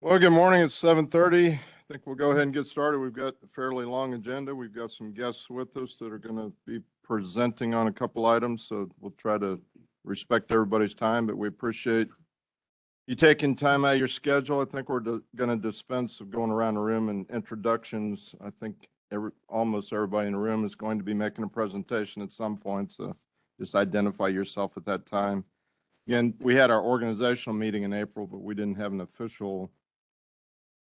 Well, good morning. It's 7:30. I think we'll go ahead and get started. We've got a fairly long agenda. We've got some guests with us that are going to be presenting on a couple items, so we'll try to respect everybody's time, but we appreciate you taking time out of your schedule. I think we're going to dispense of going around the room and introductions. I think almost everybody in the room is going to be making a presentation at some point, so just identify yourself at that time. Again, we had our organizational meeting in April, but we didn't have an official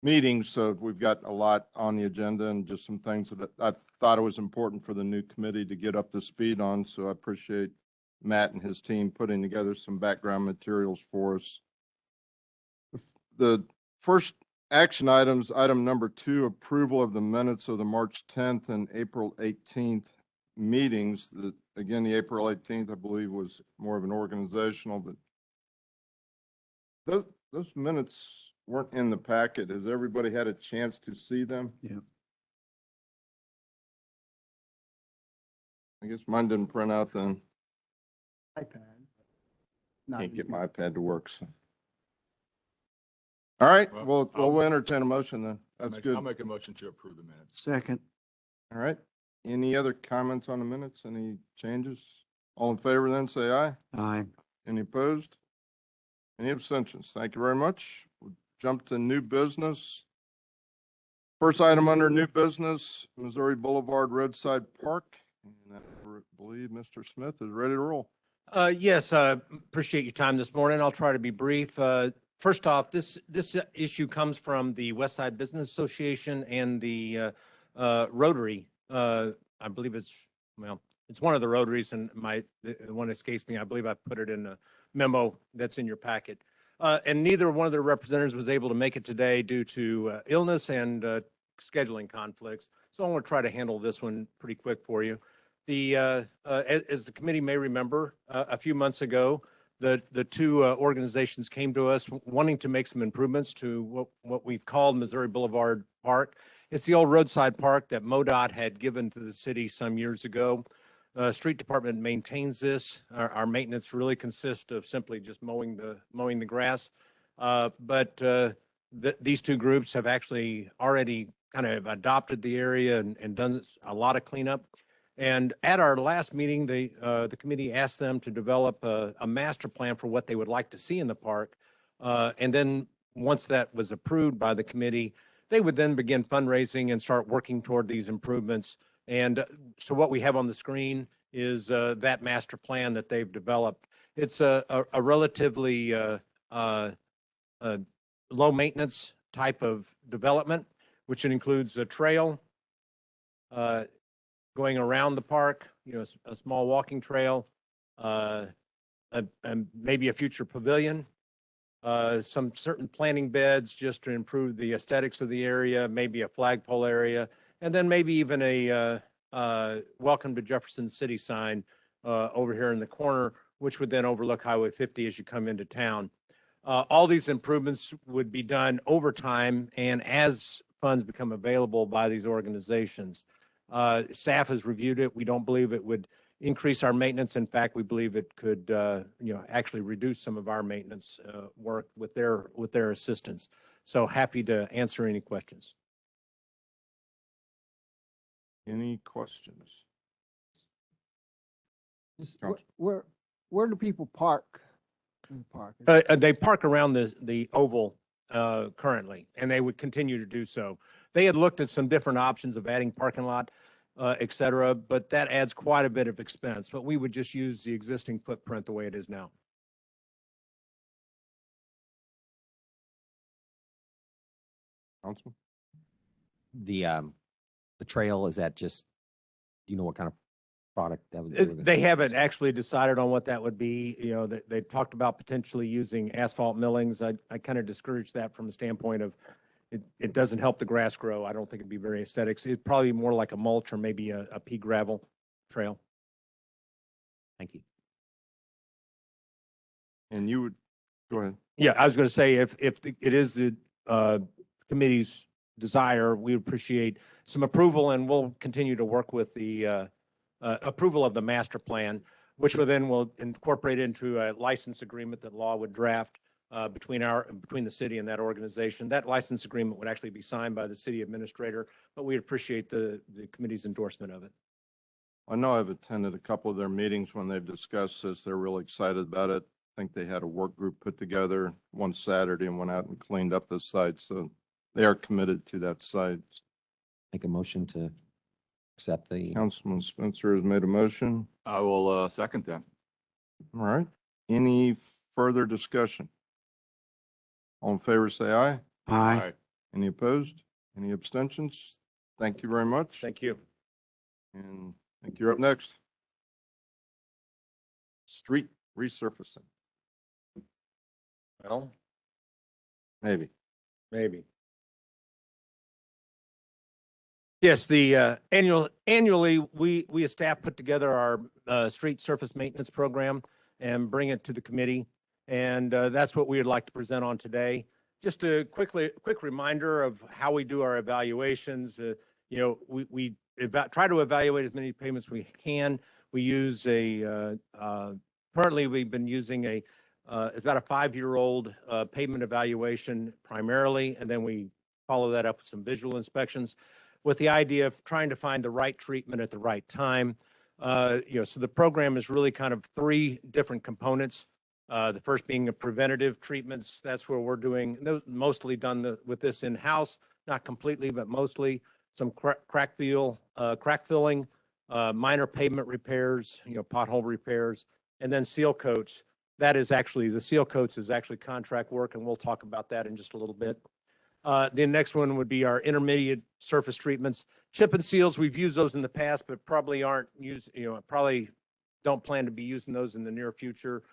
meeting, so we've got a lot on the agenda and just some things that I thought it was important for the new committee to get up to speed on. So I appreciate Matt and his team putting together some background materials for us. The first action items, item number 2, approval of the minutes of the March 10th and April 18th meetings. Again, the April 18th, I believe, was more of an organizational, but those minutes weren't in the packet. Has everybody had a chance to see them? Yeah. I guess mine didn't print out then. iPad. Can't get my iPad to work. So. All right, we'll entertain a motion then. That's good. I'll make a motion to approve the minutes. Second. All right. Any other comments on the minutes? Any changes? All in favor then say aye. Aye. Any opposed? Any abstentions? Thank you very much. We'll jump to new business. First item under new business, Missouri Boulevard Roadside Park. And I believe Mr. Smith is ready to roll. Yes, appreciate your time this morning. I'll try to be brief. First off, this issue comes from the West Side Business Association and the Rotary. I believe it's one of the Rotaries, and the one escapes me. I believe I put it in a memo that's in your packet. And neither one of their representatives was able to make it today due to illness and scheduling conflicts. So I want to try to handle this one pretty quick for you. As the committee may remember, a few months ago, the two organizations came to us wanting to make some improvements to what we've called Missouri Boulevard Park. It's the old roadside park that MoDOT had given to the city some years ago. Street department maintains this. Our maintenance really consists of simply just mowing the grass. But these two groups have actually already kind of adopted the area and done a lot of cleanup. And at our last meeting, the committee asked them to develop a master plan for what they would like to see in the park. And then once that was approved by the committee, they would then begin fundraising and start working toward these improvements. And so what we have on the screen is that master plan that they've developed. It's a relatively low maintenance type of development, which includes a trail going around the park, a small walking trail, and maybe a future pavilion, some certain planting beds just to improve the aesthetics of the area, maybe a flagpole area, and then maybe even a welcome to Jefferson City sign over here in the corner, which would then overlook Highway 50 as you come into town. All these improvements would be done over time and as funds become available by these organizations. Staff has reviewed it. We don't believe it would increase our maintenance. In fact, we believe it could, actually reduce some of our maintenance work with their assistance. So happy to answer any questions. Any questions? Where do people park in the park? They park around the oval currently, and they would continue to do so. They had looked at some different options of adding parking lot, et cetera, but that adds quite a bit of expense. But we would just use the existing footprint the way it is now. Councilman? The trail, is that just, do you know what kind of product that would? They haven't actually decided on what that would be. They talked about potentially using asphalt millings. I kind of discourage that from the standpoint of it doesn't help the grass grow. I don't think it'd be very aesthetic. It'd probably be more like a mulch or maybe a pea gravel trail. Thank you. And you would go ahead. Yeah, I was going to say if it is the committee's desire, we appreciate some approval, and we'll continue to work with the approval of the master plan, which will incorporate into a license agreement that law would draft between the city and that organization. That license agreement would actually be signed by the city administrator, but we'd appreciate the committee's endorsement of it. I know I've attended a couple of their meetings when they've discussed this. They're really excited about it. I think they had a work group put together one Saturday and went out and cleaned up the site. So they are committed to that site. Make a motion to accept the, Councilman Spencer has made a motion. I will second that. All right. Any further discussion? All in favor, say aye. Aye. Any opposed? Any abstentions? Thank you very much. Thank you. And I think you're up next. Street resurfacing, Well, maybe. maybe. Yes, the annually, we as staff put together our street surface maintenance program and bring it to the committee. And that's what we would like to present on today. Just a quick reminder of how we do our evaluations. We try to evaluate as many payments we can. We use currently we've been using it's about a 5-year-old pavement evaluation primarily, and then we follow that up with some visual inspections with the idea of trying to find the right treatment at the right time. So the program is really kind of 3 different components. The first being the preventative treatments. That's where we're doing mostly done with this in-house, not completely, but mostly some crack filling, minor pavement repairs, pothole repairs, and then seal coats. The seal coats is actually contract work, and we'll talk about that in just a little bit. The next one would be our intermediate surface treatments. Chip and seals, we've used those in the past, but probably aren't used, probably don't plan to be using those in the near future.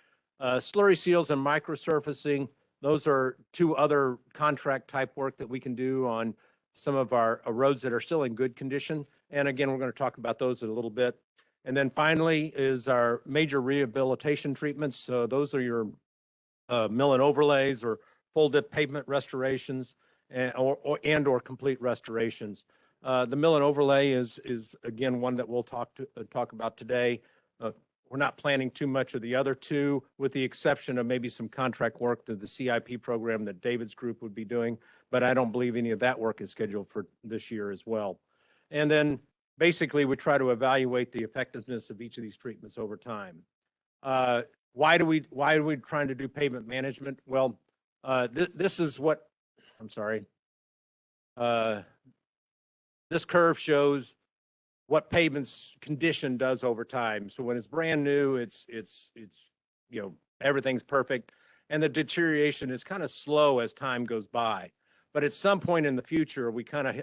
Slurry seals and microsurfacing, those are 2 other contract type work that we can do on some of our roads that are still in good condition. And again, we're going to talk about those in a little bit. And then finally is our major rehabilitation treatments. So those are your mill and overlays or full dip pavement restorations or complete restorations. The mill and overlay is again one that we'll talk about today. We're not planning too much of the other 2, with the exception of maybe some contract work through the CIP program that David's group would be doing, but I don't believe any of that work is scheduled for this year as well. And then basically we try to evaluate the effectiveness of each of these treatments over time. Why are we trying to do pavement management? Well, this is what, I'm sorry. This curve shows what pavement's condition does over time. So when it's brand new, it's everything's perfect, and the deterioration is kind of slow as time goes by. But at some point in the future, we kind of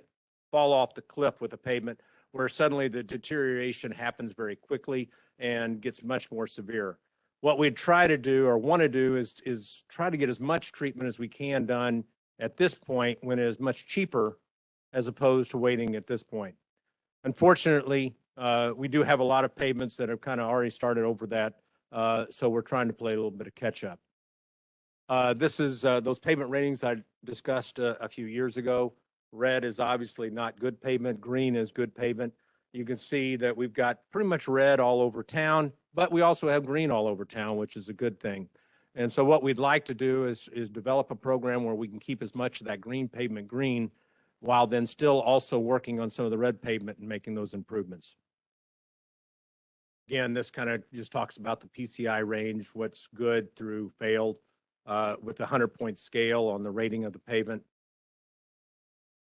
fall off the cliff with the pavement, where suddenly the deterioration happens very quickly and gets much more severe. What we try to do or want to do is try to get as much treatment as we can done at this point when it is much cheaper, as opposed to waiting at this point. Unfortunately, we do have a lot of pavements that have kind of already started over that, so we're trying to play a little bit of catch up. This is those pavement ratings I discussed a few years ago. Red is obviously not good pavement. Green is good pavement. You can see that we've got pretty much red all over town, but we also have green all over town, which is a good thing. And so what we'd like to do is develop a program where we can keep as much of that green pavement green, while then still also working on some of the red pavement and making those improvements. Again, this kind of just talks about the PCI range, what's good through failed, with the 100-point scale on the rating of the pavement.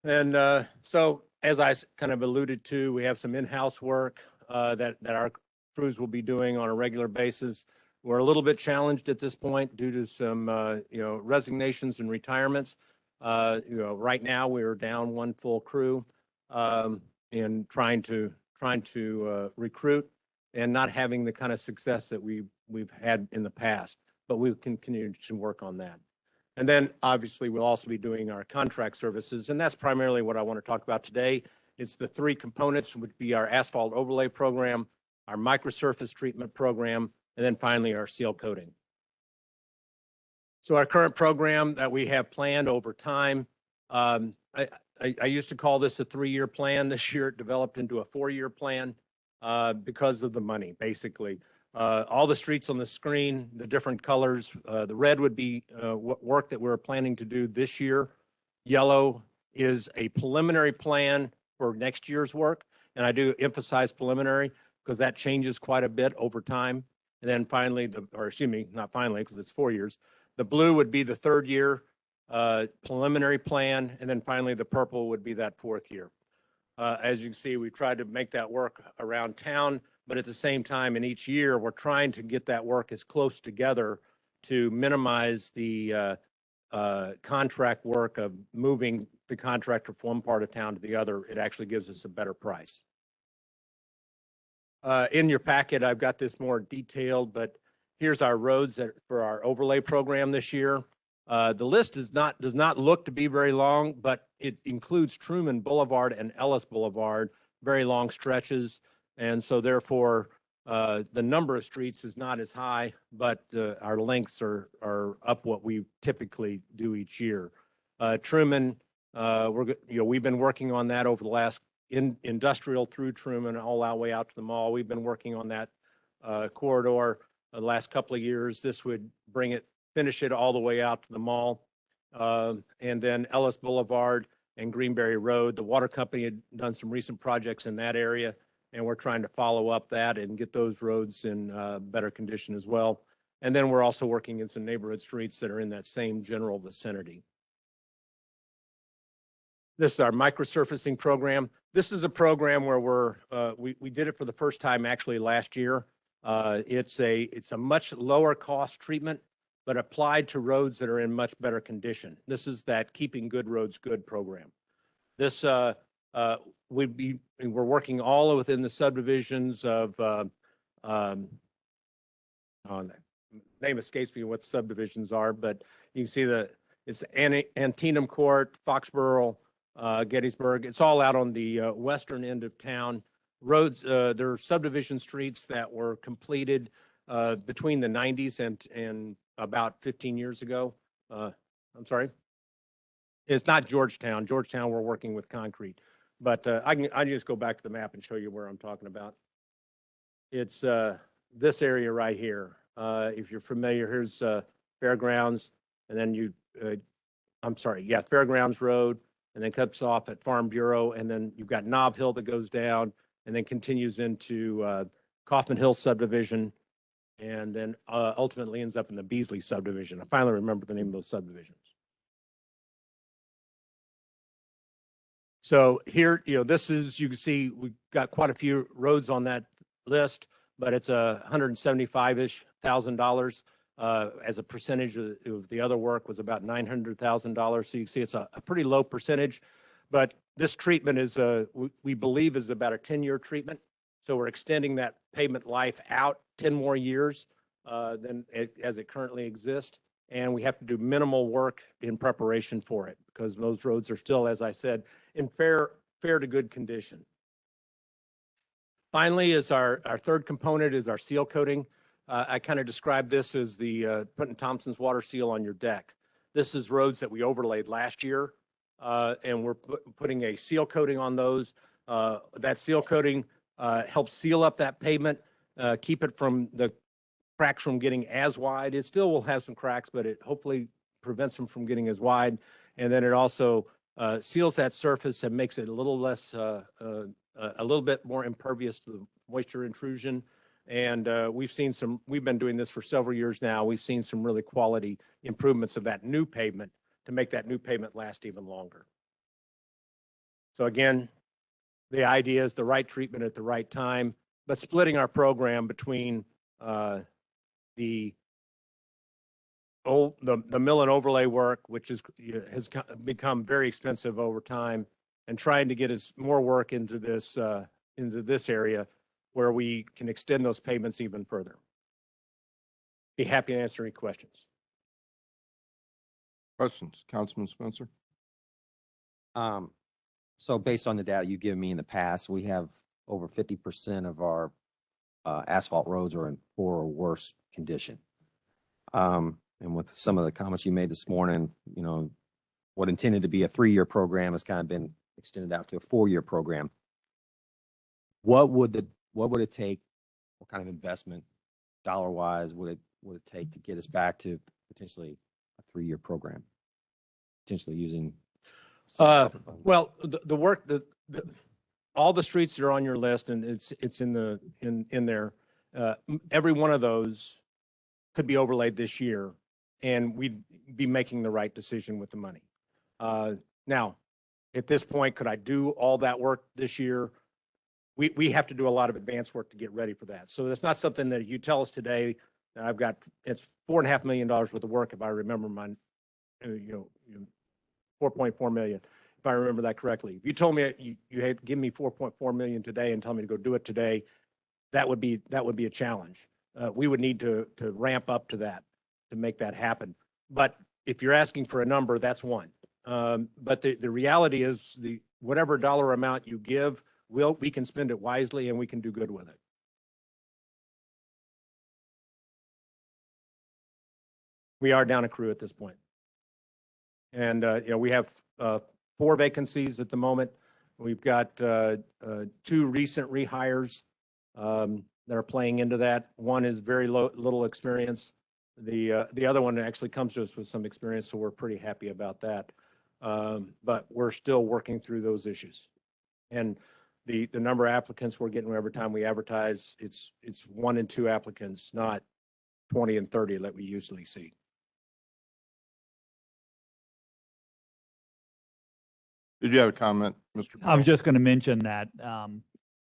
And so, as I kind of alluded to, we have some in-house work that our crews will be doing on a regular basis. We're a little bit challenged at this point due to some, resignations and retirements. Right now we're down 1 full crew, and trying to recruit and not having the kind of success that we've had in the past, but we continue to work on that. And then obviously we'll also be doing our contract services, and that's primarily what I want to talk about today. It's the 3 components, would be our asphalt overlay program, our microsurface treatment program, and then finally our seal coating. So our current program that we have planned over time, I used to call this a 3-year plan. This year it developed into a 4-year plan because of the money, basically. All the streets on the screen, the different colors, the red would be what work that we're planning to do this year. Yellow is a preliminary plan for next year's work. And I do emphasize preliminary because that changes quite a bit over time. And then finally, not finally, because it's 4 years. The blue would be the third year preliminary plan. And then finally, the purple would be that fourth year. As you can see, we tried to make that work around town, but at the same time, in each year, we're trying to get that work as close together to minimize the contract work of moving the contractor from one part of town to the other. It actually gives us a better price. In your packet, I've got this more detailed, but here's our roads for our overlay program this year. The list does not look to be very long, but it includes Truman Boulevard and Ellis Boulevard, very long stretches. And so therefore, the number of streets is not as high, but our lengths are up what we typically do each year. Truman, we've been working on that over the last industrial through Truman, all our way out to the mall. We've been working on that corridor the last couple of years. This would finish it all the way out to the mall. And then Ellis Boulevard and Greenberry Road. The water company had done some recent projects in that area, and we're trying to follow up that and get those roads in better condition as well. And then we're also working in some neighborhood streets that are in that same general vicinity. This is our microsurfacing program. This is a program where we did it for the first time actually last year. It's a much lower cost treatment, but applied to roads that are in much better condition. This is that Keeping Good Roads Good program. This we're working all within the subdivisions of name escapes me what subdivisions are, but you can see it's Antietam Court, Foxborough, Gettysburg. It's all out on the western end of town. Roads, there are subdivision streets that were completed between the 90s and about 15 years ago. I'm sorry. It's not Georgetown. Georgetown, we're working with concrete. But I can just go back to the map and show you where I'm talking about. It's this area right here. If you're familiar, here's Fairgrounds, and then Fairgrounds Road, and then cuts off at Farm Bureau, and then you've got Knob Hill that goes down, and then continues into Kaufman Hill subdivision, and then ultimately ends up in the Beasley subdivision. I finally remember the name of those subdivisions. So here, this is, you can see we've got quite a few roads on that list, but it's $175,000 as a percentage of the other work was about $900,000. So you can see it's a pretty low percentage, but this treatment is we believe is about a 10-year treatment. So we're extending that pavement life out 10 more years as it currently exists. And we have to do minimal work in preparation for it because those roads are still, as I said, in fair to good condition. Finally, is our third component is our seal coating. I kind of describe this as the putting Thompson's water seal on your deck. This is roads that we overlaid last year, and we're putting a seal coating on those. That seal coating helps seal up that pavement, keep it from the cracks from getting as wide. It still will have some cracks, but it hopefully prevents them from getting as wide. And then it also seals that surface and makes it a little less, a little bit more impervious to the moisture intrusion. And we've been doing this for several years now. We've seen some really quality improvements of that new pavement to make that new pavement last even longer. So again, the idea is the right treatment at the right time, but splitting our program between the mill and overlay work, which has become very expensive over time, and trying to get more work into this area where we can extend those payments even further. Be happy to answer any questions. Questions, Councilman Spencer? So based on the data you've given me in the past, we have over 50% of our asphalt roads are in poor or worse condition. And with some of the comments you made this morning, what intended to be a 3-year program has kind of been extended out to a 4-year program. What would it take? What kind of investment dollar wise would it take to get us back to potentially a 3-year program? Potentially using. some Uh, ARPA funds? Well, the work, all the streets that are on your list, and it's in there, every one of those could be overlaid this year, and we'd be making the right decision with the money. Now, at this point, could I do all that work this year? We have to do a lot of advanced work to get ready for that. So that's not something that you tell us today that I've got, it's $4.5 million worth of work, if I remember my, 4.4 million, if I remember that correctly. If you told me you had give me 4.4 million today and tell me to go do it today, that would be a challenge. We would need to ramp up to that to make that happen. But if you're asking for a number, that's one. But the reality is whatever dollar amount you give, we can spend it wisely and we can do good with it. We are down a crew at this point. And, we have 4 vacancies at the moment. We've got 2 recent rehires that are playing into that. One is very little experience. The other one actually comes to us with some experience, so we're pretty happy about that. But we're still working through those issues. And the number of applicants we're getting every time we advertise, it's 1 and 2 applicants, not 20 and 30 that we usually see. Did you have a comment, Mr. I was Pearl? just going to mention that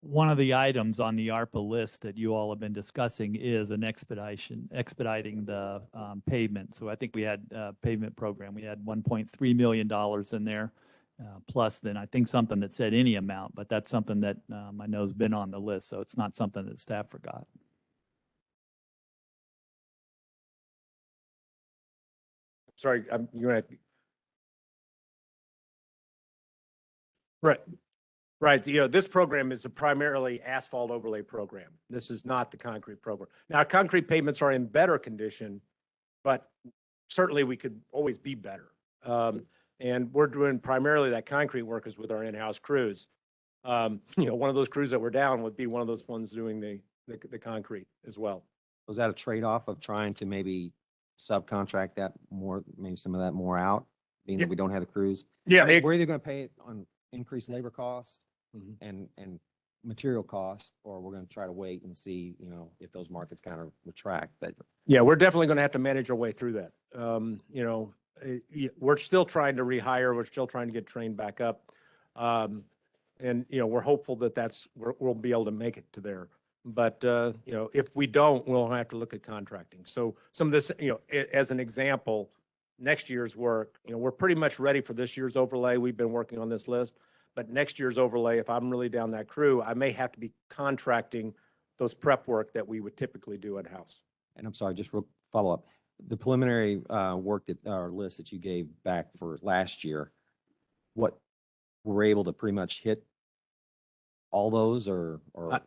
one of the items on the ARPA list that you all have been discussing is an expediting the pavement. So I think we had a pavement program. We had $1.3 million in there, plus then I think something that said any amount, but that's something that I know has been on the list. So it's not something that staff forgot. Sorry, you're going to. Right. Right. This program is a primarily asphalt overlay program. This is not the concrete program. Now, concrete pavements are in better condition, but certainly we could always be better. And we're doing primarily that concrete work is with our in-house crews. One of those crews that were down would be one of those ones doing the concrete as well. Was that a trade-off of trying to maybe subcontract that more, maybe some of that more out, being that we don't have the crews? Yeah. We're either going to pay it on increased labor cost Mhm. and material cost, or we're going to try to wait and see, if those markets kind of retract. But Yeah, we're definitely going to have to manage our way through that. We're still trying to rehire. We're still trying to get trained back up. And we're hopeful that we'll be able to make it to there. But, if we don't, we'll have to look at contracting. So some of this, as an example, next year's work, we're pretty much ready for this year's overlay. We've been working on this list. But next year's overlay, if I'm really down that crew, I may have to be contracting those prep work that we would typically do in-house. And I'm sorry, just real follow up. The preliminary work list that you gave back for last year, what we're able to pretty much hit all those, or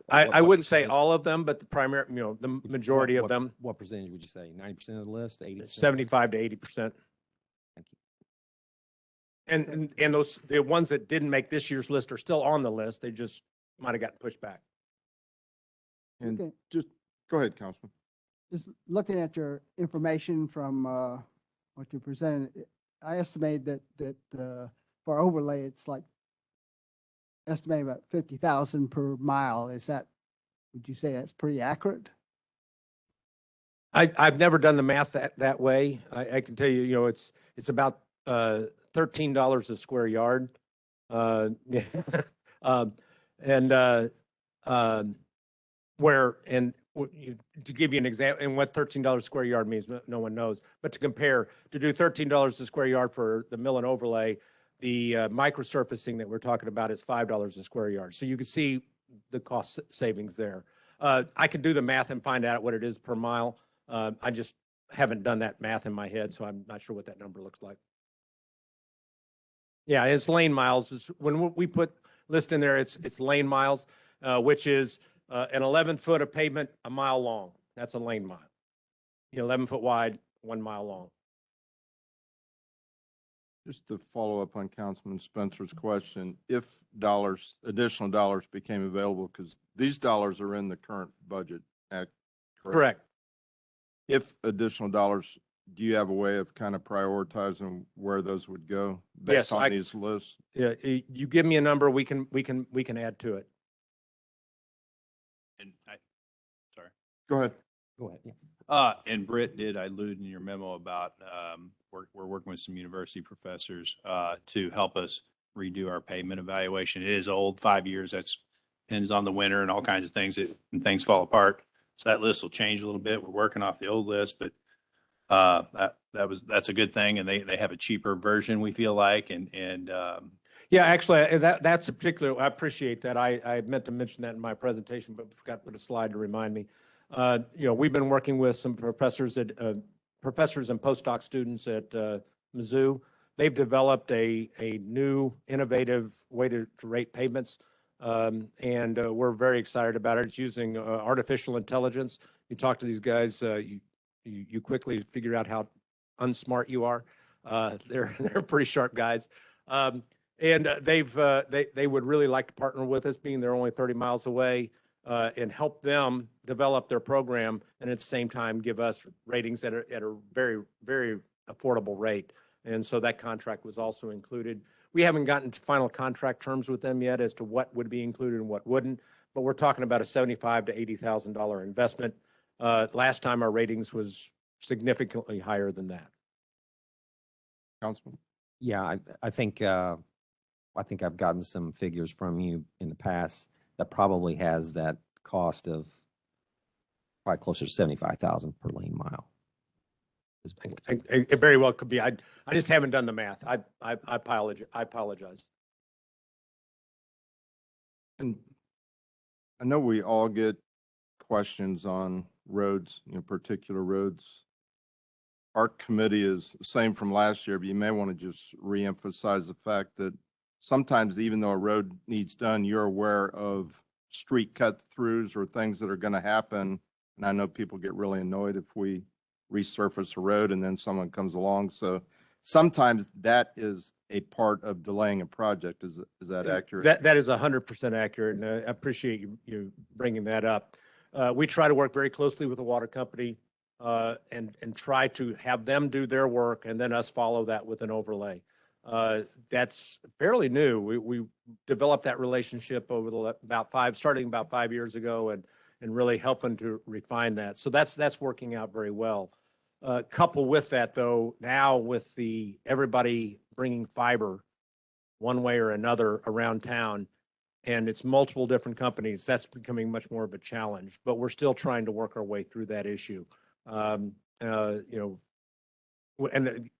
I what wouldn't say percentage? all of them, but the majority of them, What percentage would you say? 90% of the list, 80%? 75 to 80%. Thank you. And the ones that didn't make this year's list are still on the list. They just might have gotten pushed back. And Okay. just, go ahead, Councilman. Just looking at your information from what you presented, I estimate that for overlay, it's like estimated about 50,000 per mile. Would you say that's pretty accurate? I've never done the math that way. I can tell you, it's about $13 a square yard. To give you an example, and what $13 a square yard means, no one knows. But to compare, to do $13 a square yard for the mill and overlay, the microsurfacing that we're talking about is $5 a square yard. So you can see the cost savings there. I can do the math and find out what it is per mile. I just haven't done that math in my head, so I'm not sure what that number looks like. Yeah, it's lane miles. When we put list in there, it's lane miles, which is an 11-foot of pavement, a mile long. That's a lane mile. 11-foot wide, 1 mile long. Just to follow up on Councilman Spencer's question, if additional dollars became available, because these dollars are in the current budget, correct? Correct. if additional dollars, do you have a way of kind of prioritizing where those would go Yes, based on these lists? Yeah, you give me a number, we can add to it. And sorry. Go ahead. Go ahead. Yeah. And Britt did allude in your memo about, we're working with some university professors, to help us redo our pavement evaluation. It is old, 5 years. That's depends on the winter and all kinds of things and things fall apart. So that list will change a little bit. We're working off the old list, but, that's a good thing. And they have a cheaper version, we feel like, Yeah, actually, that's a particular, I appreciate that. I meant to mention that in my presentation, but forgot to put a slide to remind me. We've been working with some professors and postdoc students at Mizzou. They've developed a new innovative way to rate pavements. And we're very excited about it. It's using artificial intelligence. You talk to these guys, you quickly figure out how unsmart you are. They're pretty sharp guys. And they would really like to partner with us, being they're only 30 miles away, and help them develop their program, and at the same time give us ratings at a very, very affordable rate. And so that contract was also included. We haven't gotten to final contract terms with them yet as to what would be included and what wouldn't, but we're talking about a $75,000 to $80,000 investment. Last time our ratings was significantly higher than that. Councilman? Yeah, I think I've gotten some figures from you in the past that probably has that cost of probably closer to 75,000 per lane mile. It very well could be. I just haven't done the math. I apologize. And I know we all get questions on roads, particular roads. Our committee is the same from last year, but you may want to just reemphasize the fact that sometimes even though a road needs done, you're aware of street cut throughs or things that are going to happen. And I know people get really annoyed if we resurface a road and then someone comes along. So sometimes that is a part of delaying a project. Is that accurate? That is 100% accurate, and I appreciate you bringing that up. We try to work very closely with the water company and try to have them do their work and then us follow that with an overlay. That's fairly new. We developed that relationship over starting about 5 years ago, and really helping to refine that. So that's working out very well. Coupled with that, though, now with everybody bringing fiber one way or another around town, and it's multiple different companies, that's becoming much more of a challenge. But we're still trying to work our way through that issue. And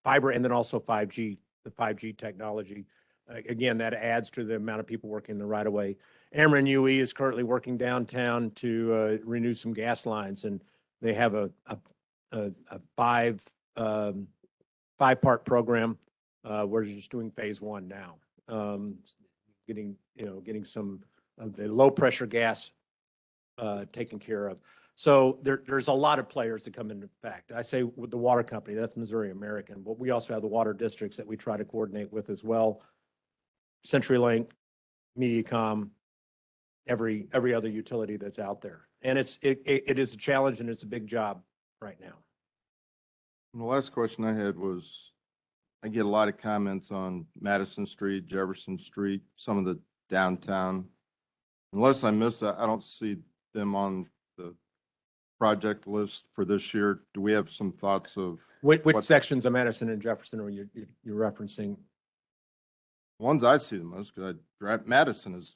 fiber, and then also 5G, the 5G technology. Again, that adds to the amount of people working the right of way. Ameren UE is currently working downtown to renew some gas lines, and they have a five-part program. We're just doing phase one now, getting some of the low pressure gas taken care of. So there's a lot of players that come into effect. I say with the water company, that's Missouri American, but we also have the water districts that we try to coordinate with as well. CenturyLink, MediaCom, every other utility that's out there. And it is a challenge, and it's a big job right now. And the last question I had was, I get a lot of comments on Madison Street, Jefferson Street, some of the downtown. Unless I missed that, I don't see them on the project list for this year. Do we have some thoughts of Which sections of Madison and Jefferson are you're referencing? ones I see the most? Because Madison is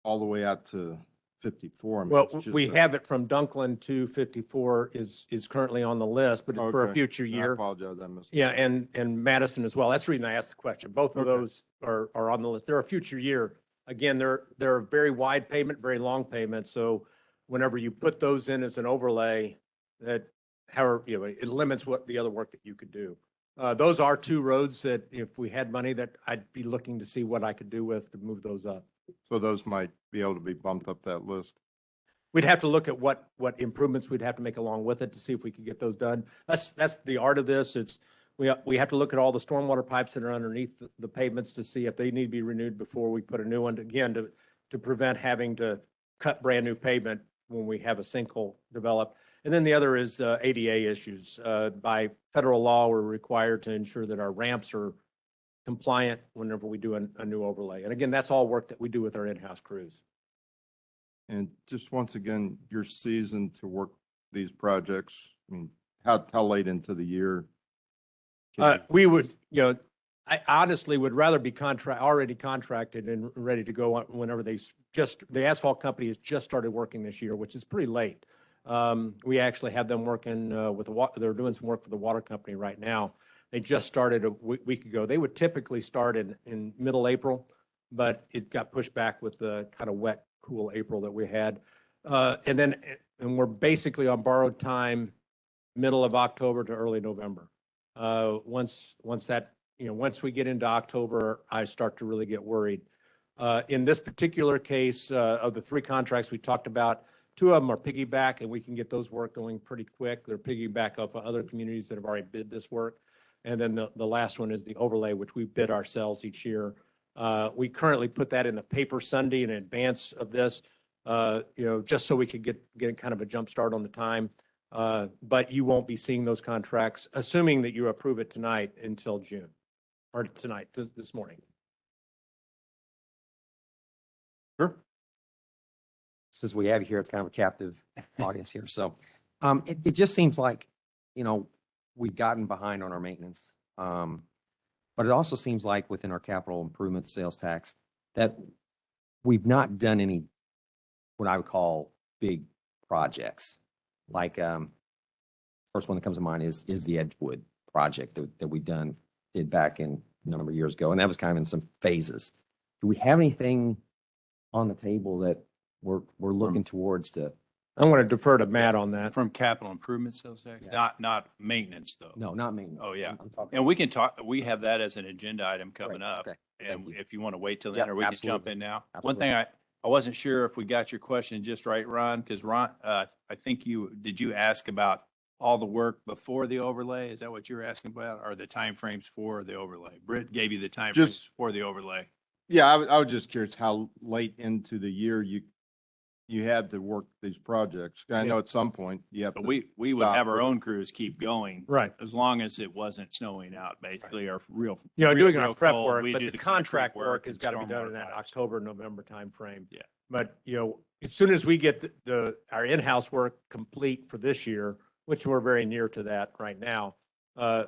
all the way out to 54. I mean, Well, it's just we have it from Dunklin to 54 is currently on the list, but it's for a Okay. future I year. apologize, I missed. Yeah, and Madison as well. That's the reason I asked the question. Both of Okay. those are on the list. They're a future year. Again, they're a very wide pavement, very long pavement. So whenever you put those in as an overlay, that it limits what the other work that you could do. Those are two roads that if we had money that I'd be looking to see what I could do with to move those up. So those might be able to be bumped up that list. We'd have to look at what improvements we'd have to make along with it to see if we could get those done. That's the art of this. We have to look at all the stormwater pipes that are underneath the pavements to see if they need to be renewed before we put a new one, again, to prevent having to cut brand new pavement when we have a sinkhole develop. And then the other is ADA issues. By federal law, we're required to ensure that our ramps are compliant whenever we do a new overlay. And again, that's all work that we do with our in-house crews. And just once again, you're seasoned to work these projects. I mean, how late into the year? We would, I honestly would rather be already contracted and ready to go whenever the asphalt company has just started working this year, which is pretty late. We actually have them working they're doing some work for the water company right now. They just started a week ago. They would typically start in middle April, but it got pushed back with the kind of wet, cool April that we had. And we're basically on borrowed time, middle of October to early November. Once we get into October, I start to really get worried. In this particular case, of the 3 contracts we talked about, 2 of them are piggyback, and we can get those work going pretty quick. They're piggyback up on other communities that have already bid this work. And then the last one is the overlay, which we bid ourselves each year. We currently put that in the paper Sunday in advance of this, just so we could get kind of a jump start on the time. But you won't be seeing those contracts, assuming that you approve it tonight, until June, or tonight, this morning. Sure. Since we have you here, it's kind of a captive audience here. So it just seems like, we've gotten behind on our maintenance. But it also seems like within our capital improvement sales tax that we've not done any, what I would call big projects. Like, first one that comes to mind is the Edgewood project that we did back in a number of years ago. And that was kind of in some phases. Do we have anything on the table that we're looking towards to? I want to defer to Matt on that. From capital improvement sales tax, Yeah. not maintenance though. No, not maintenance. Oh, yeah. I'm talking- And we can talk, we have that as an agenda item coming Great, up. okay. And Thank you. if you want to wait till Yep, then, or we can jump absolutely. in now. One Absolutely. thing I wasn't sure if we got your question just right, Ron, because Ron, I think did you ask about all the work before the overlay? Is that what you were asking about? Or the timeframes for the overlay? Britt gave you the timeframes Just- for the overlay. Yeah, I was just curious how late into the year you had to work these projects. I know at some point you have But to. we would stop have our for- own crews keep going. Right. As long as it wasn't snowing out, basically, or real. Doing our real prep cold, work, we but do the concrete contract work has and got to be done in stormwater that pipes. October, November timeframe. Yeah. But, as soon as we get our in-house work complete for this year, which we're very near to that right now,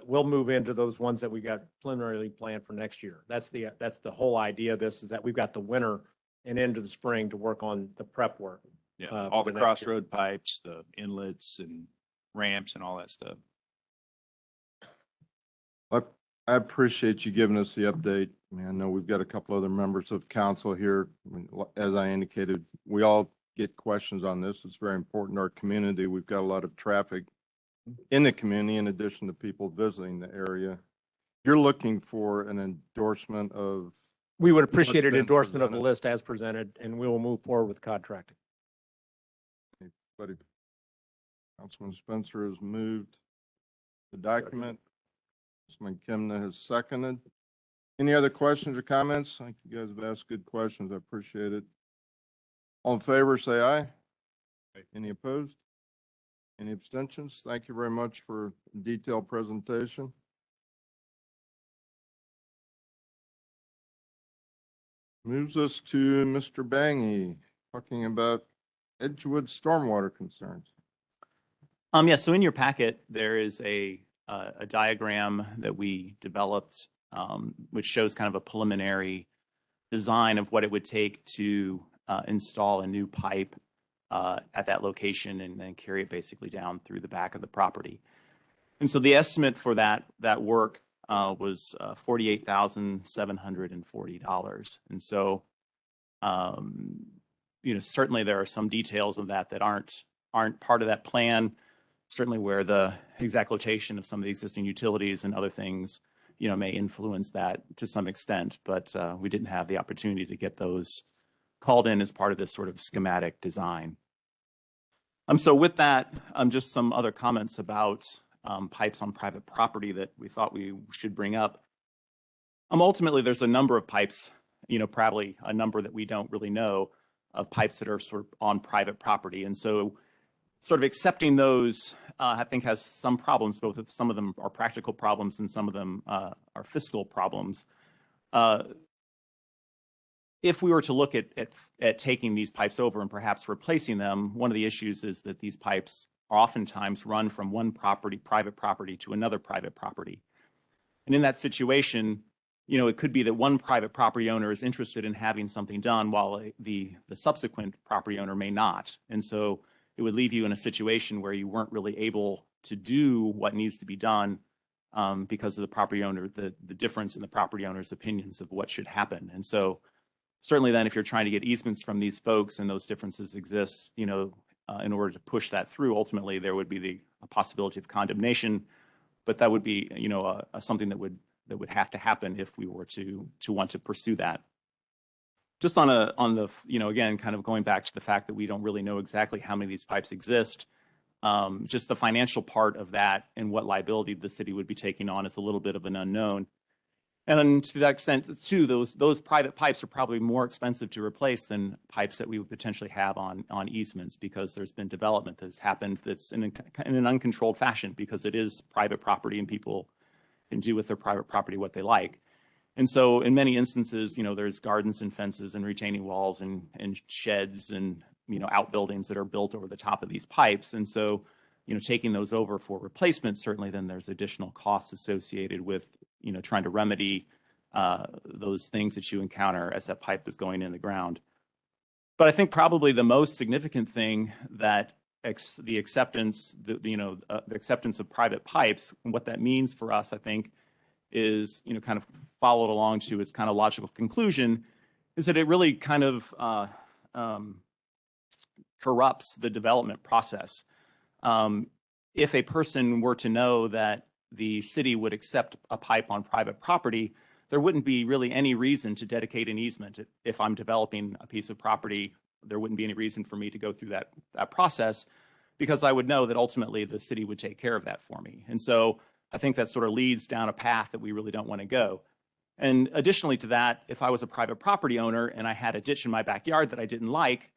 we'll move into those ones that we got preliminarily planned for next year. That's the whole idea of this, is that we've got the winter and into the spring to work on the prep work. Yeah, for all the the next year. crossroad pipes, the inlets and ramps and all that stuff. I appreciate you giving us the update. I mean, I know we've got a couple other members of council here. I mean, as I indicated, we all get questions on this. It's very important to our community. We've got a lot of traffic in the community in addition to people visiting the area. You're looking for an endorsement of, We would appreciate an been endorsement of the presented. list as presented, and we will move forward with contracting. but Councilman Spencer has moved the document. Councilman Kimna has seconded. Any other questions or comments? I think you guys have asked good questions. I appreciate it. All in favor, say aye. Any opposed? Any abstentions? Thank you very much for a detailed presentation. Moves us to Mr. Bangy, talking about Edgewood stormwater concerns. Yeah, so in your packet, there is a diagram that we developed, which shows kind of a preliminary design of what it would take to install a new pipe at that location and then carry it basically down through the back of the property. And so the estimate for that work was $48,740. And so, certainly there are some details of that aren't part of that plan. Certainly where the exact location of some of the existing utilities and other things, may influence that to some extent, but we didn't have the opportunity to get those called in as part of this sort of schematic design. So with that, just some other comments about pipes on private property that we thought we should bring up. Ultimately, there's a number of pipes, probably a number that we don't really know of pipes that are sort of on private property. And so sort of accepting those, I think has some problems, both if some of them are practical problems and some of them are fiscal problems. If we were to look at taking these pipes over and perhaps replacing them, one of the issues is that these pipes oftentimes run from one property, private property, to another private property. And in that situation, you know, it could be that one private property owner is interested in having something done while the subsequent property owner may not. And so it would leave you in a situation where you weren't really able to do what needs to be done because of the property owner, the difference in the property owner's opinions of what should happen. And so certainly then if you're trying to get easements from these folks and those differences exist, you know, in order to push that through, ultimately there would be a possibility of condemnation, but that would be, you know, something that would have to happen if we were to want to pursue that. Just on the, you know, again, kind of going back to the fact that we don't really know exactly how many of these pipes exist, just the financial part of that and what liability the city would be taking on is a little bit of an unknown. And to that extent, too, those private pipes are probably more expensive to replace than pipes that we would potentially have on easements, because there's been development that's happened that's in an uncontrolled fashion, because it is private property and people can do with their private property what they like. And so in many instances, you know, there's gardens and fences and retaining walls and sheds and, you know, outbuildings that are built over the top of these pipes. And so, you know, taking those over for replacement, certainly then there's additional costs associated with, you know, trying to remedy those things that you encounter as that pipe is going in the ground. But I think probably the most significant thing that the acceptance, the acceptance of private pipes, and what that means for us, I think, is, you know, kind of followed along to its kind of logical conclusion, is that it really kind of corrupts the development process. If a person were to know that the city would accept a pipe on private property, there wouldn't be really any reason to dedicate an easement. If I'm developing a piece of property, there wouldn't be any reason for me to go through that process, because I would know that ultimately the city would take care of that for me. And so I think that sort of leads down a path that we really don't want to go. And additionally to that, if I was a private property owner and I had a ditch in my backyard that I didn't like,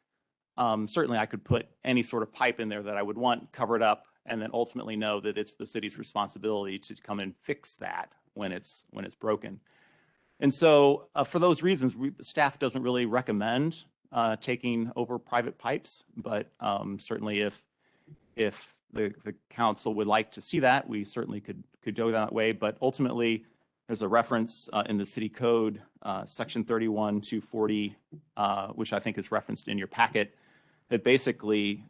certainly I could put any sort of pipe in there that I would want, cover it up, and then ultimately know that it's the city's responsibility to come and fix that when it's broken. And so for those reasons, the staff doesn't really recommend taking over private pipes, but certainly if the council would like to see that, we certainly could go that way. But ultimately, there's a reference in the city code, section 31-240, which I think is referenced in your packet, that basically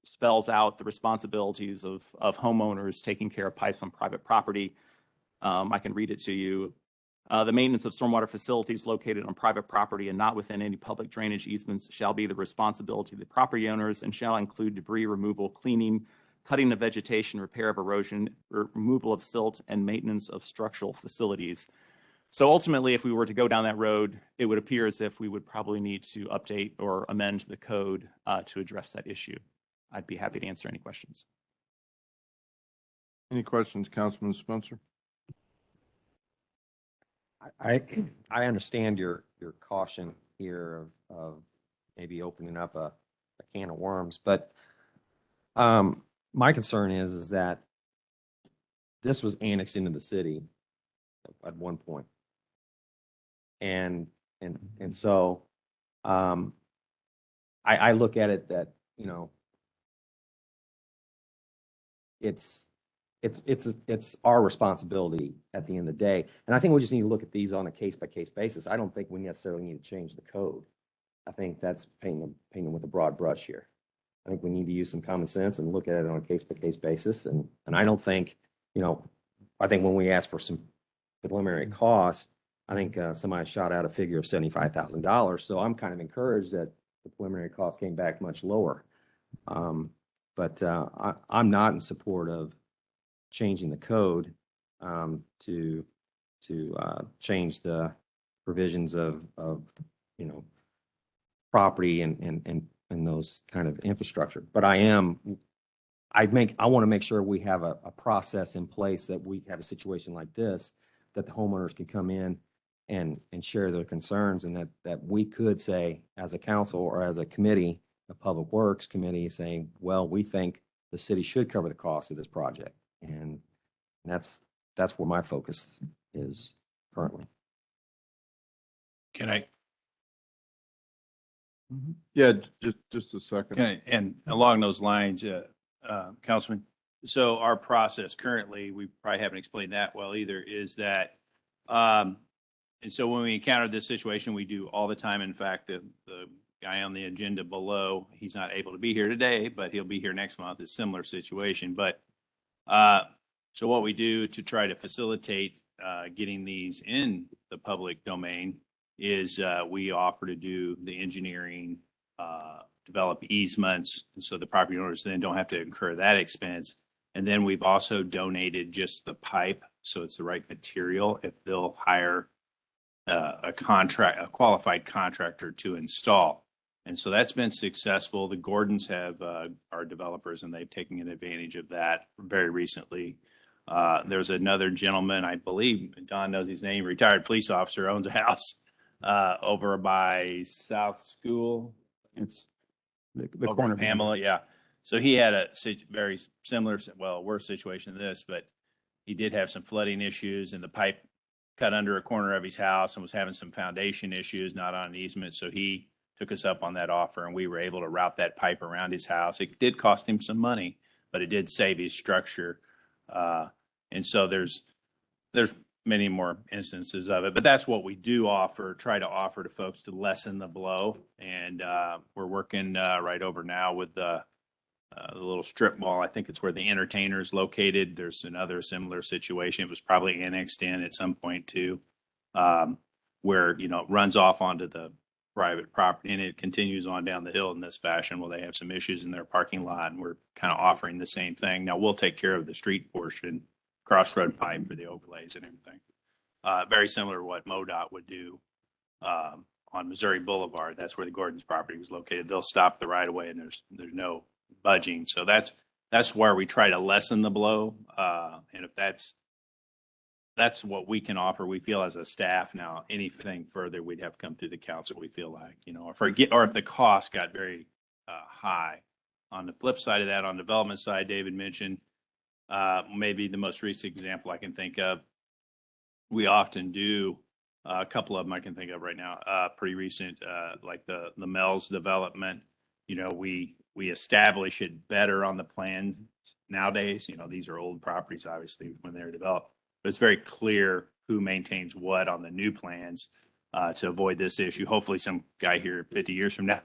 spells out the responsibilities of homeowners taking care of pipes on private property. I can read it to you. The maintenance of stormwater facilities located on private property and not within any public drainage easements shall be the responsibility of the property owners and shall include debris removal, cleaning, cutting of vegetation, repair of erosion, removal of silt, and maintenance of structural facilities. So ultimately, if we were to go down that road, it would appear as if we would probably need to update or amend the code to address that issue. I'd be happy to answer any questions. Any questions, Councilman Spencer? I understand your caution here of maybe opening up a can of worms, but my concern is that this was annexed into the city at one point. And so I look at it that, you know, it's our responsibility at the end of the day. And I think we just need to look at these on a case-by-case basis. I don't think we necessarily need to change the code. I think that's painting them with a broad brush here. I think we need to use some common sense and look at it on a case-by-case basis. And I don't think, you know, I think when we ask for some preliminary costs, I think somebody shot out a figure of $75,000. So I'm kind of encouraged that the preliminary cost came back much lower. But I'm not in support of changing the code to change the provisions of you know, property and those kind of infrastructure. But I want to make sure we have a process in place that we have a situation like this, that the homeowners can come in and share their concerns, and that we could say as a council or as a committee, the Public Works Committee saying, well, we think the city should cover the cost of this project. And that's where my focus is currently. Can I, Yeah, just a second. and along those lines, Councilman, so our process currently, we probably haven't explained that well either, is that, and so when we encounter this situation, we do all the time. In fact, the guy on the agenda below, he's not able to be here today, but he'll be here next month, a similar situation. But, so what we do to try to facilitate getting these in the public domain is we offer to do the engineering, develop easements, and so the property owners then don't have to incur that expense. And then we've also donated just the pipe, so it's the right material if they'll hire a qualified contractor to install. And so that's been successful. The Gordons have our developers, and they've taken advantage of that very recently. There's another gentleman, I believe, Don knows his name, retired police officer, owns a house over by South School. It's The over corner in Pamela, yeah. So he had a very similar, well, worse situation than this, but he did have some flooding issues, and the pipe cut under a corner of his house and was having some foundation issues, not on an easement. So he took us up on that offer, and we were able to route that pipe around his house. It did cost him some money, but it did save his structure. And so there's many more instances of it, but that's what we do offer, try to offer to folks to lessen the blow. And we're working right over now with the little strip mall. I think it's where the Entertainer is located. There's another similar situation. It was probably annexed in at some point too, where, you know, it runs off onto the private property and it continues on down the hill in this fashion. Well, they have some issues in their parking lot, and we're kind of offering the same thing. Now we'll take care of the street portion, crossroad pipe for the overlays and everything. Very similar to what MoDOT would do on Missouri Boulevard. That's where the Gordon's property was located. They'll stop the right of way, and there's no budging. So that's where we try to lessen the blow. And if that's what we can offer, we feel as a staff. Now, anything further, we'd have to come through the council, we feel like, you know, or if the cost got very high. On the flip side of that, on the development side, David mentioned, maybe the most recent example I can think of, we often do a couple of them I can think of right now, pretty recent, like the Mel's development. You know, we establish it better on the plans nowadays. You know, these are old properties, obviously, when they're developed, but it's very clear who maintains what on the new plans to avoid this issue. Hopefully some guy here 50 years from now,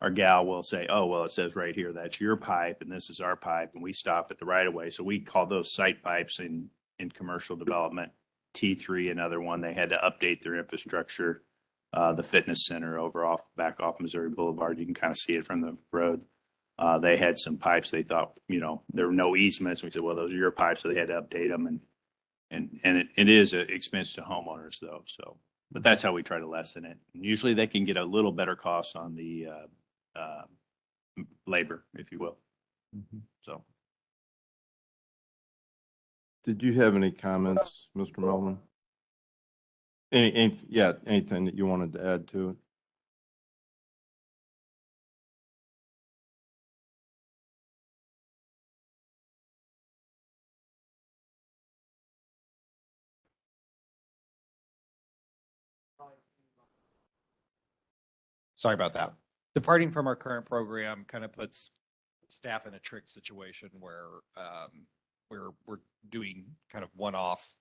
our gal will say, oh, well, it says right here, that's your pipe and this is our pipe. And we stop at the right of way. So we call those site pipes in commercial development. T3, another one, they had to update their infrastructure. The fitness center back off Missouri Boulevard, you can kind of see it from the road. They had some pipes they thought, you know, there were no easements. We said, well, those are your pipes. So they had to update them. And it is an expense to homeowners though. So, but that's how we try to lessen it. And usually they can get a little better cost on the labor, if you will. So. Did you have any comments, Mr. Melvin? Anything that you wanted to add to it? Sorry about that. Departing from our current program kind of puts staff in a trick situation where we're doing kind of one-off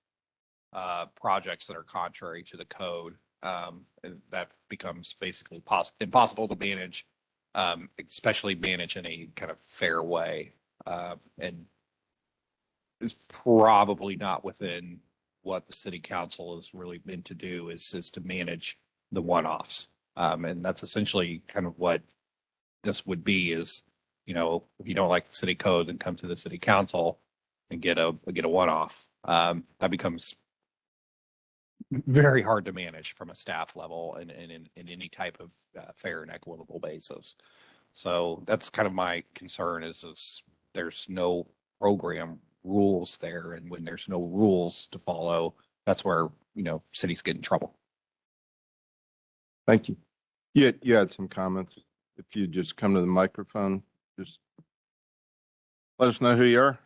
projects that are contrary to the code. And that becomes basically impossible to manage, especially manage in a kind of fair way. And is probably not within what the city council is really meant to do, is to manage the one-offs. And that's essentially kind of what this would be, is, you know, if you don't like the city code, then come to the city council and get a one-off. That becomes very hard to manage from a staff level and in any type of fair and equitable basis. So that's kind of my concern is there's no program rules there. And when there's no rules to follow, that's where, you know, cities get in trouble. Thank you. You had some comments. if you just come to the microphone, just let us know who you are.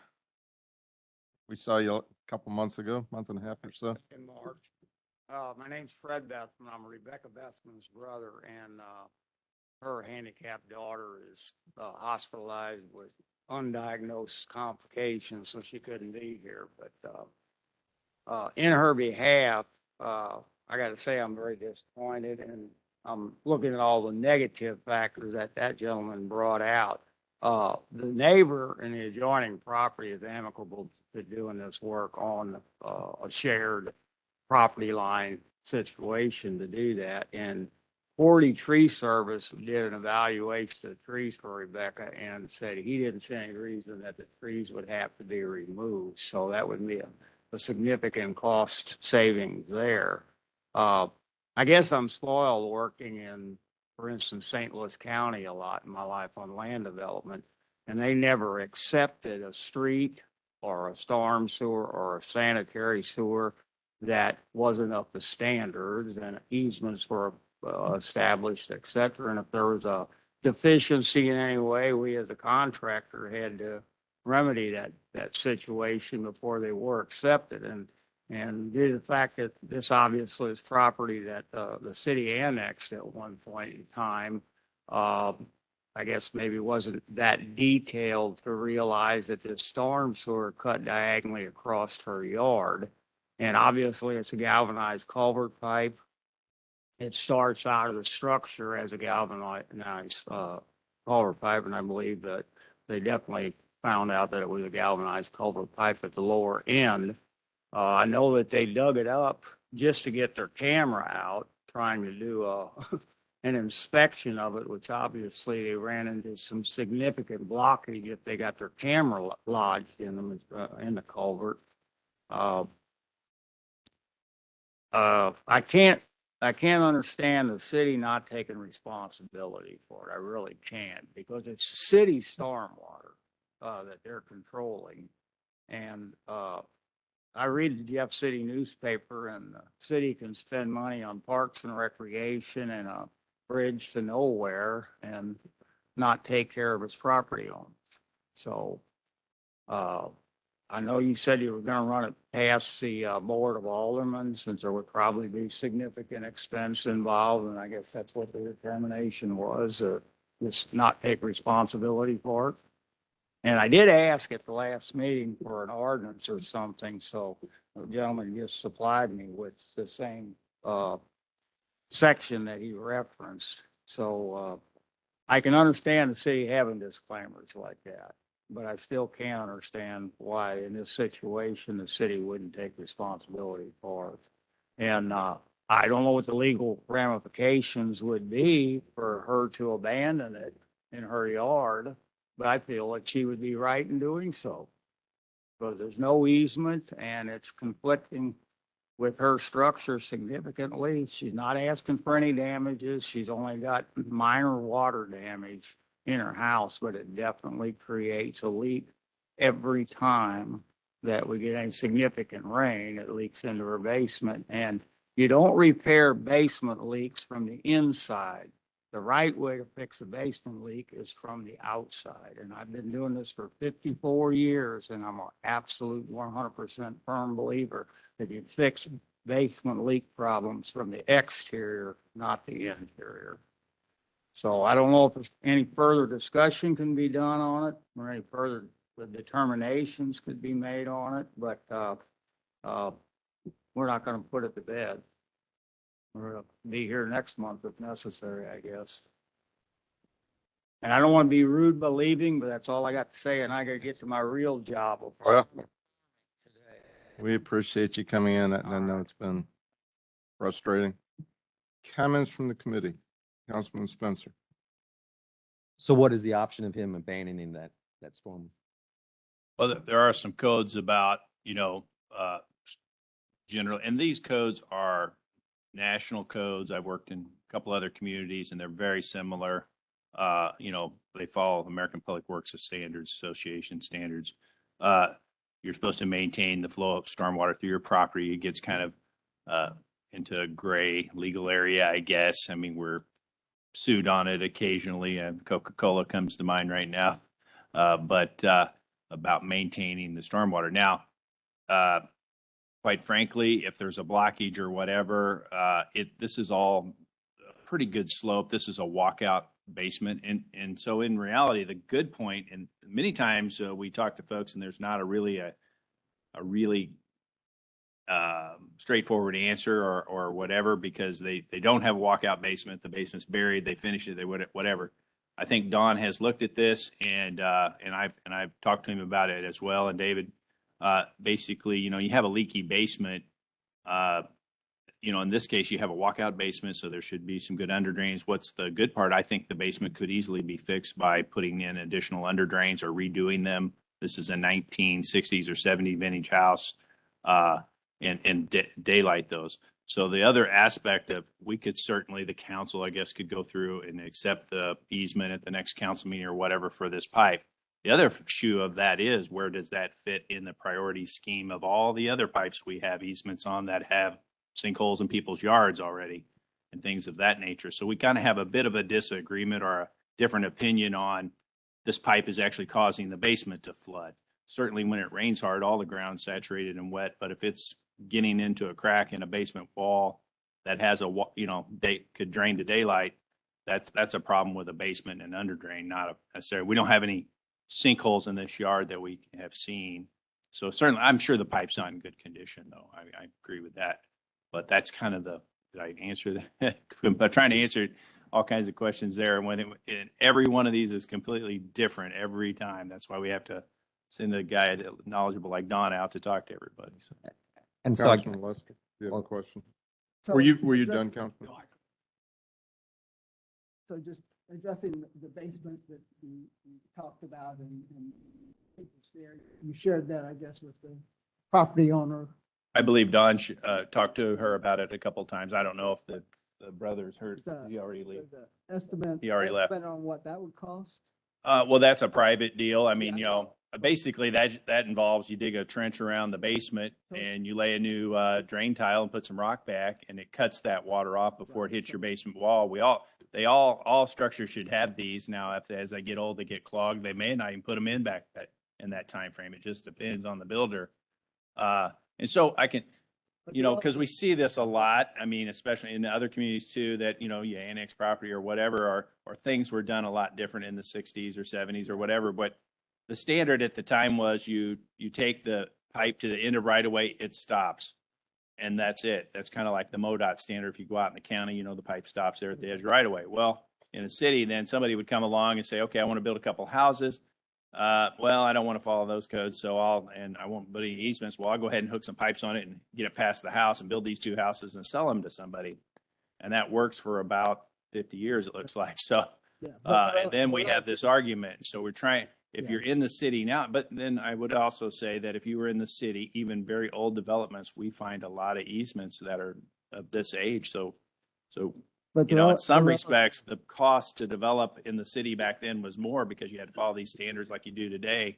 We saw you a couple months ago, month and a half or so. In March. My name's Fred Bethman. I'm Rebecca Bethman's brother, and her handicapped daughter is hospitalized with undiagnosed complications, so she couldn't be here. But in her behalf, I got to say I'm very disappointed, and I'm looking at all the negative factors that that gentleman brought out. The neighbor in the adjoining property is amicable to doing this work on a shared property line situation to do that. And 40 Tree Service did an evaluation of trees for Rebecca and said he didn't see any reason that the trees would have to be removed. So that would be a significant cost savings there. I guess I'm spoiled working in, for instance, St. Louis County a lot in my life on land development, and they never accepted a street or a storm sewer or a sanitary sewer that wasn't up to standards, and easements were established, et cetera. And if there was a deficiency in any way, we as a contractor had to remedy that situation before they were accepted. And due to the fact that this obviously is property that the city annexed at one point in time, I guess maybe wasn't that detailed to realize that this storm sewer cut diagonally across her yard. And obviously it's a galvanized culvert pipe. It starts out of the structure as a galvanized culvert pipe, and I believe that they definitely found out that it was a galvanized culvert pipe at the lower end. I know that they dug it up just to get their camera out, trying to do an inspection of it, which obviously they ran into some significant blockage if they got their camera lodged in them in the culvert. I can't understand the city not taking responsibility for it. I really can't, because it's city stormwater that they're controlling. And I read the Jeff City newspaper, and the city can spend money on parks and recreation and a bridge to nowhere and not take care of its property owners. So I know you said you were going to run it past the Board of Aldermen, since there would probably be significant expense involved, and I guess that's what the determination was, just not take responsibility for it. And I did ask at the last meeting for an ordinance or something, so the gentleman just supplied me with the same section that he referenced. So I can understand the city having disclaimers like that, but I still can't understand why in this situation the city wouldn't take responsibility for it. And I don't know what the legal ramifications would be for her to abandon it in her yard, but I feel like she would be right in doing so, because there's no easement and it's conflicting with her structure significantly. She's not asking for any damages. She's only got minor water damage in her house, but it definitely creates a leak every time that we get any significant rain. It leaks into her basement, and you don't repair basement leaks from the inside. The right way to fix a basement leak is from the outside. And I've been doing this for 54 years, and I'm an absolute 100% firm believer that you fix basement leak problems from the exterior, not the interior. So I don't know if any further discussion can be done on it, or any further determinations could be made on it, but we're not going to put it to bed. We're going to be here next month if necessary, I guess. And I don't want to be rude by leaving, but that's all I got to say, and I got to get to my real job. Well, we appreciate you coming in. I know it's been frustrating. Comments from the committee? Councilman Spencer. So what is the option of him abandoning that storm? Well, there are some codes about, general, and these codes are national codes. I've worked in a couple other communities and they're very similar. They follow American Public Works Standards Association standards. You're supposed to maintain the flow of stormwater through your property. It gets kind of into a gray legal area, I guess. I mean, we're sued on it occasionally, and Coca-Cola comes to mind right now. But about maintaining the stormwater. Now, quite frankly, if there's a blockage or whatever, this is all a pretty good slope. This is a walkout basement. And so in reality, the good point, and many times we talk to folks and there's not a really straightforward answer or whatever, because they don't have a walkout basement. The basement's buried. They finish it. They whatever. I think Don has looked at this and I've talked to him about it as well. And David, basically, you have a leaky basement. In this case, you have a walkout basement, so there should be some good under drains. What's the good part? I think the basement could easily be fixed by putting in additional under drains or redoing them. This is a 1960s or 70 vintage house, and daylight those. So the other aspect of, we could certainly, the council, I guess, could go through and accept the easement at the next council meeting or whatever for this pipe. The other shoe of that is, where does that fit in the priority scheme of all the other pipes we have easements on that have sinkholes in people's yards already and things of that nature? So we kind of have a bit of a disagreement or a different opinion on, this pipe is actually causing the basement to flood. Certainly when it rains hard, all the ground's saturated and wet, but if it's getting into a crack in a basement wall that has could drain to daylight, that's a problem with a basement and under drain, not necessarily. We don't have any sinkholes in this yard that we have seen. So certainly, I'm sure the pipe's not in good condition, though. I agree with that. But that's kind of did I answer that? I'm trying to answer all kinds of questions there. And every one of these is completely different every time. That's why we have to send a guy knowledgeable like Don out to talk to everybody. So. And so, Councilman Lester, you have a question? So Were you address- done, Councilman? So just addressing the basement that you talked about and people's there, you shared that, I guess, with the property owner. I believe Don talked to her about it a couple of times. I don't know if the brothers heard. So, He already left. The estimate. He already left. estimate on what that would cost? Well, that's a private deal. I mean, Yeah. basically that involves, you dig a trench around the basement and you lay a new drain tile and put some rock back, and it cuts that water off before it hits your basement wall. All structures should have these. Now, as they get old, they get clogged. They may not even put them in back in that time frame. It just depends on the builder. And so I can, because we see this a lot. I mean, especially in other communities too, that, you annex property or whatever, or things were done a lot different in the 60s or 70s or whatever. But the standard at the time was you take the pipe to the end of right of way, it stops. And that's it. That's kind of like the MoDOT standard. If you go out in the county, the pipe stops there at the edge of right of way. Well, in a city, then somebody would come along and say, okay, I want to build a couple houses. Well, I don't want to follow those codes, so I won't put any easements. Well, I'll go ahead and hook some pipes on it and get it past the house and build these two houses and sell them to somebody. And that works for about 50 years, it looks like. So, Yeah. and then we have this argument. So we're trying, if you're in the city now, but then I would also say that if you were in the city, even very old developments, we find a lot of easements that are of this age. So, But in some respects, the cost to develop in the city back then was more because you had to follow these standards like you do today.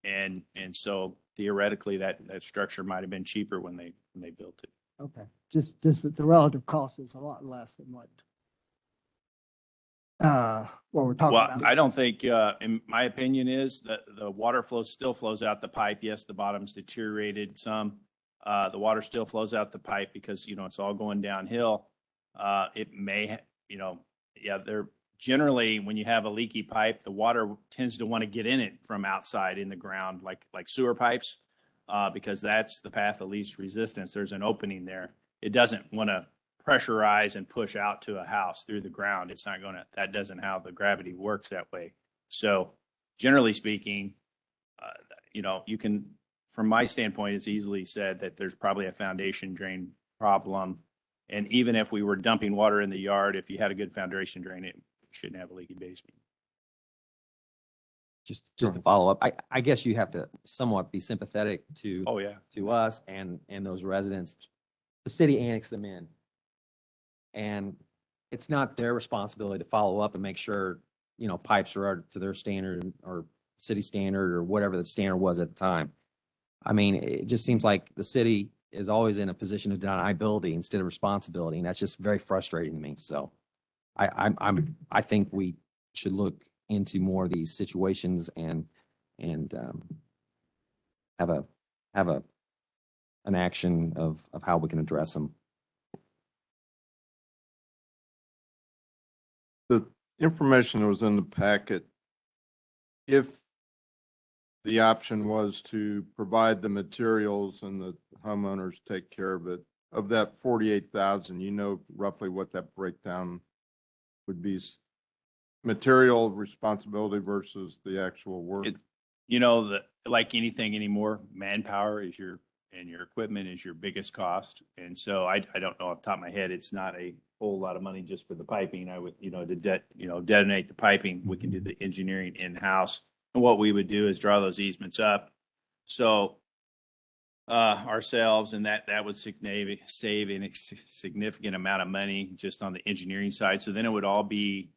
And so theoretically that structure might have been cheaper when they built it. Okay, just that the relative cost is a lot less than what we're talking Well, about. I don't think, in my opinion, is that the water still flows out the pipe. Yes, the bottom's deteriorated some. The water still flows out the pipe because, it's all going downhill. It may, they're generally, when you have a leaky pipe, the water tends to want to get in it from outside in the ground, like sewer pipes, because that's the path of least resistance. There's an opening there. It doesn't want to pressurize and push out to a house through the ground. It's not that doesn't how the gravity works that way. So generally speaking, you can, from my standpoint, it's easily said that there's probably a foundation drain problem. And even if we were dumping water in the yard, if you had a good foundation drain, it shouldn't have a leaky basement. just to follow up, I guess you have to somewhat be sympathetic to Oh, yeah. to us and those residents. The city annexed them in. And it's not their responsibility to follow up and make sure, pipes are to their standard or city standard or whatever the standard was at the time. I mean, it just seems like the city is always in a position of deniability instead of responsibility. And that's just very frustrating to me. So I think we should look into more of these situations and have an action of how we can address them. The information that was in the packet, if the option was to provide the materials and the homeowners take care of it, of that 48,000, you know roughly what that breakdown would be, material responsibility versus the actual work? You know, like anything anymore, manpower is and your equipment is your biggest cost. And so I don't know off the top of my head, it's not a whole lot of money just for the piping. I would, detonate the piping. We can do the engineering in-house. And what we would do is draw those easements up. So ourselves, and that would save a significant amount of money just on the engineering side. So then it would all be,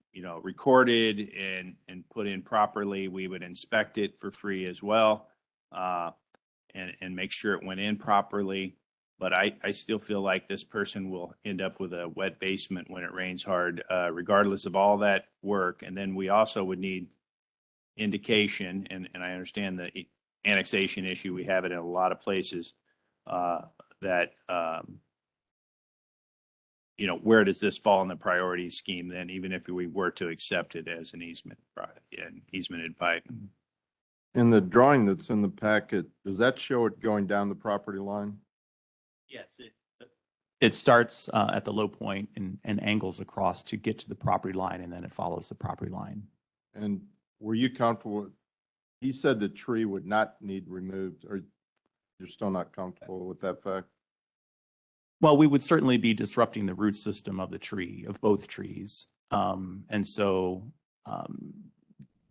recorded and put in properly. We would inspect it for free as well, and make sure it went in properly. But I still feel like this person will end up with a wet basement when it rains hard, regardless of all that work. And then we also would need indication, and I understand the annexation issue. We have it in a lot of places, that, where does this fall in the priority scheme then, even if we were to accept it as an easement, an easemented pipe? In the drawing that's in the packet, does that show it going down the property line? Yes, it starts at the low point and angles across to get to the property line, and then it follows the property line. And were you comfortable with, he said the tree would not need removed, or you're still not comfortable with that fact? Well, we would certainly be disrupting the root system of the tree, of both trees. And so,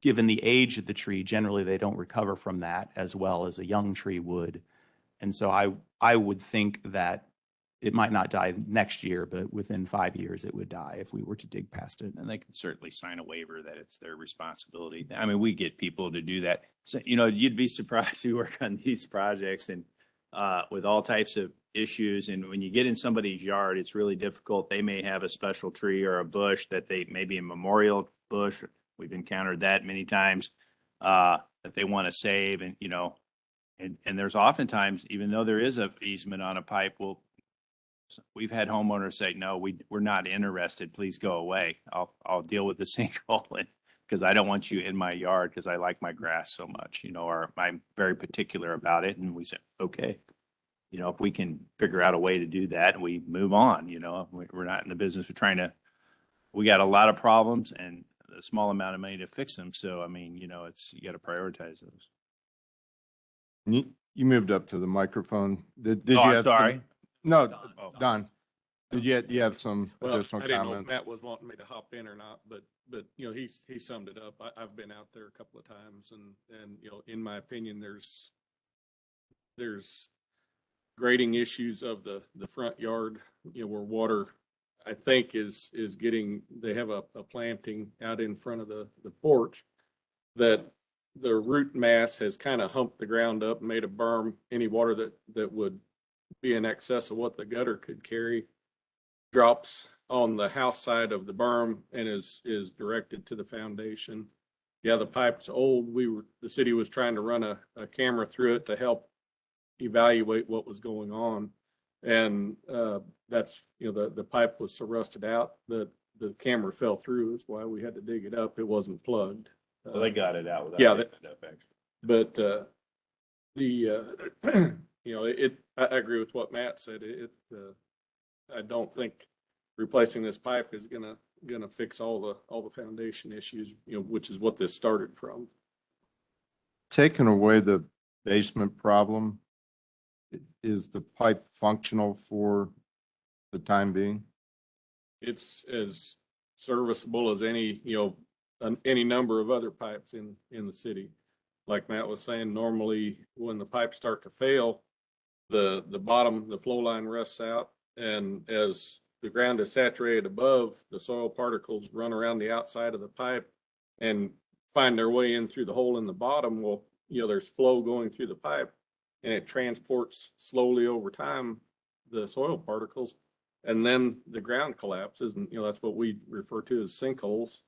given the age of the tree, generally they don't recover from that as well as a young tree would. And so I would think that it might not die next year, but within 5 years it would die if we were to dig past it. And they can certainly sign a waiver that it's their responsibility. I mean, we get people to do that. So, you'd be surprised we work on these projects and with all types of issues. And when you get in somebody's yard, it's really difficult. They may have a special tree or a bush that they, maybe a memorial bush. We've encountered that many times, that they want to save. And, and there's oftentimes, even though there is a easement on a pipe, we've had homeowners say, no, we're not interested. Please go away. I'll deal with the sinkhole because I don't want you in my yard because I like my grass so much, or I'm very particular about it. And we said, okay, if we can figure out a way to do that, we move on. We're not in the business of we got a lot of problems and a small amount of money to fix them. So, I mean, you got to prioritize those. You moved up to the microphone. Did Oh, you I'm have some- sorry. No, Oh. Don. Did you have some Well, additional I didn't know if comments? Matt was wanting me to hop in or not, but he summed it up. I've been out there a couple of times and in my opinion, there's grading issues of the front yard, where water, I think is getting, they have a planting out in front of the porch that the root mass has kind of humped the ground up and made a berm. Any water that would be in excess of what the gutter could carry drops on the house side of the berm and is directed to the foundation. Yeah, the pipe's old. The city was trying to run a camera through it to help evaluate what was going on. And that's, the pipe was so rusted out that the camera fell through. That's why we had to dig it up. It wasn't plugged. Well, they got it out without. Yeah, digging it up, actually. But I agree with what Matt said. I don't think replacing this pipe is gonna fix all the foundation issues, which is what this started from. Taking away the basement problem, is the pipe functional for the time being? It's as serviceable as any number of other pipes in the city. Like Matt was saying, normally when the pipes start to fail, the bottom, the flow line rusts out, and as the ground is saturated above, the soil particles run around the outside of the pipe and find their way in through the hole in the bottom. Well, there's flow going through the pipe and it transports slowly over time the soil particles. and then the ground collapses, and, that's what we refer to as sinkholes.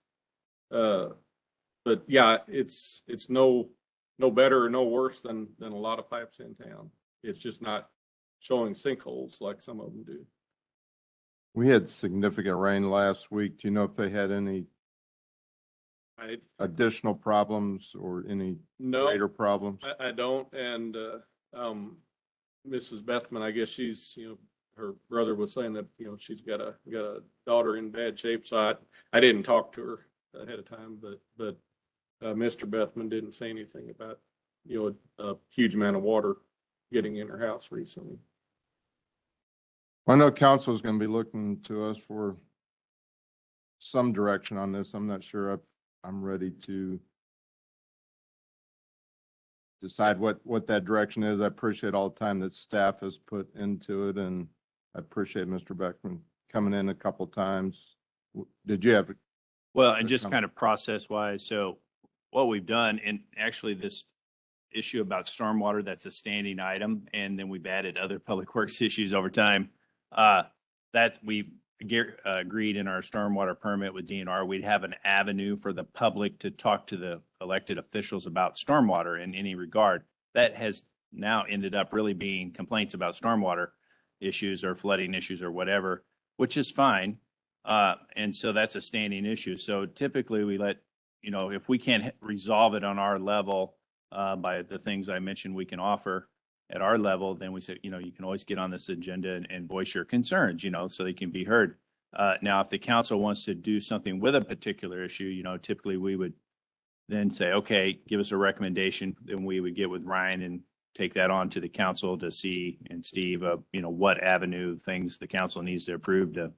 But yeah, it's no better or no worse than a lot of pipes in town. It's just not showing sinkholes like some of them do. We had significant rain last week. Do you know if they had any I additional problems or any no, greater problems? I don't. And Mrs. Bethman, I guess she's, her brother was saying that, she's got a daughter in bad shape. So I didn't talk to her ahead of time, but Mr. Bethman didn't say anything about, a huge amount of water getting in her house recently. I know council is going to be looking to us for some direction on this. I'm not sure I'm ready to decide what that direction is. I appreciate all the time that staff has put into it, and I appreciate Mr. Beckman coming in a couple times. Did you have? Well, and just kind of process wise, so what we've done, and actually this issue about stormwater, that's a standing item, and then we've added other public works issues over time. That we agreed in our stormwater permit with DNR, we'd have an avenue for the public to talk to the elected officials about stormwater in any regard. That has now ended up really being complaints about stormwater issues or flooding issues or whatever, which is fine. And so that's a standing issue. So typically we let, if we can't resolve it on our level by the things I mentioned we can offer at our level, then we say, you can always get on this agenda and voice your concerns, so they can be heard. Now, if the council wants to do something with a particular issue, typically we would then say, okay, give us a recommendation. Then we would get with Ryan and take that on to the council to see, and Steve, what avenue things the council needs to approve to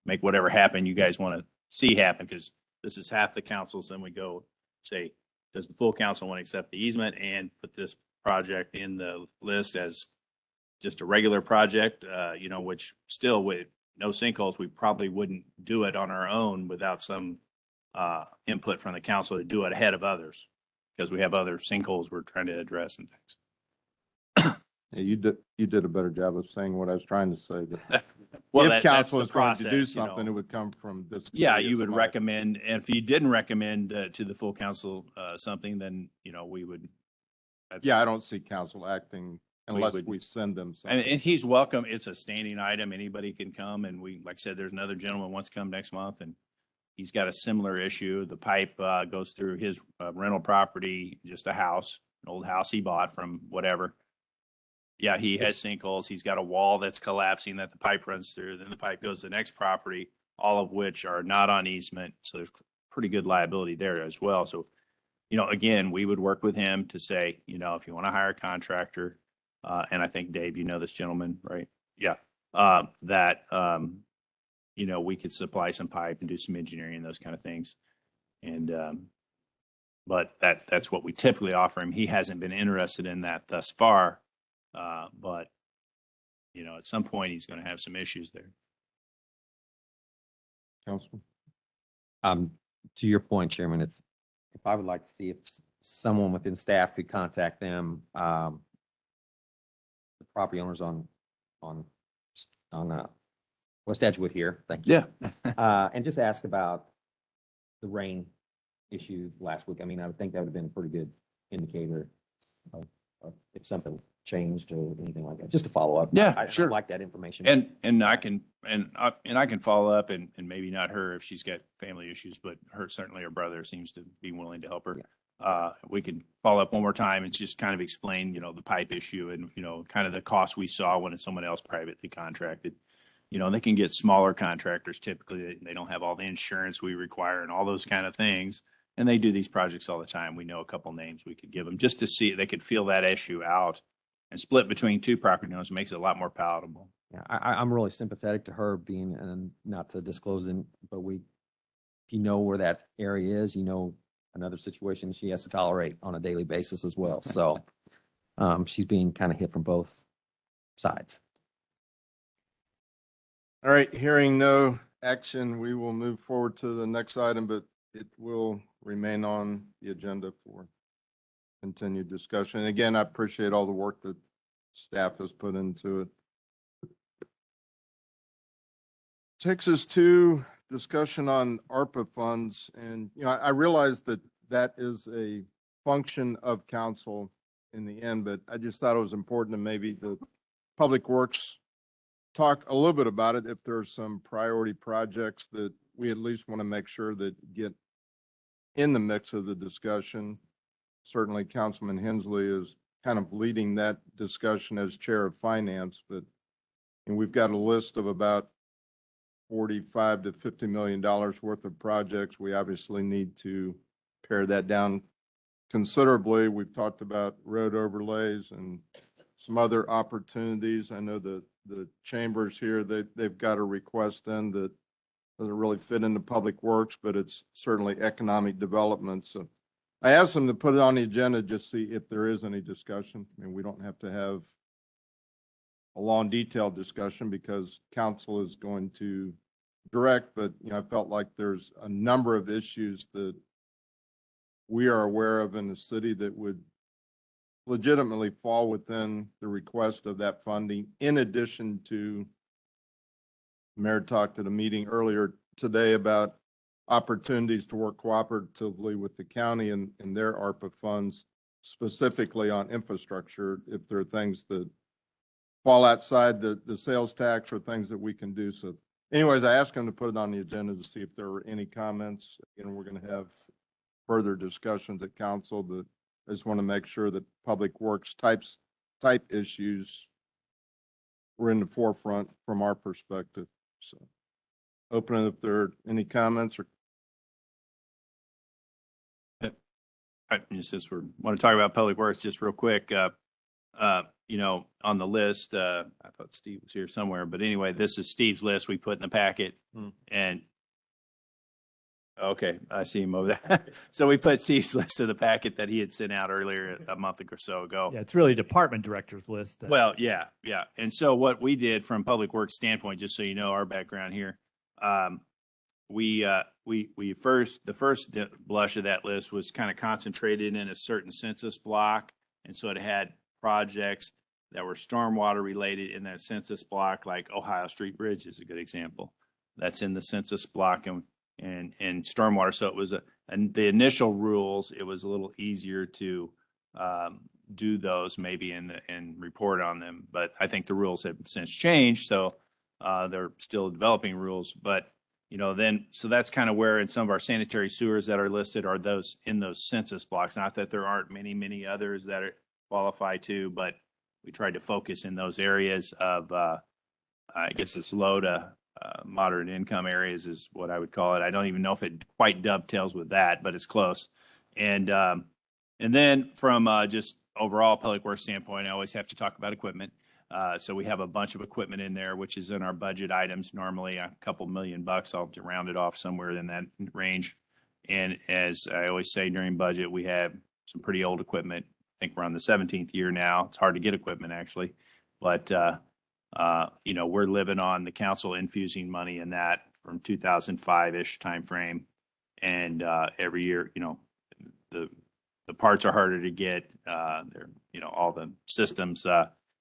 make whatever happen you guys want to see happen, because this is half the councils. Then we go say, does the full council want to accept the easement and put this project in the list as just a regular project, which still with no sinkholes, we probably wouldn't do it on our own without some input from the council to do it ahead of others, because we have other sinkholes we're trying to address and things. Yeah, you did a better job of saying what I was trying to say. That Well, if that's council the is going to do process, something, it would come from this. Yeah, committee you as would my- recommend, and if you didn't recommend to the full council something, then, we would. Yeah, I don't see council acting unless would- we send them something. And he's welcome. It's a standing item. Anybody can come, and like I said, there's another gentleman who wants to come next month, and he's got a similar issue. The pipe goes through his rental property, just a house, an old house he bought from whatever. Yeah, he has sinkholes. He's got a wall that's collapsing that the pipe runs through. Then the pipe goes to the next property, all of which are not on easement. So there's pretty good liability there as well. So, again, we would work with him to say, if you want to hire a contractor, and I think, Dave, this gentleman, right? Yeah. That, we could supply some pipe and do some engineering and those kind of things. And, but that's what we typically offer him. He hasn't been interested in that thus far. But, at some point he's going to have some issues there. Councilman? To your point, Chairman, if I would like to see if someone within staff could contact them, the property owners on West Edgewood here, thank you. Yeah. And just ask about the rain issue last week. I mean, I would think that would have been a pretty good indicator of if something changed or anything like that, just to follow up. Yeah, I'd sure. like that information. And I can follow up, and maybe not her if she's got family issues, but certainly her brother seems to be willing to help her. Yeah. We can follow up one more time and just kind of explain, the pipe issue and, kind of the cost we saw when it's someone else privately contracted. They can get smaller contractors. Typically, they don't have all the insurance we require and all those kind of things. And they do these projects all the time. We know a couple names we could give them just to see if they could feel that issue out, and split between two property owners makes it a lot more palatable. Yeah, I'm really sympathetic to her being, and not to disclose it, but if you know where that area is, another situation she has to tolerate on a daily basis as well. So she's being kind of hit from both sides. All right, hearing no action, we will move forward to the next item, but it will remain on the agenda for continued discussion. And again, I appreciate all the work that staff has put into it. takes us to discussion on ARPA funds. And, I realize that that is a function of council in the end, but I just thought it was important to maybe the Public Works talk a little bit about it. If there's some priority projects that we at least want to make sure that get in the mix of the discussion. Certainly Councilman Hensley is kind of leading that discussion as chair of finance, and we've got a list of about $45 to $50 million worth of projects. We obviously need to pare that down considerably. We've talked about road overlays and some other opportunities. I know the chambers here, they've got a request in that doesn't really fit into Public Works, but it's certainly economic development. So I asked them to put it on the agenda, just see if there is any discussion. I mean, we don't have to have a long detailed discussion because council is going to direct, but I felt like there's a number of issues that we are aware of in the city that would legitimately fall within the request of that funding, in addition to Mayor talked at a meeting earlier today about opportunities to work cooperatively with the county and their ARPA funds, specifically on infrastructure, if there are things that fall outside the sales tax or things that we can do. So anyways, I asked him to put it on the agenda to see if there were any comments. And we're going to have further discussions at council, but I just want to make sure that Public Works type issues were in the forefront from our perspective. So open it if there are any comments or. Since we want to talk about Public Works, just real quick, on the list, I thought Steve was here somewhere, but anyway, this is Steve's list we put in the packet. And okay, I see him over there. So we put Steve's list in the packet that he had sent out earlier a month or so ago. Yeah, it's really department director's list. Well, yeah. And so what we did from Public Works standpoint, just so you know our background here, the first blush of that list was kind of concentrated in a certain census block. And so it had projects that were stormwater related in that census block, like Ohio Street Bridge is a good example. That's in the census block and stormwater. So it was and the initial rules, it was a little easier to do those maybe and report on them. But I think the rules have since changed. So they're still developing rules, but so that's kind of where in some of our sanitary sewers that are listed are those in those census blocks. Not that there aren't many others that are qualified to, but we tried to focus in those areas of, I guess it's low to moderate income areas is what I would call it. I don't even know if it quite dovetails with that, but it's close. And then from just overall Public Works standpoint, I always have to talk about equipment. So we have a bunch of equipment in there, which is in our budget items, normally a couple $1 million. I'll round it off somewhere in that range. And as I always say during budget, we have some pretty old equipment. I think we're on the 17th year now. It's hard to get equipment actually, but we're living on the council infusing money in that from 2005-ish timeframe. And every year, the parts are harder to get. They're, all the systems,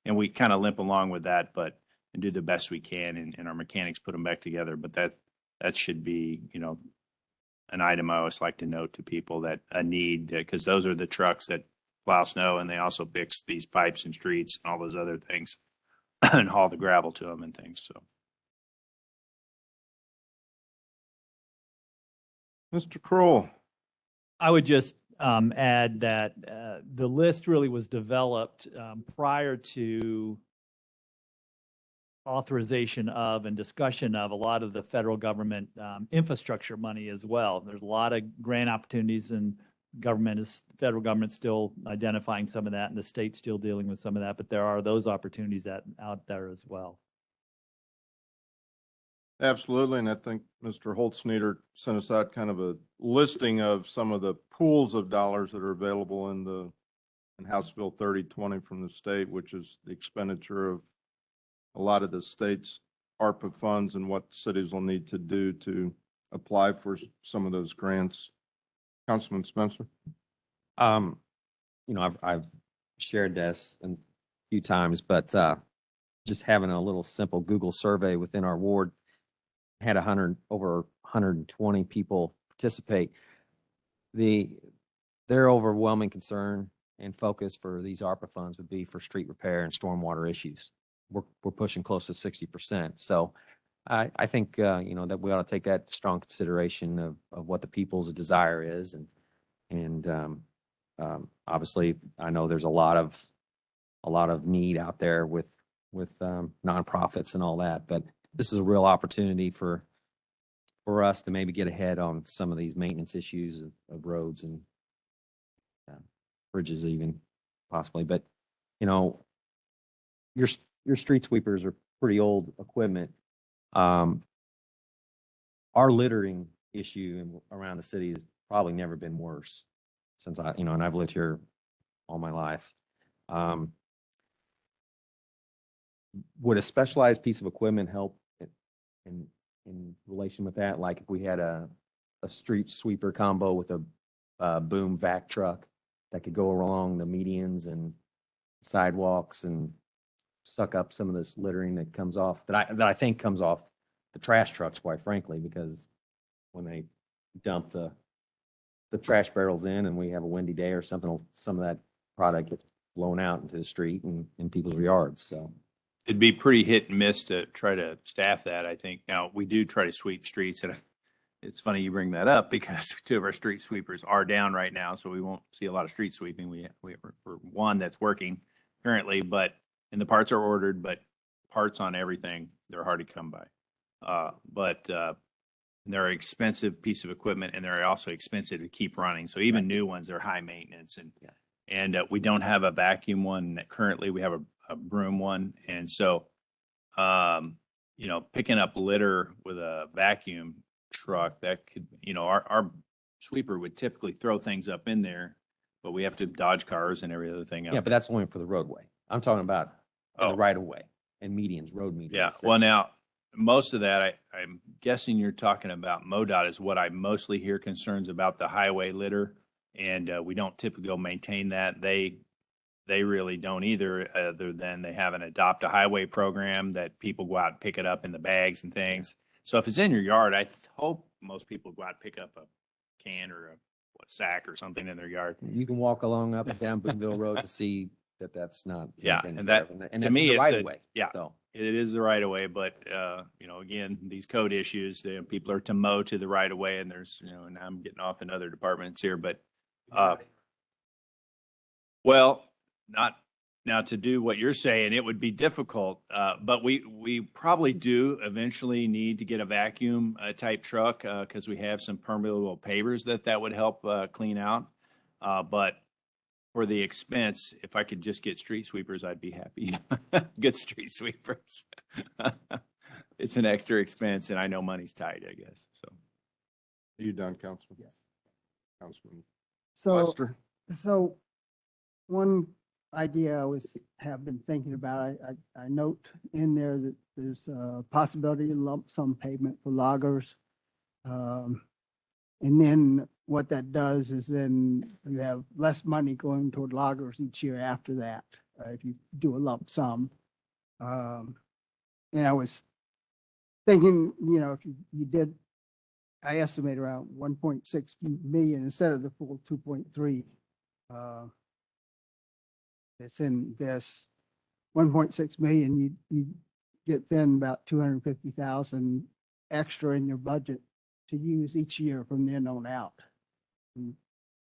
and we kind of limp along with that, and do the best we can, and our mechanics put them back together. But that should be, an item I always like to note to people that a need, because those are the trucks that plow snow, and they also fix these pipes and streets and all those other things and haul the gravel to them and things. So. Mr. Kroll. I would just add that the list really was developed prior to authorization of and discussion of a lot of the federal government infrastructure money as well. There's a lot of grant opportunities, and federal government still identifying some of that, and the state still dealing with some of that, but there are those opportunities out there as well. Absolutely. And I think Mr. Holtzneeder sent us out kind of a listing of some of the pools of dollars that are available in House Bill 3020 from the state, which is the expenditure of a lot of the state's ARPA funds and what cities will need to do to apply for some of those grants. Councilman Spencer. I've shared this a few times, but just having a little simple Google survey within our ward, had over 120 people participate. Their overwhelming concern and focus for these ARPA funds would be for street repair and stormwater issues. We're pushing close to 60%. So I think, that we ought to take that strong consideration of what the people's desire is. And obviously, I know there's a lot of need out there with nonprofits and all that, but this is a real opportunity for us to maybe get ahead on some of these maintenance issues of roads and bridges even possibly. But, your street sweepers are pretty old equipment. Our littering issue around the city has probably never been worse since and I've lived here all my life. Would a specialized piece of equipment help in relation with that? Like if we had a street sweeper combo with a boom vac truck that could go along the medians and sidewalks and suck up some of this littering that comes off, that I think comes off the trash trucks, quite frankly, because when they dump the trash barrels in and we have a windy day or something, some of that product gets blown out into the street and in people's yards. So It'd be pretty hit and miss to try to staff that, I think. Now, we do try to sweep streets, and it's funny you bring that up because two of our street sweepers are down right now, so we won't see a lot of street sweeping. We have one that's working currently, and the parts are ordered, but parts on everything, they're hard to come by. But they're an expensive piece of equipment, and they're also expensive to keep running. So even new ones, they're high maintenance, and we don't have a vacuum one currently. We have a broom one, and so picking up litter with a vacuum truck, that could, our sweeper would typically throw things up in there, but we have to dodge cars and every other thing else. yeah, but that's only for the roadway. I'm talking about the right of way and medians, road medians. Yeah, well, now, most of that, I'm guessing you're talking about MoDOT is what I mostly hear concerns about, the highway litter, and we don't typically go maintain that. They really don't either, other than they have an adopt a highway program that people go out and pick it up in the bags and things. So if it's in your yard, I hope most people go out and pick up a can or a sack or something in their yard. You can walk along up and down Boonville Road to see that that's not. Yeah, taken and care that, of. And to that's me, the it's right a- of way. yeah. So It is the right of way, but, again, these code issues, people are to mow to the right of way, and there's, and I'm getting off in other departments here, but, well, not now to do what you're saying, it would be difficult, but we probably do eventually need to get a vacuum type truck, because we have some permeable pavers that would help clean out. But for the expense, if I could just get street sweepers, I'd be happy. Good street sweepers. It's an extra expense, and I know money's tight, I guess, so. Are you done, Councilman? Yes. Councilman So, Lester? so one idea have been thinking about, I note in there that there's a possibility of lump sum payment for loggers. And then what that does is then you have less money going toward loggers each year after that, if you do a lump sum. And I was thinking, if you did, I estimate around 1.6 million instead of the full 2.3. It's in this 1.6 million, you get then about 250,000 extra in your budget to use each year from then on out. And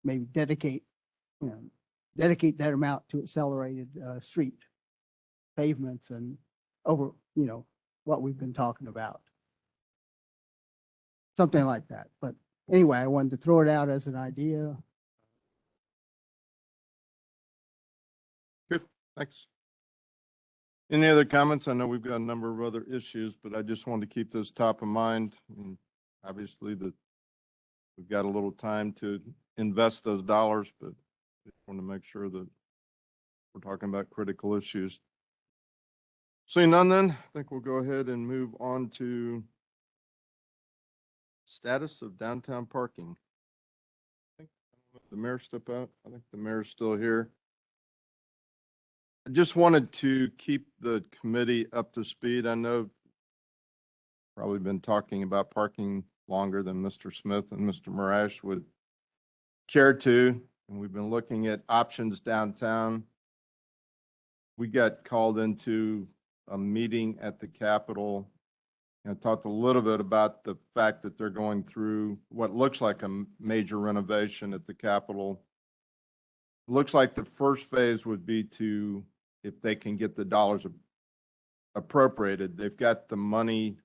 maybe dedicate that amount to accelerated street pavements and over, what we've been talking about. Something like that. But anyway, I wanted to throw it out as an idea. Thanks. Any other comments? I know we've got a number of other issues, but I just wanted to keep this top of mind. And obviously we've got a little time to invest those dollars, but just want to make sure that we're talking about critical issues. Seeing none then, I think we'll go ahead and move on to status of downtown parking. I think the mayor step out. I think the mayor's still here. I just wanted to keep the committee up to speed. I know probably been talking about parking longer than Mr. Smith and Mr. Marash would care to. And we've been looking at options downtown. We got called into a meeting at the Capitol and talked a little bit about the fact that they're going through what looks like a major renovation at the Capitol. Looks like the first phase would be to, if they can get the dollars appropriated, they've got the money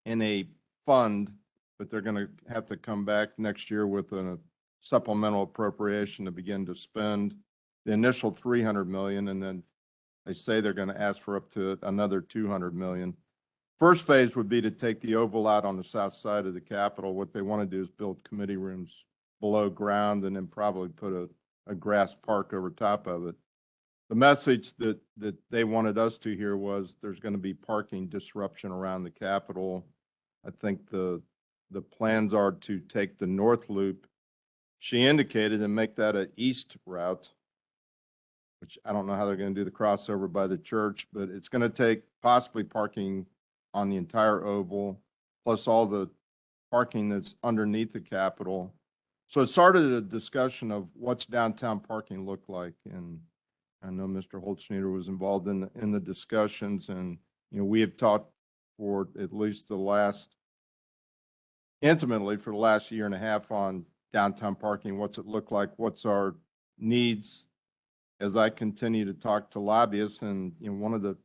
in a fund, but they're going to have to come back next year with a supplemental appropriation to begin to spend the initial 300 million. And then they say they're going to ask for up to another 200 million. First phase would be to take the oval out on the south side of the Capitol. What they want to do is build committee rooms below ground and then probably put a grass park over top of it. The message that they wanted us to hear was there's going to be parking disruption around the Capitol. I think the plans are to take the North Loop, she indicated, and make that an east route, which I don't know how they're going to do the crossover by the church, but it's going to take possibly parking on the entire oval, plus all the parking that's underneath the Capitol. So it started a discussion of what's downtown parking look like. And I know Mr. Holzschneider was involved in the discussions, and, you know, we have talked for at least intimately for the last year and a half on downtown parking. What's it look like? What's our needs? As I continue to talk to lobbyists, and, you know, one of the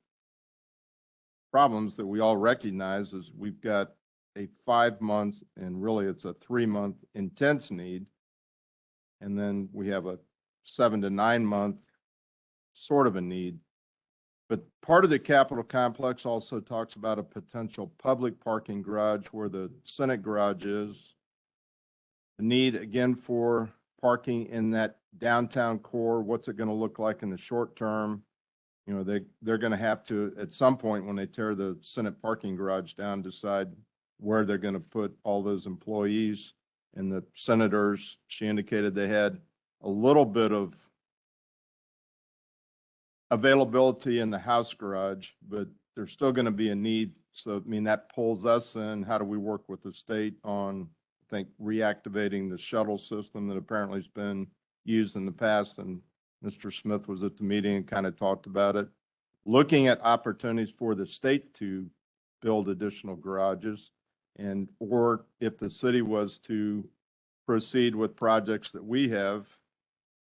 problems that we all recognize is we've got a 5 month, and really it's a 3 month intense need. And then we have a 7 to 9 month sort of a need. But part of the Capitol complex also talks about a potential public parking garage where the Senate garage is. The need again for parking in that downtown core. What's it going to look like in the short term? You know, they're going to have to, at some point when they tear the Senate parking garage down, decide where they're going to put all those employees. And the senators, she indicated they had a little bit of availability in the House garage, but there's still going to be a need. So, I mean, that pulls us in. How do we work with the state on, I think, reactivating the shuttle system that apparently has been used in the past? And Mr. Smith was at the meeting and kind of talked about it. Looking at opportunities for the state to build additional garages, and or if the city was to proceed with projects that we have,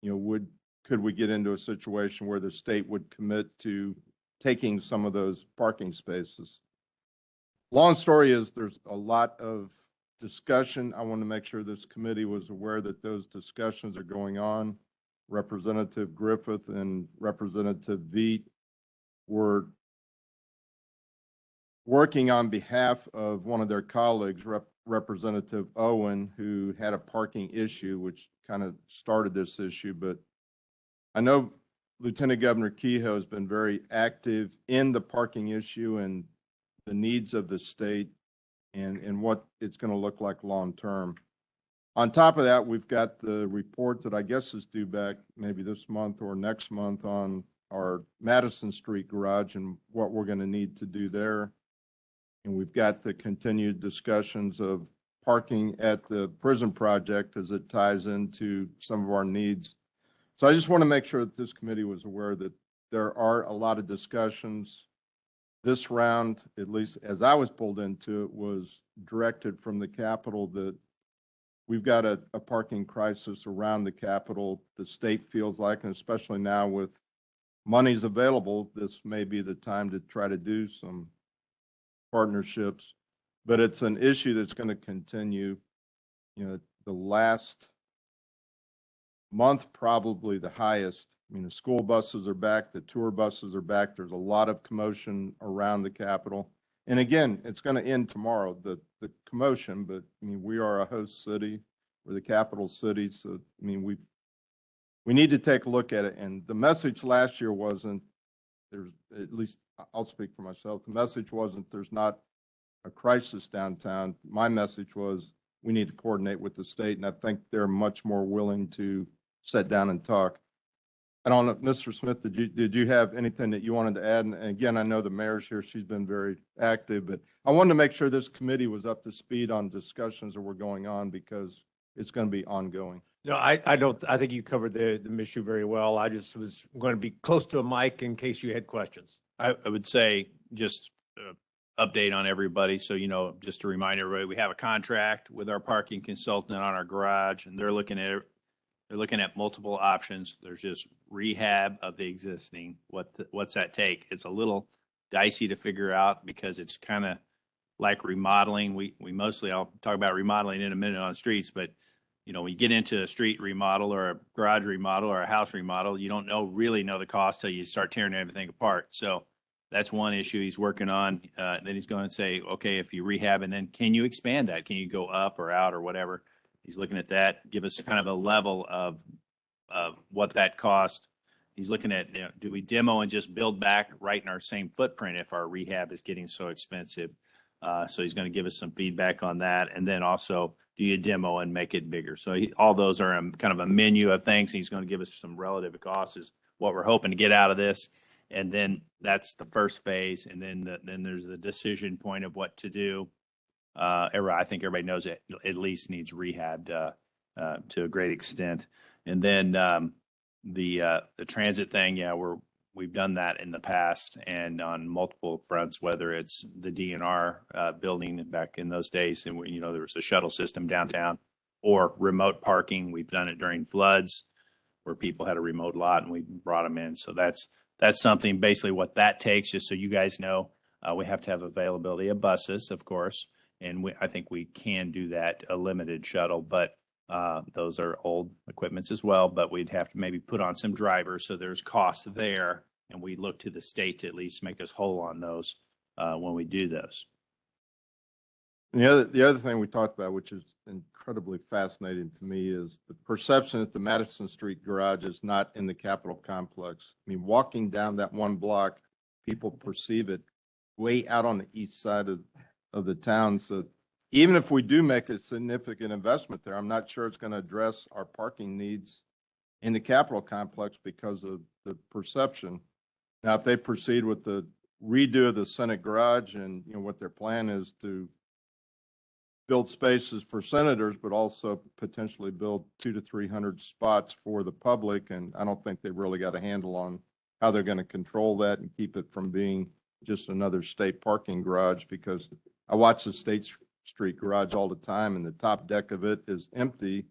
you know, could we get into a situation where the state would commit to taking some of those parking spaces? Long story is there's a lot of discussion. I want to make sure this committee was aware that those discussions are going on. Representative Griffith and Representative Veet were working on behalf of one of their colleagues, Representative Owen, who had a parking issue, which kind of started this issue. But I know Lieutenant Governor Kehoe has been very active in the parking issue and the needs of the state and what it's going to look like long term. On top of that, we've got the report that I guess is due back maybe this month or next month on our Madison Street garage and what we're going to need to do there. And we've got the continued discussions of parking at the prison project as it ties into some of our needs. So I just want to make sure that this committee was aware that there are a lot of discussions. This round, at least as I was pulled into it, was directed from the Capitol that we've got a parking crisis around the Capitol. The state feels like, and especially now with monies available, this may be the time to try to do some partnerships. But it's an issue that's going to continue. You know, the last month, probably the highest. I mean, the school buses are back, the tour buses are back. There's a lot of commotion around the Capitol. And again, it's going to end tomorrow, the commotion, but I mean, we are a host city. We're the capital city. So, I mean, we need to take a look at it. And the message last year wasn't, there's, at least I'll speak for myself, the message wasn't there's not a crisis downtown. My message was we need to coordinate with the state. And I think they're much more willing to sit down and talk. I don't know, Mr. Smith, did you have anything that you wanted to add? And again, I know the mayor's here, she's been very active, but I wanted to make sure this committee was up to speed on discussions that were going on because it's going to be ongoing. No, I don't, I think you covered the issue very well. I just was going to be close to a mic in case you had questions. I would say just update on everybody. So, just to remind everybody, we have a contract with our parking consultant on our garage and they're looking at multiple options. There's just rehab of the existing. What's that take? It's a little dicey to figure out because it's kind of like remodeling. We mostly, I'll talk about remodeling in a minute on streets, but when you get into a street remodel or a garage remodel or a house remodel, you don't really know the cost till you start tearing everything apart. So that's one issue he's working on. Then he's going to say, okay, if you rehab, and then can you expand that? Can you go up or out or whatever? He's looking at that, give us kind of a level of what that cost. He's looking at, do we demo and just build back right in our same footprint if our rehab is getting so expensive? So he's going to give us some feedback on that. And then also, do you demo and make it bigger? So all those are kind of a menu of things. He's going to give us some relative costs is what we're hoping to get out of this. And then that's the first phase. And then there's the decision point of what to do. I think everybody knows it at least needs rehab to a great extent. And then the transit thing, we've done that in the past and on multiple fronts, whether it's the DNR building back in those days, and there was a shuttle system downtown, or remote parking. We've done it during floods where people had a remote lot and we brought them in. So that's something basically what that takes, just so you guys know. We have to have availability of buses, of course. And I think we can do that, a limited shuttle, but those are old equipments as well. But we'd have to maybe put on some drivers, so there's costs there. And we look to the state to at least make us whole on those when we do those. And the other thing we talked about, which is incredibly fascinating to me, is the perception that the Madison Street garage is not in the Capitol complex. I mean, walking down that one block, people perceive it way out on the east side of the town. So even if we do make a significant investment there, I'm not sure it's going to address our parking needs in the Capitol complex because of the perception. Now, if they proceed with the redo of the Senate garage and what their plan is to build spaces for senators, but also potentially build 200 to 300 spots for the public. And I don't think they've really got a handle on how they're going to control that and keep it from being just another state parking garage, because I watch the State Street garage all the time and the top deck of it is empty.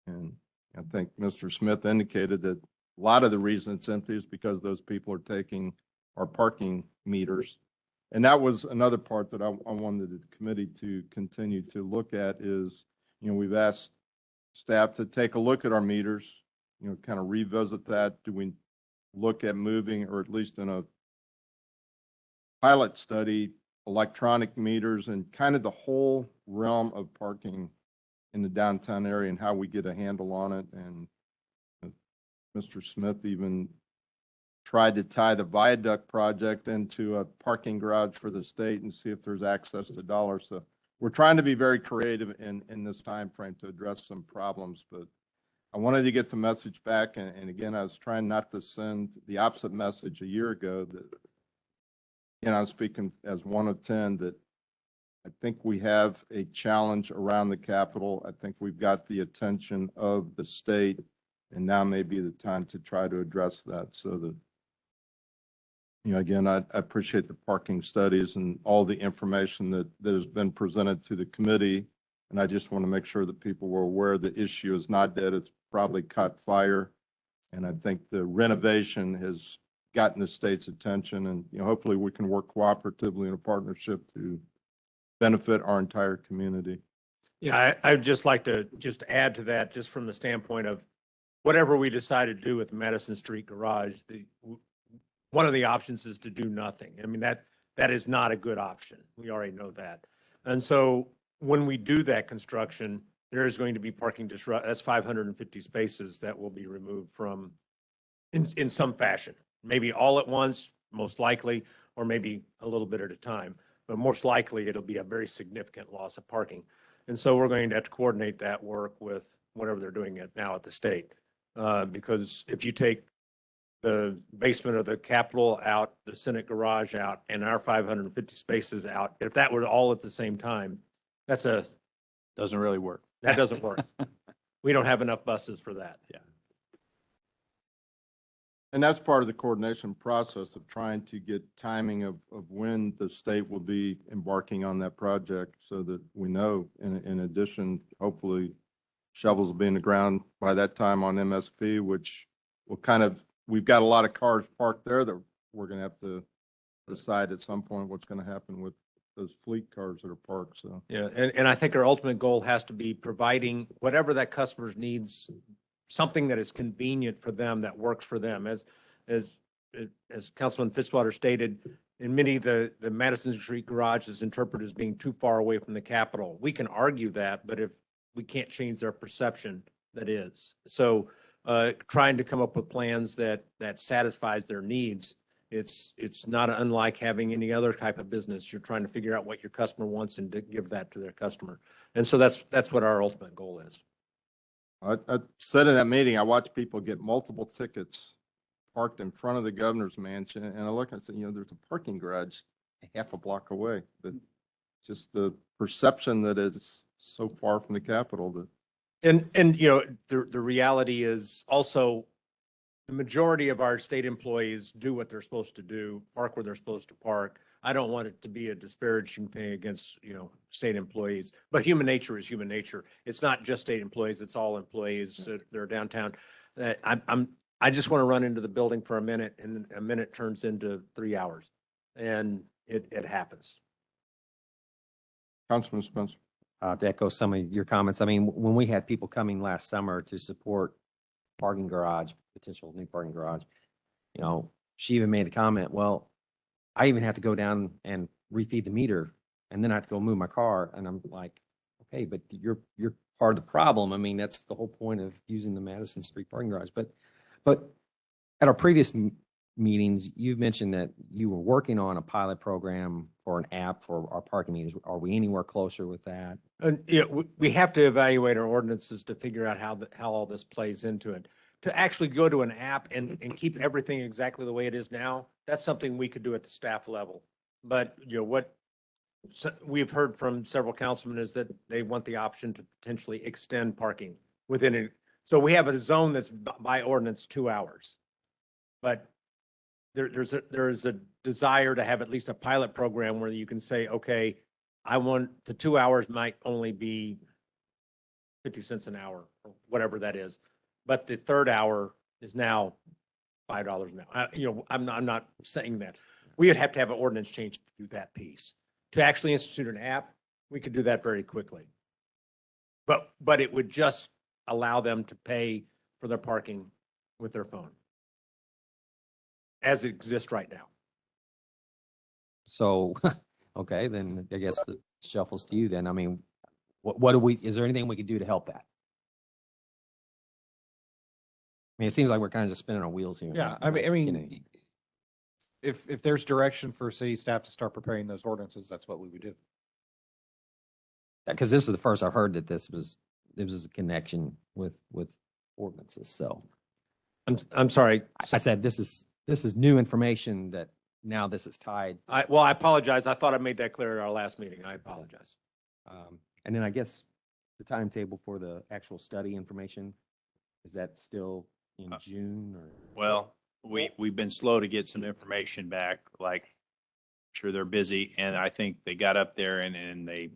And I think Mr. Smith indicated that a lot of the reason it's empty is because those people are taking our parking meters. And that was another part that I wanted the committee to continue to look at is, we've asked staff to take a look at our meters, kind of revisit that. Do we look at moving, or at least in a pilot study, electronic meters and kind of the whole realm of parking in the downtown area and how we get a handle on it? And Mr. Smith even tried to tie the viaduct project into a parking garage for the state and see if there's access to dollars. So we're trying to be very creative in this time frame to address some problems, but I wanted to get the message back. And again, I was trying not to send the opposite message a year ago that, I'm speaking as one of 10, that I think we have a challenge around the Capitol. I think we've got the attention of the state, and now may be the time to try to address that. So that, again, I appreciate the parking studies and all the information that has been presented to the committee. And I just want to make sure that people were aware the issue is not dead. It's probably caught fire. And I think the renovation has gotten the state's attention, and hopefully we can work cooperatively in a partnership to benefit our entire community. Yeah, I'd just like to just add to that, just from the standpoint of whatever we decide to do with the Madison Street garage, one of the options is to do nothing. I mean, that is not a good option. We already know that. And so when we do that construction, there is going to be parking disrupt. That's 550 spaces that will be removed from in some fashion. Maybe all at once, most likely, or maybe a little bit at a time. But most likely, it'll be a very significant loss of parking. And so we're going to have to coordinate that work with whatever they're doing it now at the state. Because if you take the basement of the Capitol out, the Senate garage out, and our 550 spaces out, if that were all at the same time, that Doesn't really work. doesn't work. We don't have enough buses for that. Yeah. And that's part of the coordination process of trying to get timing of when the state will be embarking on that project so that we know. In addition, hopefully shovels will be in the ground by that time on MSP, which will we've got a lot of cars parked there that we're going to have to decide at some point what's going to happen with those fleet cars that are parked. So, Yeah, and I think our ultimate goal has to be providing whatever that customer's needs, something that is convenient for them, that works for them. As Councilman Fitzwater stated, in many of the Madison Street garage is interpreted as being too far away from the Capitol. We can argue that, but if we can't change their perception, that is. So trying to come up with plans that satisfies their needs, it's not unlike having any other type of business. You're trying to figure out what your customer wants and to give that to their customer. And so that's what our ultimate goal is. I said in that meeting, I watched people get multiple tickets parked in front of the governor's mansion, and I look and I said, there's a parking garage half a block away, but just the perception that it's so far from the Capitol that. And the reality is also the majority of our state employees do what they're supposed to do, park where they're supposed to park. I don't want it to be a disparaging thing against, state employees, but human nature is human nature. It's not just state employees, it's all employees that are downtown. I just want to run into the building for a minute, and a minute turns into 3 hours, and it happens. Councilman Spencer. To echo some of your comments, I mean, when we had people coming last summer to support parking garage, potential new parking garage, she even made the comment, well, I even have to go down and refeed the meter, and then I have to go move my car. And I'm like, okay, but you're part of the problem. I mean, that's the whole point of using the Madison Street parking garage. But at our previous meetings, you've mentioned that you were working on a pilot program for an app for our parking meters. Are we anywhere closer with that? And we have to evaluate our ordinances to figure out how all this plays into it. To actually go to an app and keep everything exactly the way it is now, that's something we could do at the staff level. But what we've heard from several councilmen is that they want the option to potentially extend parking within it. So we have a zone that's by ordinance 2 hours. But there is a desire to have at least a pilot program where you can say, okay, I want the 2 hours might only be 50 cents an hour or whatever that is. But the third hour is now $5 an hour. I'm not saying that. We would have to have an ordinance change to do that piece. To actually institute an app, we could do that very quickly. But it would just allow them to pay for their parking with their phone as it exists right now. So, okay, then I guess the shuffles to you then. I mean, is there anything we could do to help that? I mean, it seems like we're kind of just spinning our wheels here. Yeah, I mean, if there's direction for city staff to start preparing those ordinances, that's what we would do. Because this is the first I've heard that there was a connection with ordinances. So I'm sorry. I said this is new information that now this is tied. I apologize. I thought I made that clear at our last meeting. I apologize. And then I guess the timetable for the actual study information, is that still in June or? Well, we've been slow to get some information back, like, sure they're busy. And I think they got up there and they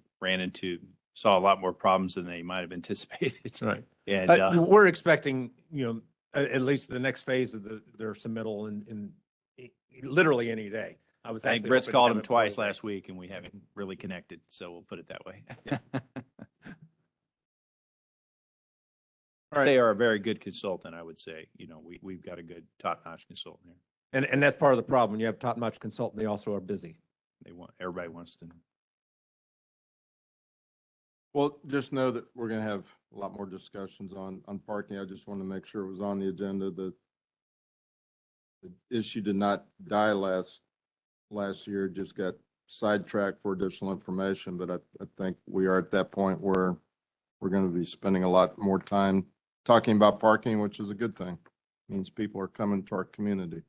saw a lot more problems than they might have anticipated. Right. And we're expecting, at least the next phase of their submittal in literally any day. I think Brett's called him twice last week and we haven't really connected. So we'll put it that way. All right. They are a very good consultant, I would say. We've got a good top-notch consultant here. And that's part of the problem. When you have top-notch consultant, they also are busy. Everybody wants to know. Well, just know that we're going to have a lot more discussions on parking. I just want to make sure it was on the agenda. That the issue did not die last year, just got sidetracked for additional information. But I think we are at that point where we're going to be spending a lot more time talking about parking, which is a good thing. Means people are coming to our community.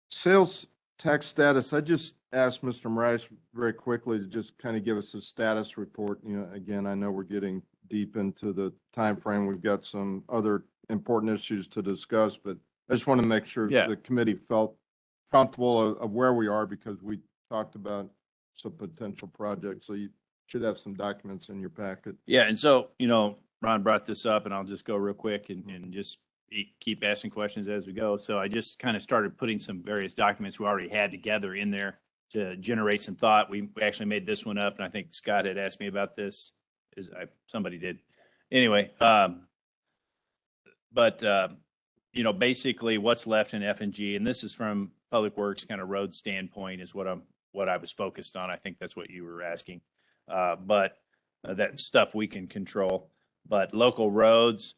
Sales tax status, I just asked Mr. Moraes very quickly to just kind of give us a status report. You know, again, I know we're getting deep into the time frame. We've got some other important issues to discuss, but I just want to make sure Yeah. the committee felt comfortable of where we are, because we talked about some potential projects. So you should have some documents in your packet. Yeah, and so, Ron brought this up, and I'll just go real quick and just keep asking questions as we go. So I just kind of started putting some various documents we already had together in there to generate some thought. We actually made this one up, and I think Scott had asked me about this. Somebody did. Anyway, basically what's left in F and G, and this is from Public Works kind of road standpoint is what I was focused on. I think that's what you were asking. But that stuff we can control. But local roads,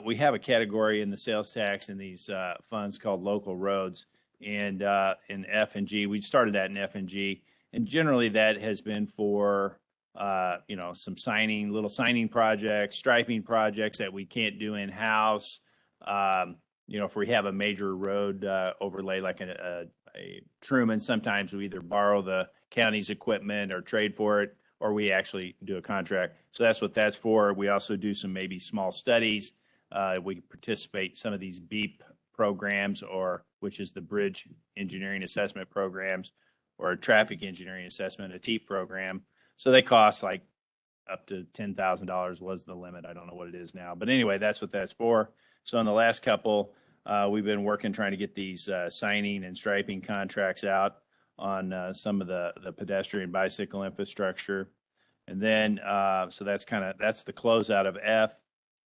we have a category in the sales tax in these funds called local roads. And in F and G, we started that in F and G. And generally that has been for, some little signing projects, striping projects that we can't do in-house. If we have a major road overlay like a Truman, sometimes we either borrow the county's equipment or trade for it, or we actually do a contract. So that's what that's for. We also do some maybe small studies. We participate in some of these BEEP programs, which is the Bridge Engineering Assessment programs, or a Traffic Engineering Assessment, a TEAP program. So they cost like up to $10,000 was the limit. I don't know what it is now. But anyway, that's what that's for. So in the last couple, we've been working trying to get these signing and striping contracts out on some of the pedestrian bicycle infrastructure. And then, so that's the closeout of F.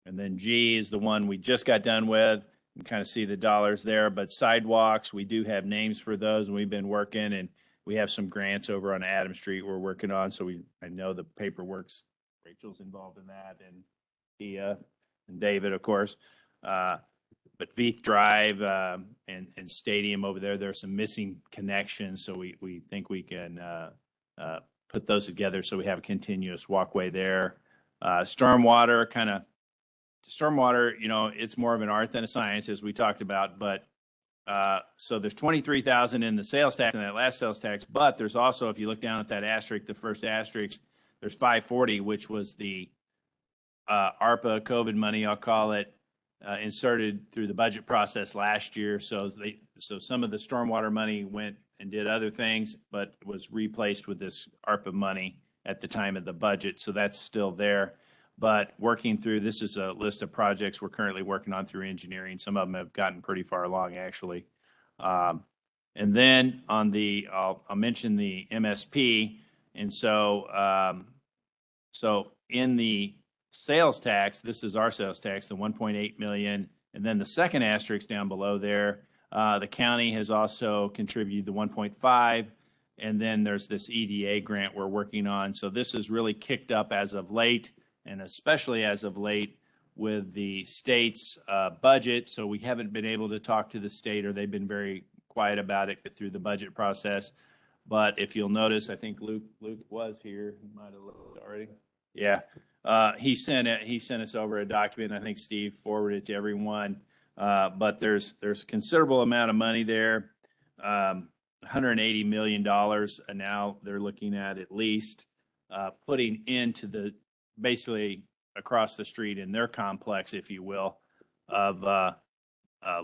And then G is the one we just got done with. You can kind of see the dollars there. But sidewalks, we do have names for those, and we've been working, and we have some grants over on Adams Street we're working on. So I know the paperwork's, Rachel's involved in that, and Tia and David, of course. But Veith Drive and Stadium over there are some missing connections. So we think we can put those together so we have a continuous walkway there. Stormwater, it's more of an art than a science, as we talked about. But so there's 23,000 in the sales tax, in that last sales tax. But there's also, if you look down at that asterisk, the first asterisk, there's 540, which was the ARPA COVID money, I'll call it, inserted through the budget process last year. So some of the stormwater money went and did other things, but was replaced with this ARPA money at the time of the budget. So that's still there. But working through, this is a list of projects we're currently working on through engineering. Some of them have gotten pretty far along, actually. And then on I'll mention the MSP. And so in the sales tax, this is our sales tax, the 1.8 million. And then the second asterisk down below there, the county has also contributed the 1.5. And then there's this EDA grant we're working on. So this is really kicked up as of late, and especially as of late with the state's budget. So we haven't been able to talk to the state, or they've been very quiet about it through the budget process. But if you'll notice, I think Luke was here. He might have looked already. Yeah. He sent us over a document. I think Steve forwarded it to everyone. But there's considerable amount of money there. $180 million. And now they're looking at least putting into basically across the street in their complex, if you will, of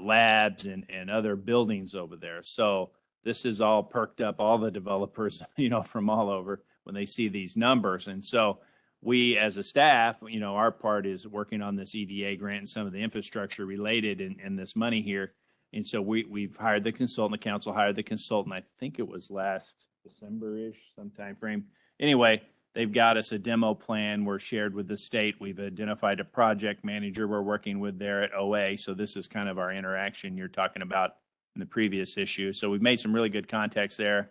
labs and other buildings over there. So this is all perked up all the developers, from all over when they see these numbers. And so we, as a staff, our part is working on this EDA grant and some of the infrastructure related in this money here. And so we've hired the consultant, the council hired the consultant. I think it was last December-ish, some time frame. Anyway, they've got us a demo plan. We're shared with the state. We've identified a project manager we're working with there at OA. So this is kind of our interaction you're talking about in the previous issue. So we've made some really good contacts there.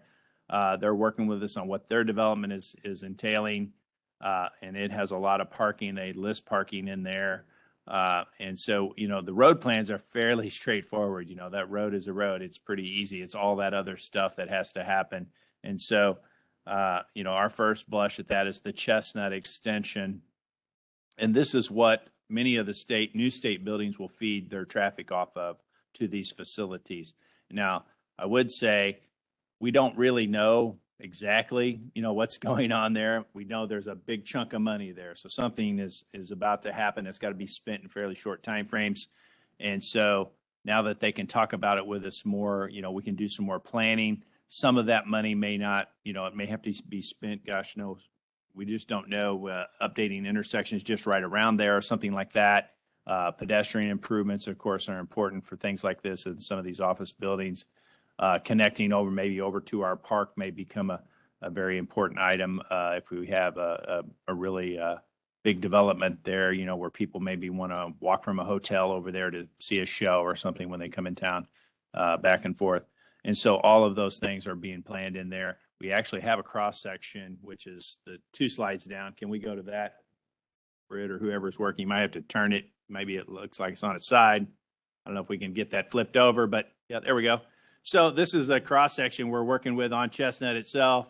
They're working with us on what their development is entailing. And it has a lot of parking. They list parking in there. And so, the road plans are fairly straightforward. That road is a road. It's pretty easy. It's all that other stuff that has to happen. And so, our first blush at that is the Chestnut Extension. And this is what many of the new state buildings will feed their traffic off of to these facilities. Now, I would say we don't really know exactly, what's going on there. We know there's a big chunk of money there. So something is about to happen. It's got to be spent in fairly short timeframes. And so now that they can talk about it with us more, we can do some more planning. Some of that money may not, it may have to be spent, gosh knows, we just don't know, updating intersections just right around there or something like that. Pedestrian improvements, of course, are important for things like this in some of these office buildings. Connecting over to our park may become a very important item if we have a really big development there, where people maybe want to walk from a hotel over there to see a show or something when they come in town, back and forth. And so all of those things are being planned in there. We actually have a cross section, which is the 2 slides down. Can we go to that? Britt or whoever's working, you might have to turn it. Maybe it looks like it's on its side. I don't know if we can get that flipped over, but yeah, there we go. So this is a cross section we're working with on Chestnut itself.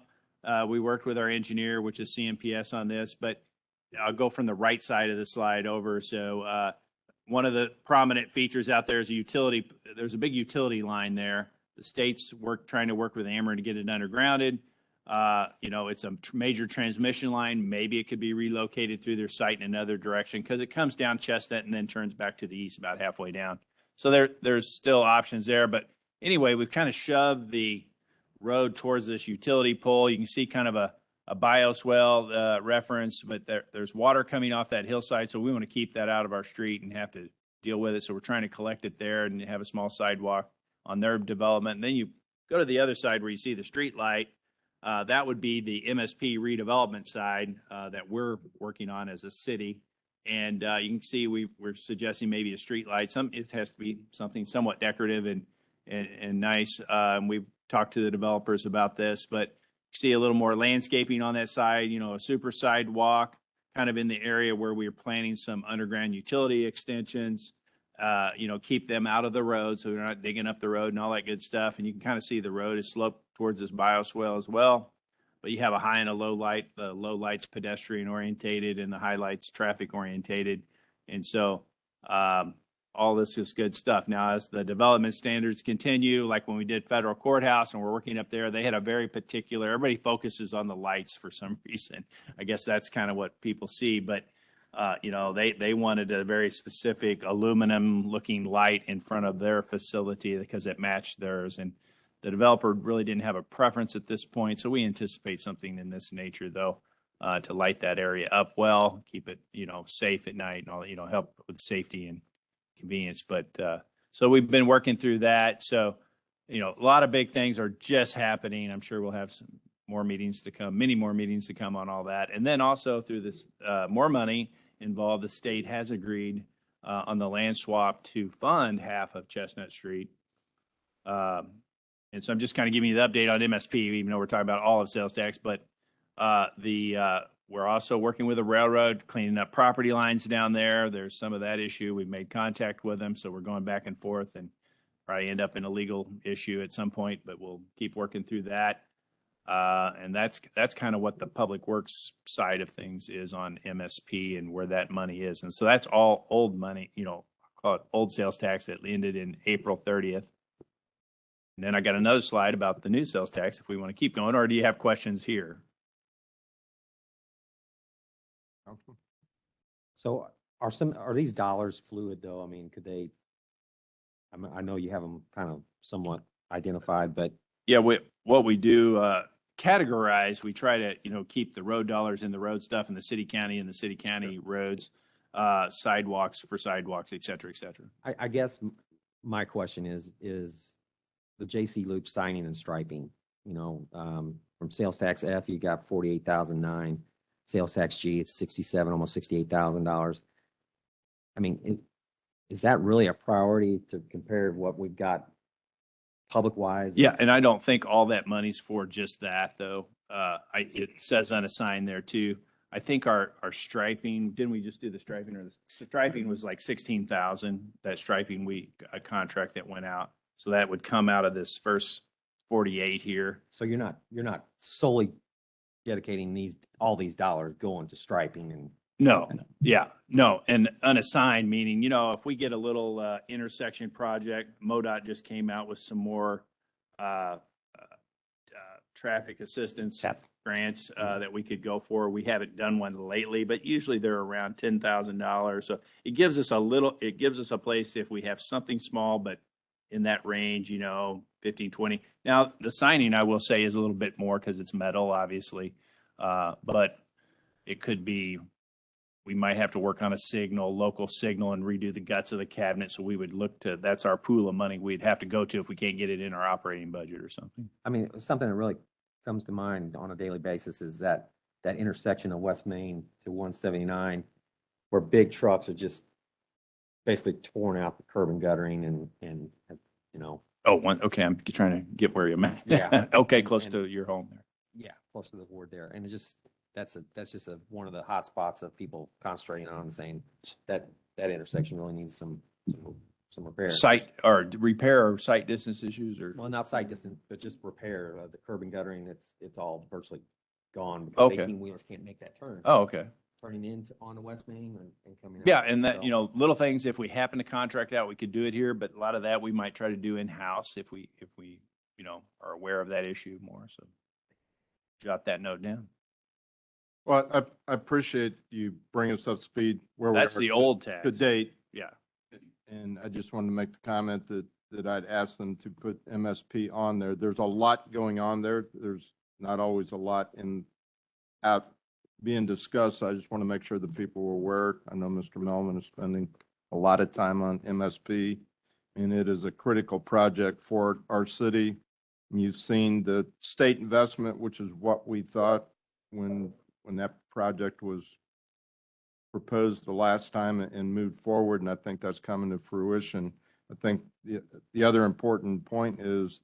We worked with our engineer, which is CMPS, on this, but I'll go from the right side of the slide over. So one of the prominent features out there is a utility. There's a big utility line there. The state's trying to work with Ameren to get it undergrounded. It's a major transmission line. Maybe it could be relocated through their site in another direction because it comes down Chestnut and then turns back to the east about halfway down. So there's still options there. But anyway, we've kind of shoved the road towards this utility pole. You can see kind of a bioswale reference, but there's water coming off that hillside. So we want to keep that out of our street and have to deal with it. So we're trying to collect it there and have a small sidewalk on their development. And then you go to the other side where you see the street light. That would be the MSP redevelopment side that we're working on as a city. And you can see we're suggesting maybe a street light. It has to be something somewhat decorative and nice. We've talked to the developers about this, but see a little more landscaping on that side, a super sidewalk kind of in the area where we're planning some underground utility extensions. Keep them out of the road so they're not digging up the road and all that good stuff. And you can kind of see the road is sloped towards this bioswale as well. But you have a high and a low light. The low light's pedestrian orientated and the high light's traffic orientated. And so all this is good stuff. Now, as the development standards continue, like when we did Federal Courthouse and we're working up there, they had a very particular, everybody focuses on the lights for some reason. I guess that's kind of what people see. But they wanted a very specific aluminum looking light in front of their facility because it matched theirs. And the developer really didn't have a preference at this point. So we anticipate something in this nature, though, to light that area up well, keep it, safe at night and all, help with safety and convenience. But so we've been working through that. So, a lot of big things are just happening. I'm sure we'll have some more meetings to come, many more meetings to come on all that. And then also through this more money involved, the state has agreed on the land swap to fund half of Chestnut Street. And so I'm just kind of giving you the update on MSP, even though we're talking about all of sales tax. But we're also working with the railroad, cleaning up property lines down there. There's some of that issue. We've made contact with them, so we're going back and forth and probably end up in a legal issue at some point, but we'll keep working through that. And that's kind of what the public works side of things is on MSP and where that money is. And so that's all old money, call it old sales tax that ended in April 30th. And then I got another slide about the new sales tax if we want to keep going, or do you have questions here? So are these dollars fluid though? I mean, could they, I know you have them kind of somewhat identified, but. Yeah, what we do, categorize, we try to, keep the road dollars in the road stuff in the city county and the city county roads, sidewalks for sidewalks, et cetera, et cetera. I guess my question is the JC Loop signing and striping, from sales tax F, you got 48,009. Sales tax G, it's 67, almost $68,000. I mean, is that really a priority to compare what we've got public wise? Yeah, and I don't think all that money's for just that though. It says unassigned there too. I think our striping, didn't we just do the striping, or the striping was like 16,000, that striping a contract that went out. So that would come out of this first 48 here. So you're not solely dedicating all these dollars going to striping and. No, yeah, no, and unassigned, meaning, if we get a little intersection project, MoDOT just came out with some more traffic assistance Tap. grants that we could go for. We haven't done one lately, but usually they're around $10,000. So it gives us a place if we have something small, but in that range, 15, 20. Now, the signing, I will say, is a little bit more because it's metal, obviously. But it could be, we might have to work on a local signal and redo the guts of the cabinet. So we would look to, that's our pool of money we'd have to go to if we can't get it in our operating budget or something. I mean, something that really comes to mind on a daily basis is that intersection of West Main to 179, where big trucks are just basically torn out the curb and guttering and Oh, okay. I'm trying to get where you're at. Yeah. Okay, close And- to your home there. yeah, close to the board there. And that's just one of the hot spots of people concentrating on and saying that intersection really needs some repair. Site or repair or site distance issues or? Well, not site distance, but just repair. The curb and guttering, it's all virtually gone because Okay. 18-wheelers can't make that turn. Oh, okay. Turning into onto West Main and coming out. Yeah, and that, So- little things, if we happen to contract out, we could do it here, but a lot of that we might try to do in-house if we, are aware of that issue more, so jot that note down. Well, I appreciate you bringing us up to speed where we are. That's the old tax. To date. Yeah. And I just wanted to make the comment that I'd asked them to put MSP on there. There's a lot going on there. There's not always a lot being discussed. I just want to make sure that people were aware. I know Mr. Melman is spending a lot of time on MSP, and it is a critical project for our city. You've seen the state investment, which is what we thought when that project was proposed the last time and moved forward, and I think that's coming to fruition. I think the other important point is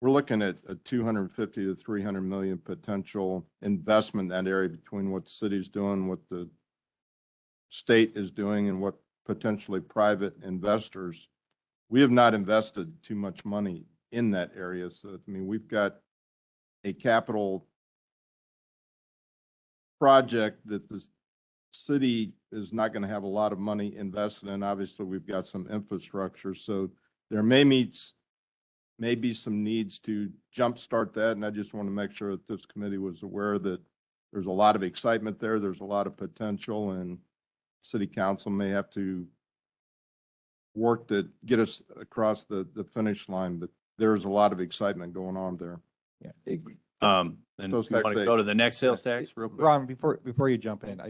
we're looking at a 250 to 300 million potential investment in that area between what the city's doing, what the state is doing, and what potentially private investors. We have not invested too much money in that area. So, I mean, we've got a capital project that the city is not going to have a lot of money invested in. Obviously, we've got some infrastructure, so there may be some needs to jumpstart that. And I just want to make sure that this committee was aware that there's a lot of excitement there. There's a lot of potential, and city council may have to work to get us across the finish line, but there's a lot of excitement going on there. Yeah. And you Sales want tax to day. go to the next sales tax real quick? Ron, before you jump in,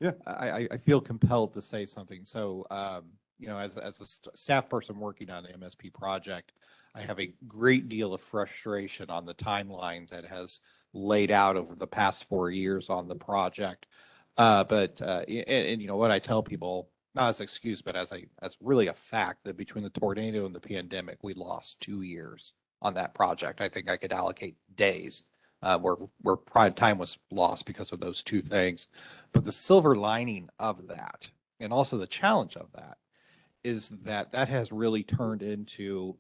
Yeah. I feel compelled to say something. So, as a staff person working on the MSP project, I have a great deal of frustration on the timeline that has laid out over the past 4 years on the project. But what I tell people, not as an excuse, but as really a fact, that between the tornado and the pandemic, we lost 2 years on that project. I think I could allocate days where prime time was lost because of those two things. But the silver lining of that, and also the challenge of that, is that has really turned into,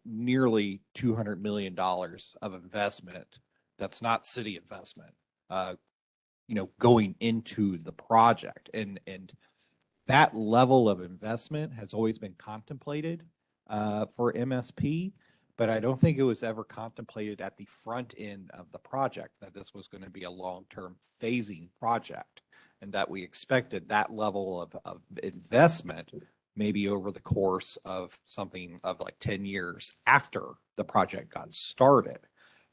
nearly $200 million of investment that's not city investment, going into the project. And that level of investment has always been contemplated for MSP, but I don't think it was ever contemplated at the front end of the project that this was going to be a long-term phasing project, and that we expected that level of investment maybe over the course of something of like 10 years after the project got started.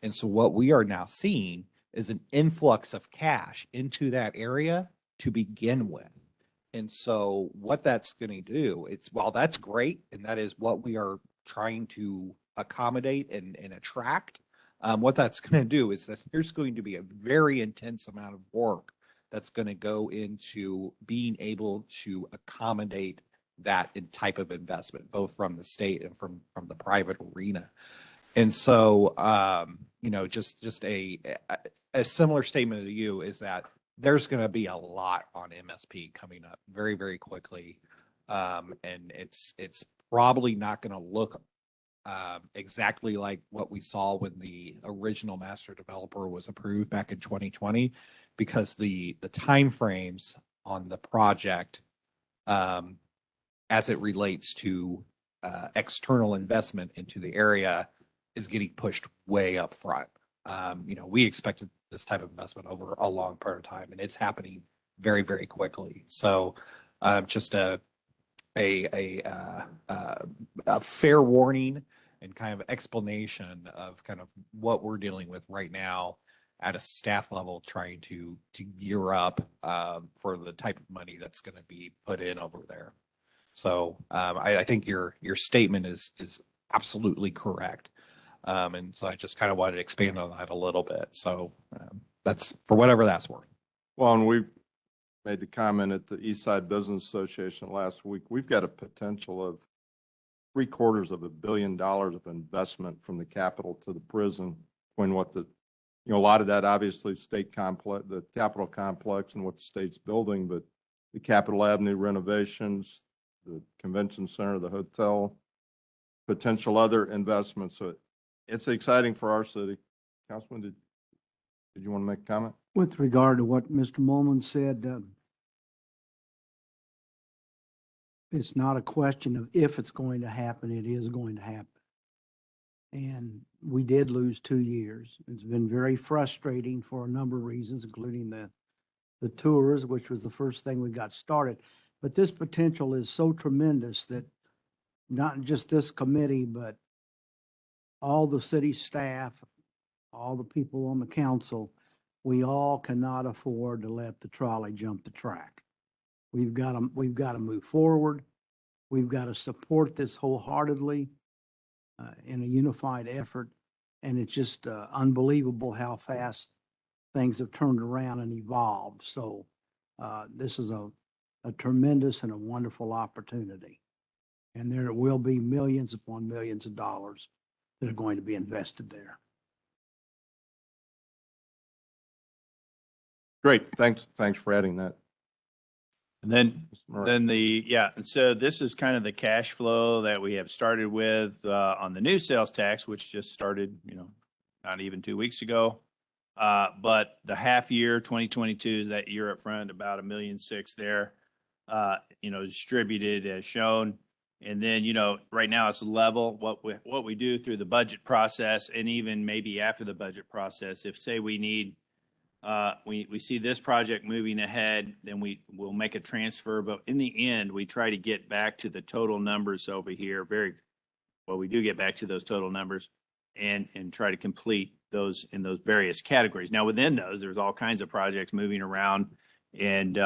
And so what we are now seeing is an influx of cash into that area to begin with. And so what that's going to do, while that's great, and that is what we are trying to accommodate and attract, what that's going to do is that there's going to be a very intense amount of work that's going to go into being able to accommodate that type of investment, both from the state and from the private arena. And so, just a similar statement to you is that there's going to be a lot on MSP coming up very, very quickly. And it's probably not going to look exactly like what we saw when the original master developer was approved back in 2020, because the timeframes on the project as it relates to external investment into the area is getting pushed way up front. We expected this type of investment over a long period of time, and it's happening very, very quickly. So just a fair warning and kind of explanation of kind of what we're dealing with right now at a staff level, trying to gear up for the type of money that's going to be put in over there. So I think your statement is absolutely correct. And so I just kind of wanted to expand on that a little bit. So that's for whatever that's worth. Well, and we made the comment at the East Side Business Association last week. We've got a potential of $750 million of investment from the Capitol to the prison, between what a lot of that obviously state complex, the Capitol complex and what the state's building, but the Capitol Avenue renovations, the convention center, the hotel, potential other investments. So it's exciting for our city. Councilman, did you want to make a comment? With regard to what Mr. Molman said, it's not a question of if it's going to happen, it is going to happen. And we did lose 2 years. It's been very frustrating for a number of reasons, including the tours, which was the first thing we got started. But this potential is so tremendous that not just this committee, but all the city staff, all the people on the council, we all cannot afford to let the trolley jump the track. We've got to move forward. We've got to support this wholeheartedly in a unified effort. And it's just unbelievable how fast things have turned around and evolved. So this is a tremendous and a wonderful opportunity. And there will be millions upon millions of dollars that are going to be invested there. Great. Thanks for adding that. And then All right. and so this is kind of the cash flow that we have started with on the new sales tax, which just started, not even 2 weeks ago. But the half year 2022 is that year up front, about $1.6 million there, distributed as shown. And then, right now it's level. What we do through the budget process, and even maybe after the budget process, if say we need, we see this project moving ahead, then we'll make a transfer. But in the end, we try to get back to the total numbers over here. We do get back to those total numbers and try to complete those in those various categories. Now, within those, there's all kinds of projects moving around. And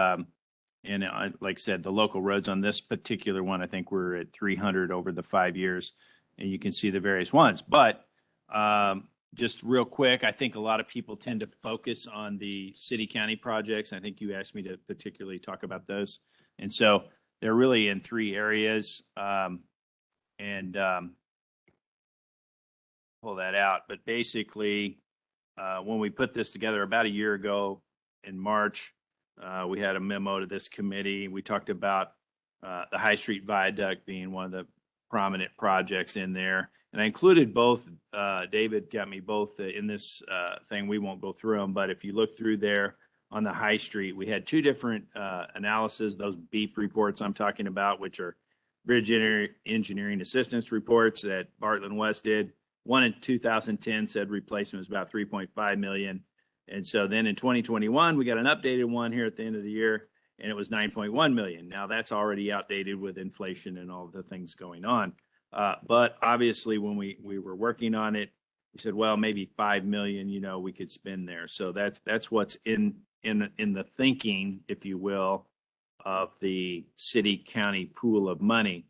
like I said, the local roads on this particular one, I think we're at 300 over the 5 years, and you can see the various ones. But just real quick, I think a lot of people tend to focus on the city-county projects. I think you asked me to particularly talk about those. And so they're really in 3 areas. Pull that out. But basically, when we put this together about a year ago in March, we had a memo to this committee. We talked about the High Street Viaduct being one of the prominent projects in there. And I included both, David got me both in this thing. We won't go through them, but if you look through there on the High Street, we had 2 different analyses, those BEEP reports I'm talking about, which are Bridge Engineering Assistance reports that Bartlett and West did. One in 2010 said replacement was about $3.5 million. And so then in 2021, we got an updated one here at the end of the year, and it was $9.1 million. Now that's already outdated with inflation and all the things going on. But obviously when we were working on it, we said, well, maybe $5 million, we could spend there. So that's what's in the thinking, if you will, of the city county pool of money.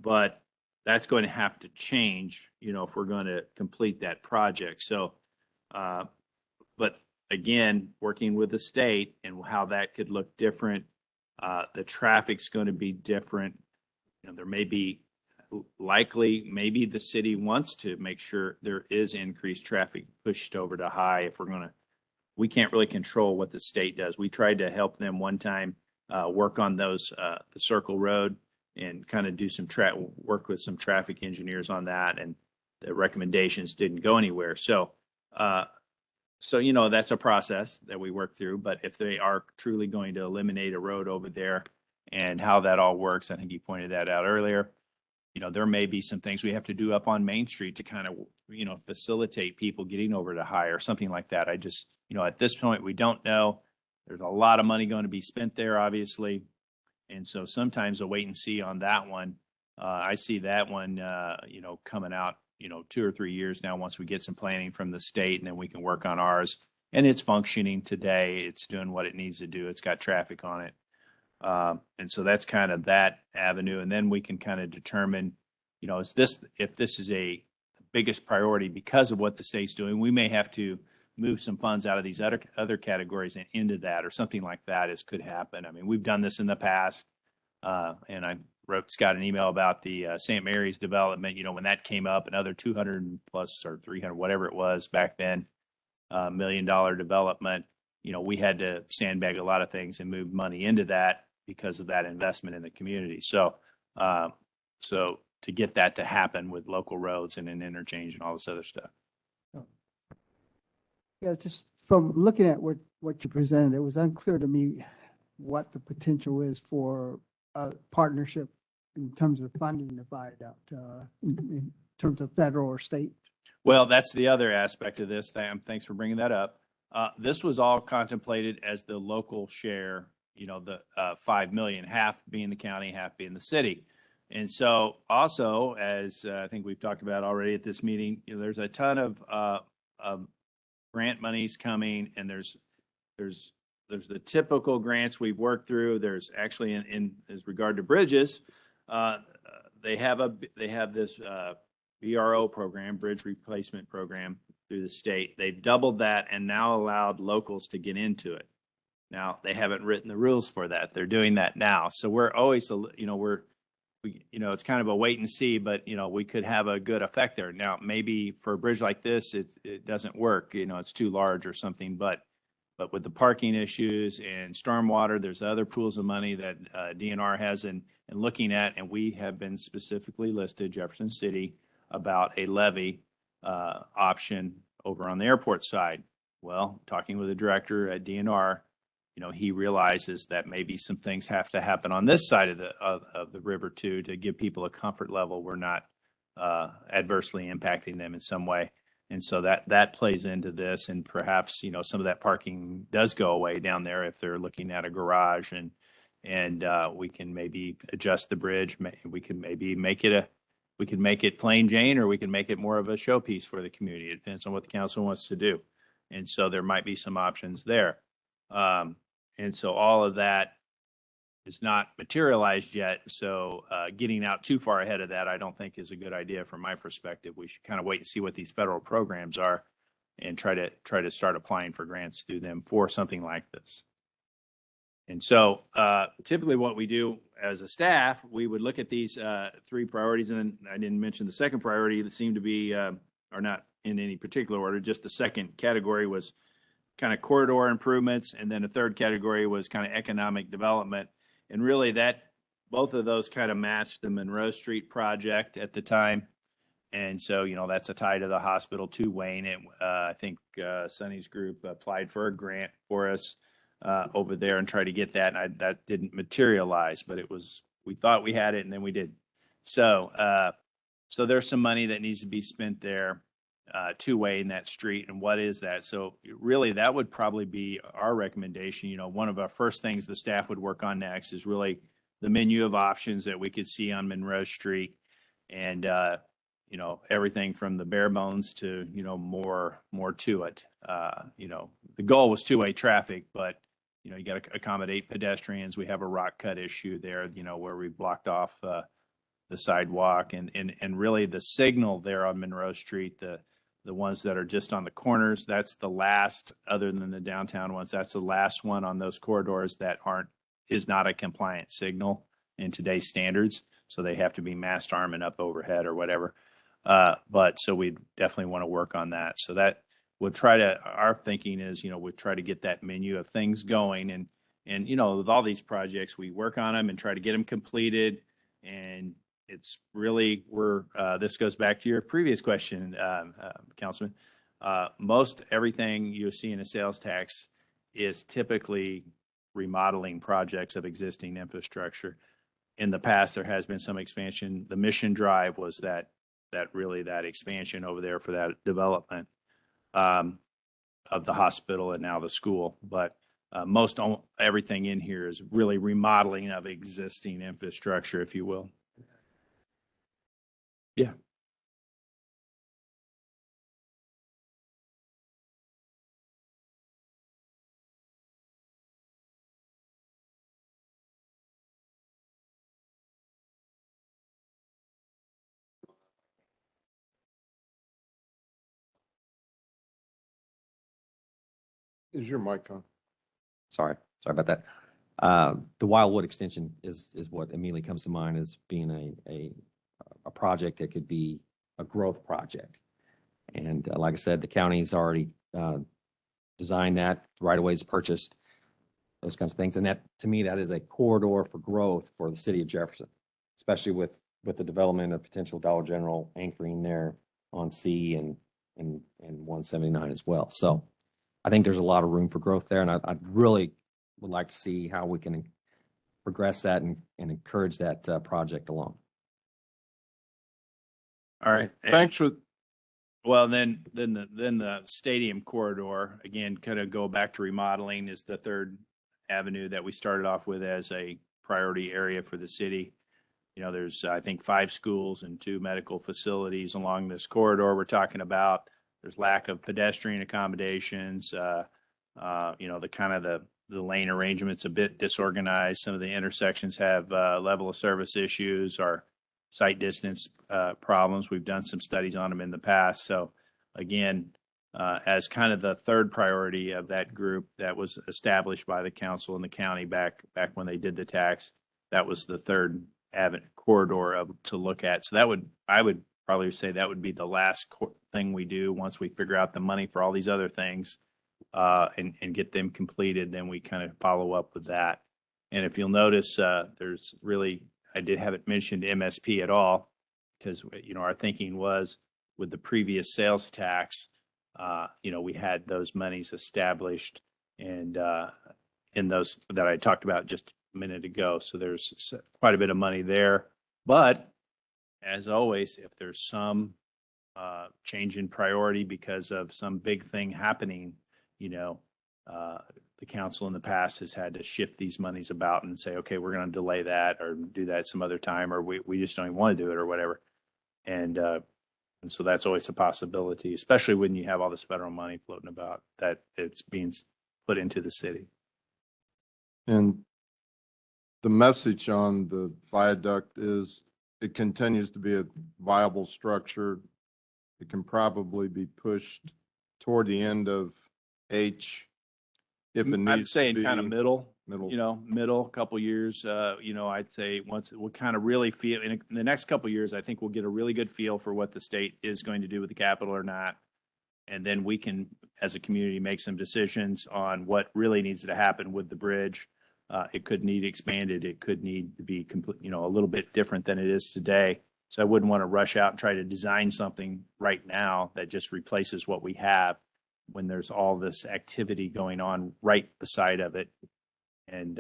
But that's going to have to change, if we're going to complete that project. So, but again, working with the state and how that could look different, the traffic's going to be different. There may be maybe the city wants to make sure there is increased traffic pushed over to high. We can't really control what the state does. We tried to help them one time work on those, the Circle Road, and kind of do some work with some traffic engineers on that. And the recommendations didn't go anywhere. So So, you know, that's a process that we work through, but if they are truly going to eliminate a road over there and how that all works, I think you pointed that out earlier. You know, there may be some things we have to do up on Main Street to kind of, you know, facilitate people getting over to High or something like that. I just, you know, at this point, we don't know. There's a lot of money going to be spent there, obviously. And so sometimes a wait and see on that one. I see that one, you know, coming out, you know, 2 or 3 years now, once we get some planning from the state, and then we can work on ours. And it's functioning today. It's doing what it needs to do. It's got traffic on it. And so that's kind of that avenue. And then we can kind of determine, you know, if this is a biggest priority because of what the state's doing, we may have to move some funds out of these other categories and into that, or something like that could happen. I mean, we've done this in the past. And I wrote Scott an email about the St. Mary's development, you know, when that came up, another 200 plus or 300, whatever it was back then, $1 million development. You know, we had to sandbag a lot of things and move money into that because of that investment in the community. So, so to get that to happen with local roads and an interchange and all this other stuff. Yeah, just from looking at what you presented, it was unclear to me what the potential is for a partnership in terms of funding the viaduct, in terms of federal or state. Well, that's the other aspect of this. Thanks for bringing that up. This was all contemplated as the local share, you know, the 5 million, half being the county, half being the city. And so also, as I think we've talked about already at this meeting, you know, there's a ton of grant monies coming, and there's the typical grants we've worked through. There's actually in as regard to bridges, they have this BRO program, Bridge Replacement Program, through the state. They've doubled that and now allowed locals to get into it. Now, they haven't written the rules for that. They're doing that now. So we're always, you know, it's kind of a wait and see, but, you know, we could have a good effect there. Now, maybe for a bridge like this, it doesn't work, you know, it's too large or something, but with the parking issues and stormwater, there's other pools of money that DNR has in looking at, and we have been specifically listed, Jefferson City, about a levy option over on the airport side. Well, talking with the director at DNR, you know, he realizes that maybe some things have to happen on this side of the river too, to give people a comfort level we're not adversely impacting them in some way. And so that plays into this, and perhaps, you know, some of that parking does go away down there if they're looking at a garage, and we can maybe adjust the bridge. We can maybe make it plain Jane, or we can make it more of a showpiece for the community. It depends on what the council wants to do. And so there might be some options there. And so all of that is not materialized yet. So getting out too far ahead of that, I don't think is a good idea from my perspective. We should kind of wait and see what these federal programs are and try to start applying for grants through them for something like this. And so typically what we do as a staff, we would look at these 3 priorities, and then I didn't mention the second priority that seemed to be, or not in any particular order, just the second category was kind of corridor improvements, and then a third category was kind of economic development. And really both of those kind of matched the Monroe Street project at the time. And so, you know, that's a tie to the hospital to Wayne. I think Sonny's group applied for a grant for us over there and tried to get that. And that didn't materialize, but we thought we had it, and then we did. So there's some money that needs to be spent there to Wayne, that street. And what is that? So really that would probably be our recommendation. You know, one of our first things the staff would work on next is really the menu of options that we could see on Monroe Street. And, you know, everything from the bare bones to, you know, more to it. You know, the goal was two-way traffic, but, you know, you got to accommodate pedestrians. We have a rock cut issue there, you know, where we blocked off the sidewalk, and really the signal there on Monroe Street, the ones that are just on the corners, that's the last, other than the downtown ones, that's the last one on those corridors that is not a compliant signal in today's standards. So they have to be mast arm and up overhead or whatever. But so we definitely want to work on that. So that we'll our thinking is, you know, we'll try to get that menu of things going, and, you know, with all these projects, we work on them and try to get them completed. And it's really, this goes back to your previous question, Councilman. Most everything you see in a sales tax is typically remodeling projects of existing infrastructure. In the past, there has been some expansion. The Mission Drive was that expansion over there for that development of the hospital and now the school. But everything in here is really remodeling of existing infrastructure, if you will. Yeah. Is your mic on? Sorry about that. The Wildwood Extension is what immediately comes to mind as being a project that could be a growth project. And like I said, the county's already designed that, right of ways purchased, those kinds of things. And that, to me, that is a corridor for growth for the city of Jefferson, especially with the development of potential Dollar General anchoring there on C and 179 as well. So I think there's a lot of room for growth there, and I really would like to see how we can progress that and encourage that project along. All right. Thanks for, Well, then the stadium corridor, again, kind of go back to remodeling, is the third avenue that we started off with as a priority area for the city. You know, there's, I think, 5 schools and 2 medical facilities along this corridor we're talking about. There's lack of pedestrian accommodations, the lane arrangement's a bit disorganized. Some of the intersections have level of service issues or sight distance problems. We've done some studies on them in the past. So again, as kind of the third priority of that group that was established by the council and the county back when they did the tax, that was the third corridor to look at. So I would probably say that would be the last thing we do once we figure out the money for all these other things and get them completed. Then we kind of follow up with that. And if you'll notice, there's really, I haven't mentioned MSP at all because, our thinking was with the previous sales tax, we had those monies established and in those that I talked about just a minute ago. So there's quite a bit of money there. But as always, if there's some change in priority because of some big thing happening, the council in the past has had to shift these monies about and say, okay, we're going to delay that or do that some other time, or we just don't even want to do it or whatever. And so that's always a possibility, especially when you have all this federal money floating about that it's being put into the city. and the message on the viaduct is it continues to be a viable structure. It can probably be pushed toward the end of H if it needs I'm to saying be. kind of middle, Middle. couple years, I'd say once we'll kind of really feel in the next couple years, I think we'll get a really good feel for what the state is going to do with the capital or not. And then we can, as a community, make some decisions on what really needs to happen with the bridge. It could need expanded. It could need to be complete, a little bit different than it is today. So I wouldn't want to rush out and try to design something right now that just replaces what we have when there's all this activity going on right beside of it. And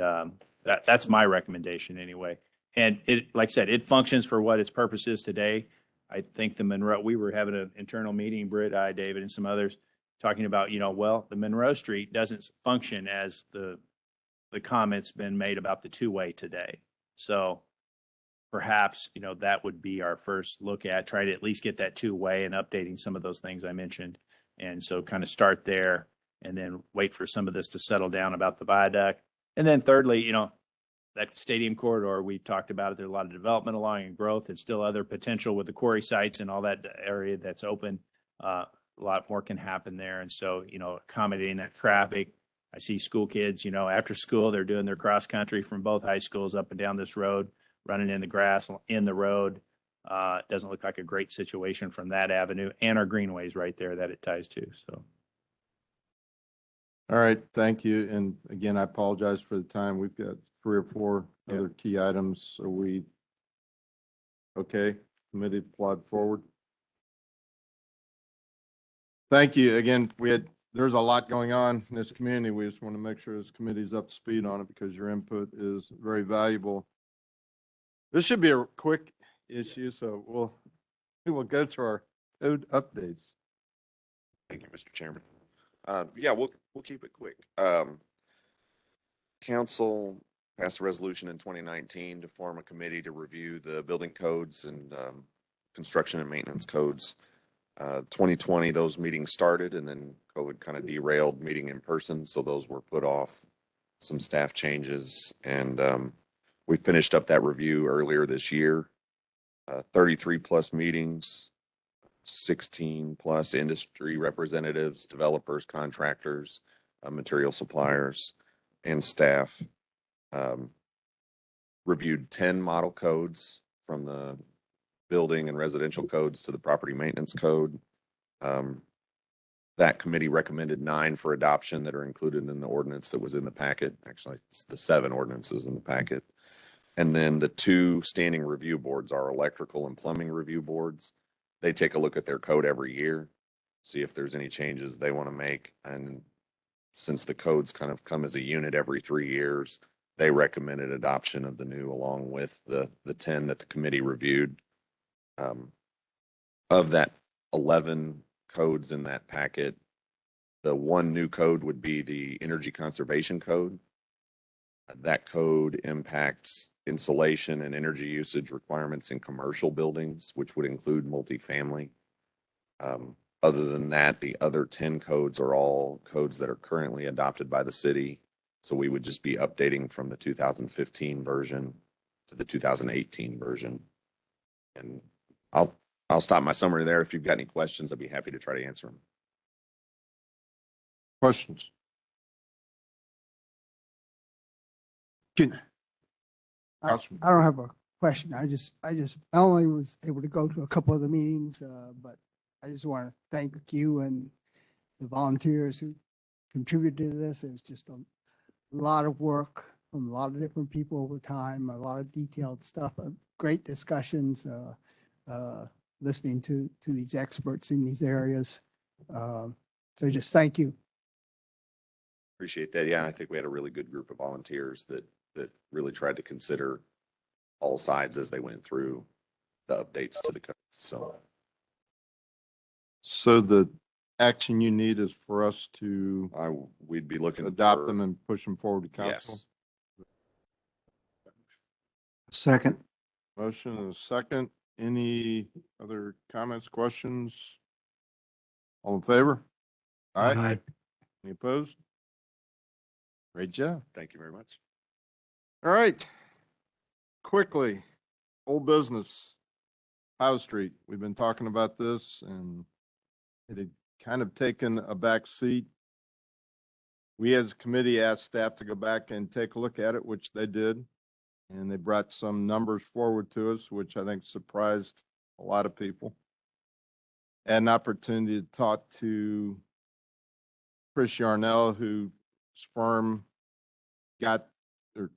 that's my recommendation anyway. And it, like I said, it functions for what its purpose is today. I think the Monroe, we were having an internal meeting, Britt, I, David, and some others talking about, the Monroe Street doesn't function as the comments been made about the 2-way today. So perhaps, that would be our first look at, try to at least get that 2-way and updating some of those things I mentioned. And so kind of start there and then wait for some of this to settle down about the viaduct. And then thirdly, that stadium corridor, we've talked about it. There's a lot of development along and growth and still other potential with the quarry sites and all that area that's open. A lot more can happen there. And so, accommodating that traffic. I see school kids, after school, they're doing their cross country from both high schools up and down this road, running in the grass, in the road. It doesn't look like a great situation from that avenue and our greenways right there that it ties to. So. All right, thank you. And again, I apologize for the time. We've got 3 or 4 other key items. Are we okay? Committee plod forward. Thank you. Again, there's a lot going on in this community. We just want to make sure this committee's up to speed on it because your input is very valuable. This should be a quick issue, so we will go to our code updates. Thank you, Mr. Chairman. Yeah, we'll keep it quick. Council passed a resolution in 2019 to form a committee to review the building codes and construction and maintenance codes. 2020, those meetings started, and then COVID kind of derailed meeting in person, so those were put off. Some staff changes, and we finished up that review earlier this year. 33 plus meetings, 16 plus industry representatives, developers, contractors, material suppliers, and staff. Reviewed 10 model codes from the building and residential codes to the property maintenance code. That committee recommended 9 for adoption that are included in the ordinance that was in the packet. Actually, it's the 7 ordinances in the packet. And then the 2 standing review boards are electrical and plumbing review boards. They take a look at their code every year, see if there's any changes they want to make. And since the codes kind of come as a unit every 3 years, they recommended adoption of the new along with the 10 that the committee reviewed. Of that 11 codes in that packet, the 1 new code would be the energy conservation code. That code impacts insulation and energy usage requirements in commercial buildings, which would include multifamily. Other than that, the other 10 codes are all codes that are currently adopted by the city. So we would just be updating from the 2015 version to the 2018 version. And I'll stop my summary there. If you've got any questions, I'd be happy to try to answer them. Questions? I don't have a question. I only was able to go to a couple of the meetings, but I just want to thank you and the volunteers who contributed to this. It was just a lot of work from a lot of different people over time, a lot of detailed stuff, great discussions, listening to these experts in these areas. So just thank you. Appreciate that. Yeah, I think we had a really good group of volunteers that really tried to consider all sides as they went through the updates to the code. So the action you need is for us to We'd be looking adopt for- them and push them forward to council? Yes. Second. Motion and a second. Any other comments, questions? All in favor? Aye. Any opposed? Great job. Thank you very much. All right. Quickly, old business, Howe Street. We've been talking about this and it had kind of taken a back seat. We as a committee asked staff to go back and take a look at it, which they did. And they brought some numbers forward to us, which I think surprised a lot of people. Had an opportunity to talk to Chris Yarnell, whose firm got or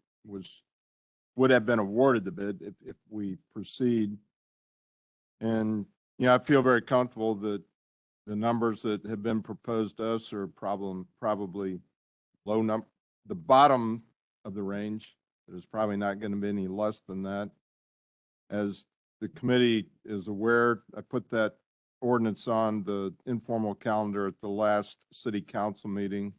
would have been awarded the bid if we proceed. And, you know, I feel very comfortable that the numbers that have been proposed to us are probably low number. The bottom of the range is probably not going to be any less than that. As the committee is aware, I put that ordinance on the informal calendar at the last city council meeting.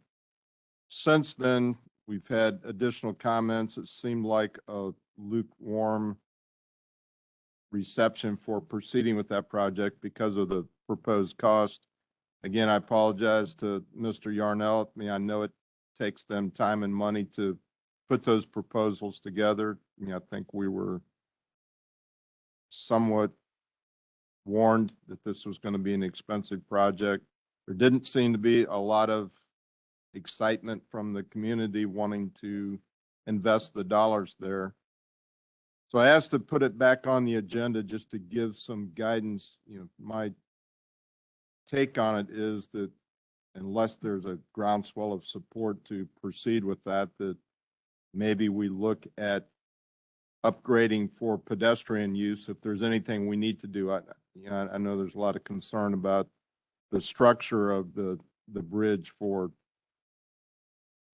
Since then, we've had additional comments. It seemed like a lukewarm reception for proceeding with that project because of the proposed cost. Again, I apologize to Mr. Yarnell. I mean, I know it takes them time and money to put those proposals together. I mean, I think we were somewhat warned that this was going to be an expensive project. There didn't seem to be a lot of excitement from the community wanting to invest the dollars there. So I asked to put it back on the agenda just to give some guidance. You know, my take on it is that unless there's a groundswell of support to proceed with that, that maybe we look at upgrading for pedestrian use. If there's anything we need to do, I know there's a lot of concern about the structure of the bridge for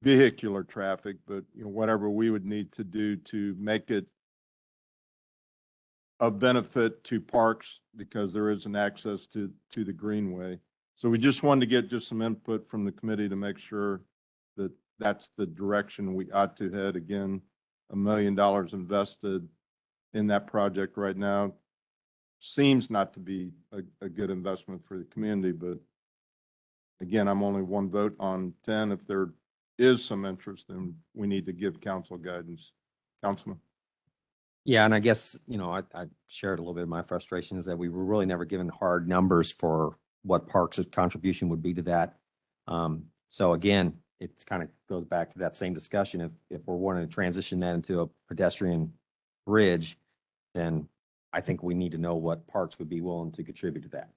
vehicular traffic, but whatever we would need to do to make it of benefit to parks, because there is an access to the greenway. So we just wanted to get just some input from the committee to make sure that that's the direction we ought to head. Again, $1 million invested in that project right now seems not to be a good investment for the community, but again, I'm only one vote on 10. If there is some interest, then we need to give council guidance. Councilman. Yeah, and I guess, I shared a little bit of my frustration is that we were really never given hard numbers for what Parks' contribution would be to that. So again, it kind of goes back to that same discussion. If we're wanting to transition that into a pedestrian bridge, then I think we need to know what Parks would be willing to contribute to that,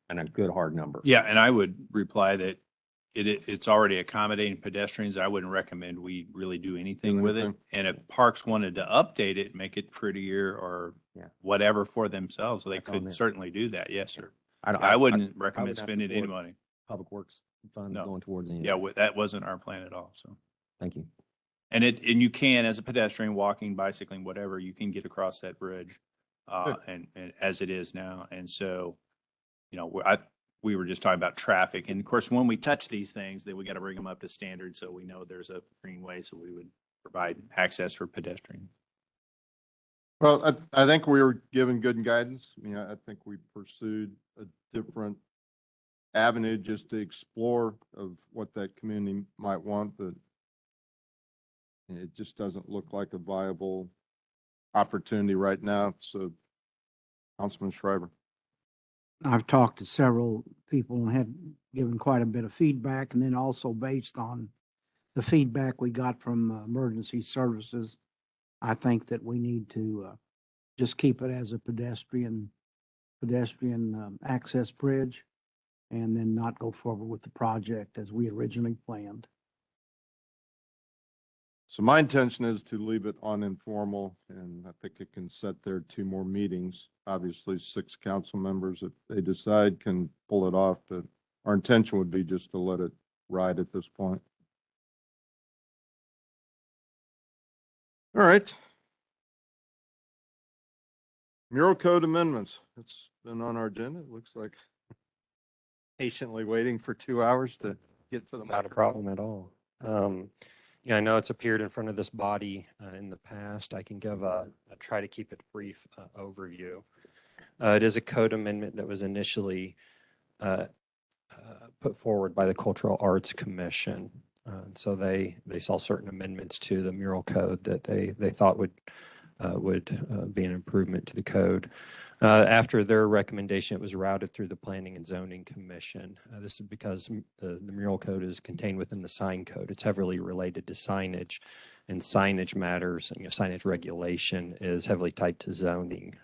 and a good hard number. Yeah, and I would reply that it's already accommodating pedestrians. I wouldn't recommend we really do anything with it. And if Parks wanted to update it, make it prettier or whatever for themselves, they That's on could them. certainly do that. Yes, sir. I I wouldn't I recommend would not spending any support money. Public Works funds No. going towards any. Yeah, that wasn't our plan at all. So, Thank you. and you can, as a pedestrian, walking, bicycling, whatever, you can get across that bridge, and as it is now. And so, we were just talking about traffic. And of course, when we touch these things, then we got to bring them up to standard. So we know there's a greenway, so we would provide access for pedestrians. Well, I think we were given good guidance. I think we pursued a different avenue just to explore of what that community might want, but it just doesn't look like a viable opportunity right now. So, Councilman Schreiber. I've talked to several people and had given quite a bit of feedback, and then also based on the feedback we got from emergency services, I think that we need to just keep it as a pedestrian access bridge, and then not go forward with the project as we originally planned. So my intention is to leave it on informal, and I think it can set there 2 more meetings. Obviously, 6 council members, if they decide, can pull it off, but our intention would be just to let it ride at this point. All right. Mural code amendments. It's been on our agenda. It looks like patiently waiting for 2 hours to get to the Not a problem at all. Yeah, I know it's appeared in front of this body in the past. I can give try to keep it brief overview. It is a code amendment that was initially put forward by the Cultural Arts Commission. So they saw certain amendments to the mural code that they thought would be an improvement to the code. After their recommendation, it was routed through the Planning and Zoning Commission. This is because the mural code is contained within the sign code. It's heavily related to signage, and signage matters. Signage regulation is heavily tied to zoning.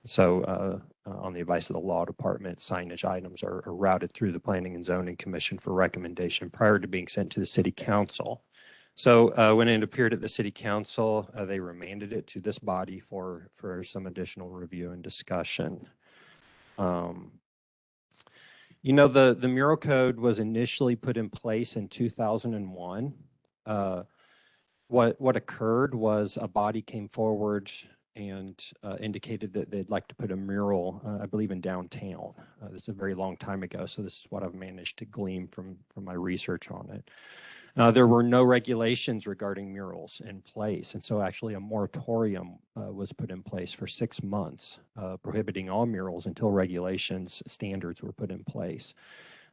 So on the advice of the law department, signage items are routed through the Planning and Zoning Commission for recommendation prior to being sent to the City Council. So when it appeared at the City Council, they remanded it to this body for some additional review and discussion. The mural code was initially put in place in 2001. What occurred was a body came forward and indicated that they'd like to put a mural, I believe, in downtown. This is a very long time ago, so this is what I've managed to glean from my research on it. There were no regulations regarding murals in place, and so actually a moratorium was put in place for 6 months, prohibiting all murals until standards were put in place.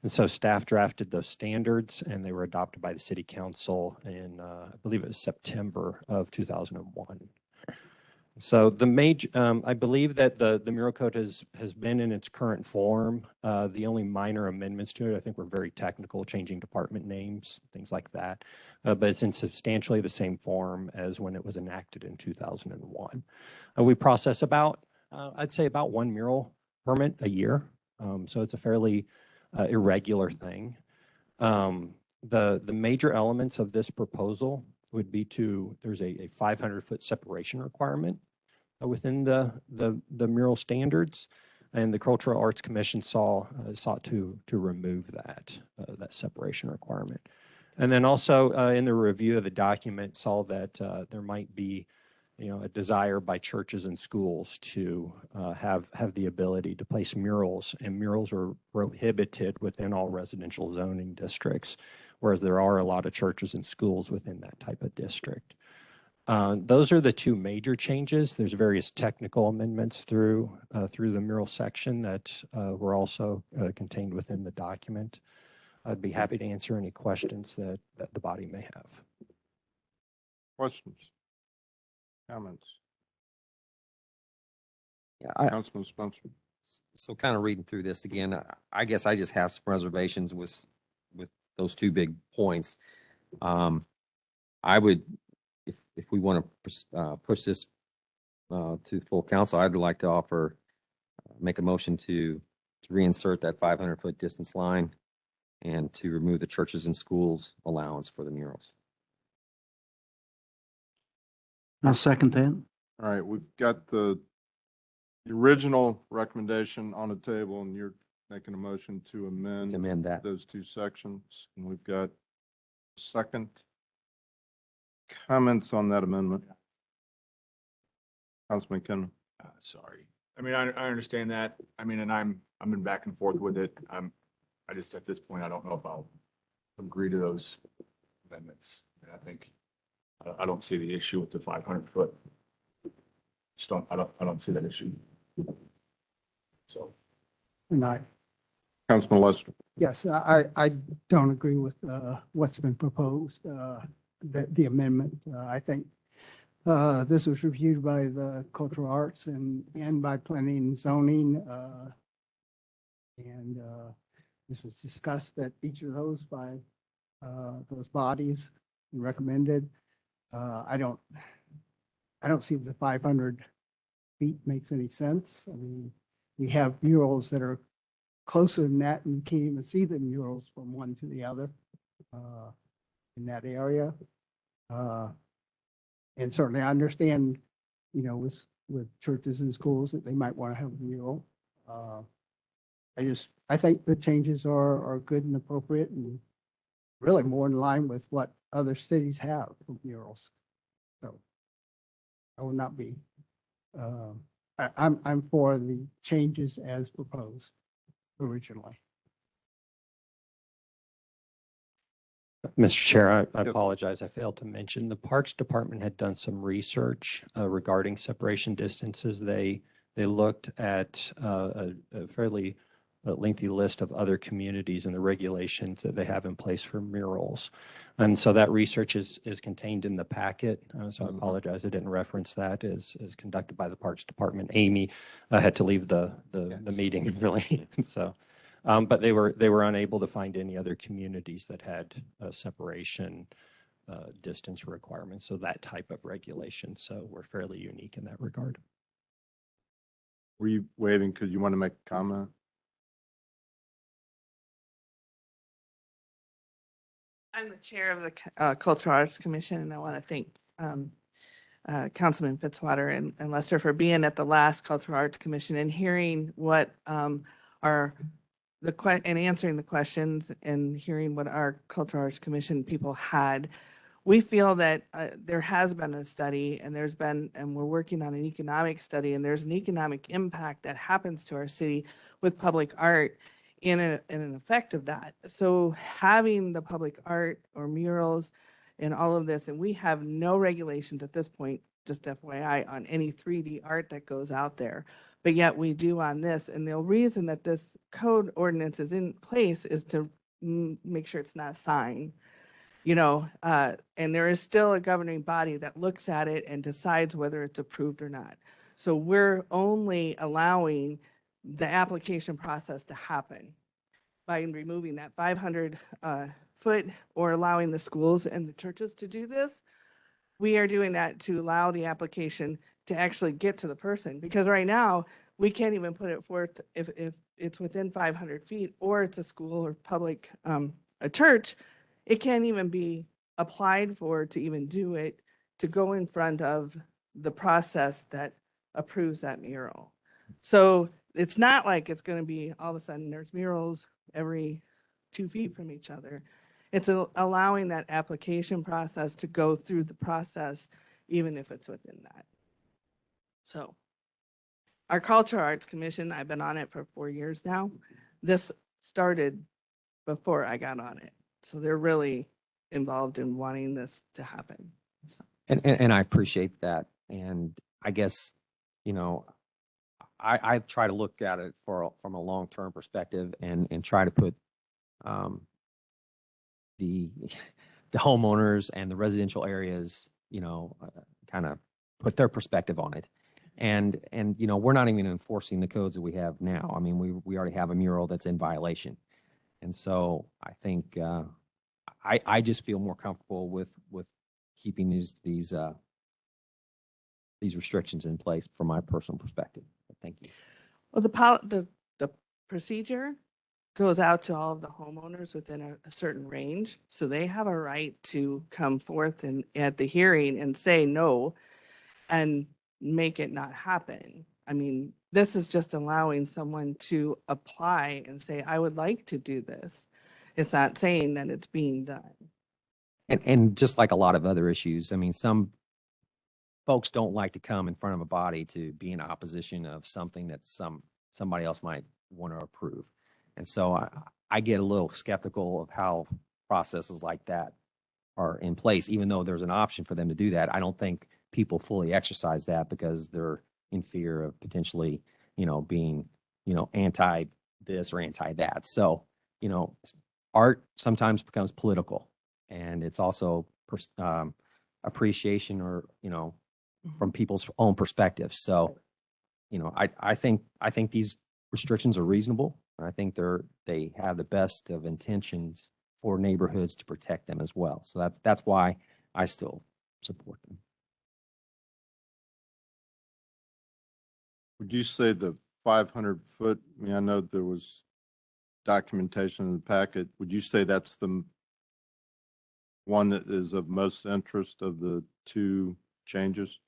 And so staff drafted those standards, and they were adopted by the City Council in, I believe it was September of 2001. So I believe that the mural code has been in its current form. The only minor amendments to it, I think, were very technical, changing department names, things like that. But it's in substantially the same form as when it was enacted in 2001. We process I'd say about 1 mural permit a year. So it's a fairly irregular thing. The major elements of this proposal would be there's a 500-foot separation requirement within the mural standards. And the Cultural Arts Commission sought to remove that separation requirement. And then also in the review of the document saw that there might be, a desire by churches and schools to have the ability to place murals, and murals are prohibited within all residential zoning districts, whereas there are a lot of churches and schools within that type of district. Those are the two major changes. There's various technical amendments through the mural section that were also contained within the document. I'd be happy to answer any questions that the body may have. Questions? Comments? Yeah, Councilman Spencer. so kind of reading through this again, I guess I just have some reservations with those two big points. I would, if we want to push this to full council, I'd like to offer, make a motion to reinsert that 500-foot distance line and to remove the churches and schools allowance for the murals. I'll second that. All right, we've got the original recommendation on the table, and you're making a motion to amend Amend that. those two sections. And we've got second comments on that amendment. Councilman Kinman. Sorry. I mean, I understand that. I mean, and I'm in back and forth with it. I just, at this point, I don't know if I'll agree to those amendments. And I think, I don't see the issue with the 500-foot. I don't see that issue. So. And I, Councilman Lester. yes, I don't agree with what's been proposed, the amendment. I think this was reviewed by the Cultural Arts and by Planning and Zoning. And this was discussed at each of those by those bodies and recommended. I don't see the 500 feet makes any sense. I mean, we have murals that are closer than that, and you can't even see the murals from one to the other in that area. And certainly I understand, with churches and schools that they might want to have a mural. I think the changes are good and appropriate and really more in line with what other cities have for murals. So I will not be, I'm for the changes as proposed originally. Mr. Chair, I Yes. apologize. I failed to mention the Parks Department had done some research regarding separation distances. They looked at a fairly lengthy list of other communities and the regulations that they have in place for murals. And so that research is contained in the packet. So I apologize. I didn't reference that as conducted by the Parks Department. Amy had to leave the meeting really. So. But they were unable to find any other communities that had separation distance requirements, so that type of regulation. So we're fairly unique in that regard. Were you waiting because you want to make a comment? I'm the chair of the Cultural Arts Commission, and I want to thank Councilman Fitzwater and Lester for being at the last Cultural Arts Commission and hearing what and answering the questions and hearing what our Cultural Arts Commission people had. We feel that there has been a study and we're working on an economic study, and there's an economic impact that happens to our city with public art in an effect of that. So having the public art or murals and all of this, and we have no regulations at this point, just FYI, on any 3D art that goes out there. But yet we do on this. And the reason that this code ordinance is in place is to make sure it's not a sign, and there is still a governing body that looks at it and decides whether it's approved or not. So we're only allowing the application process to happen by removing that 500 foot or allowing the schools and the churches to do this. We are doing that to allow the application to actually get to the person, because right now we can't even put it forth if it's within 500 feet or it's a school or public, a church, it can't even be applied for to even do it, to go in front of the process that approves that mural. So it's not like it's going to be all of a sudden there's murals every 2 feet from each other. It's allowing that application process to go through the process, even if it's within that. So our Cultural Arts Commission, I've been on it for 4 years now. This started before I got on it. So they're really involved in wanting this to happen. So. And I appreciate that. And I guess, you know, I try to look at it from a long-term perspective and try to put the homeowners and the residential areas, you know, kind of put their perspective on it. And, you know, we're not even enforcing the codes that we have now. I mean, we already have a mural that's in violation. And so I think I just feel more comfortable with keeping these restrictions in place from my personal perspective. But thank you. Well, the procedure goes out to all of the homeowners within a certain range. So they have a right to come forth and at the hearing and say no and make it not happen. I mean, this is just allowing someone to apply and say, I would like to do this. It's not saying that it's being done. And just like a lot of other issues, I mean, some folks don't like to come in front of a body to be in opposition of something that somebody else might want to approve. And so I get a little skeptical of how processes like that are in place, even though there's an option for them to do that. I don't think people fully exercise that because they're in fear of potentially, you know, being, you know, anti this or anti that. So, you know, art sometimes becomes political, and it's also appreciation or, you know, from people's own perspectives. So, you know, I think these restrictions are reasonable. I think they have the best of intentions for neighborhoods to protect them as well. So that's why I still support them. Would you say the 500-foot, I mean, I know there was documentation in the packet. Would you say that's the one that is of most interest of the two changes?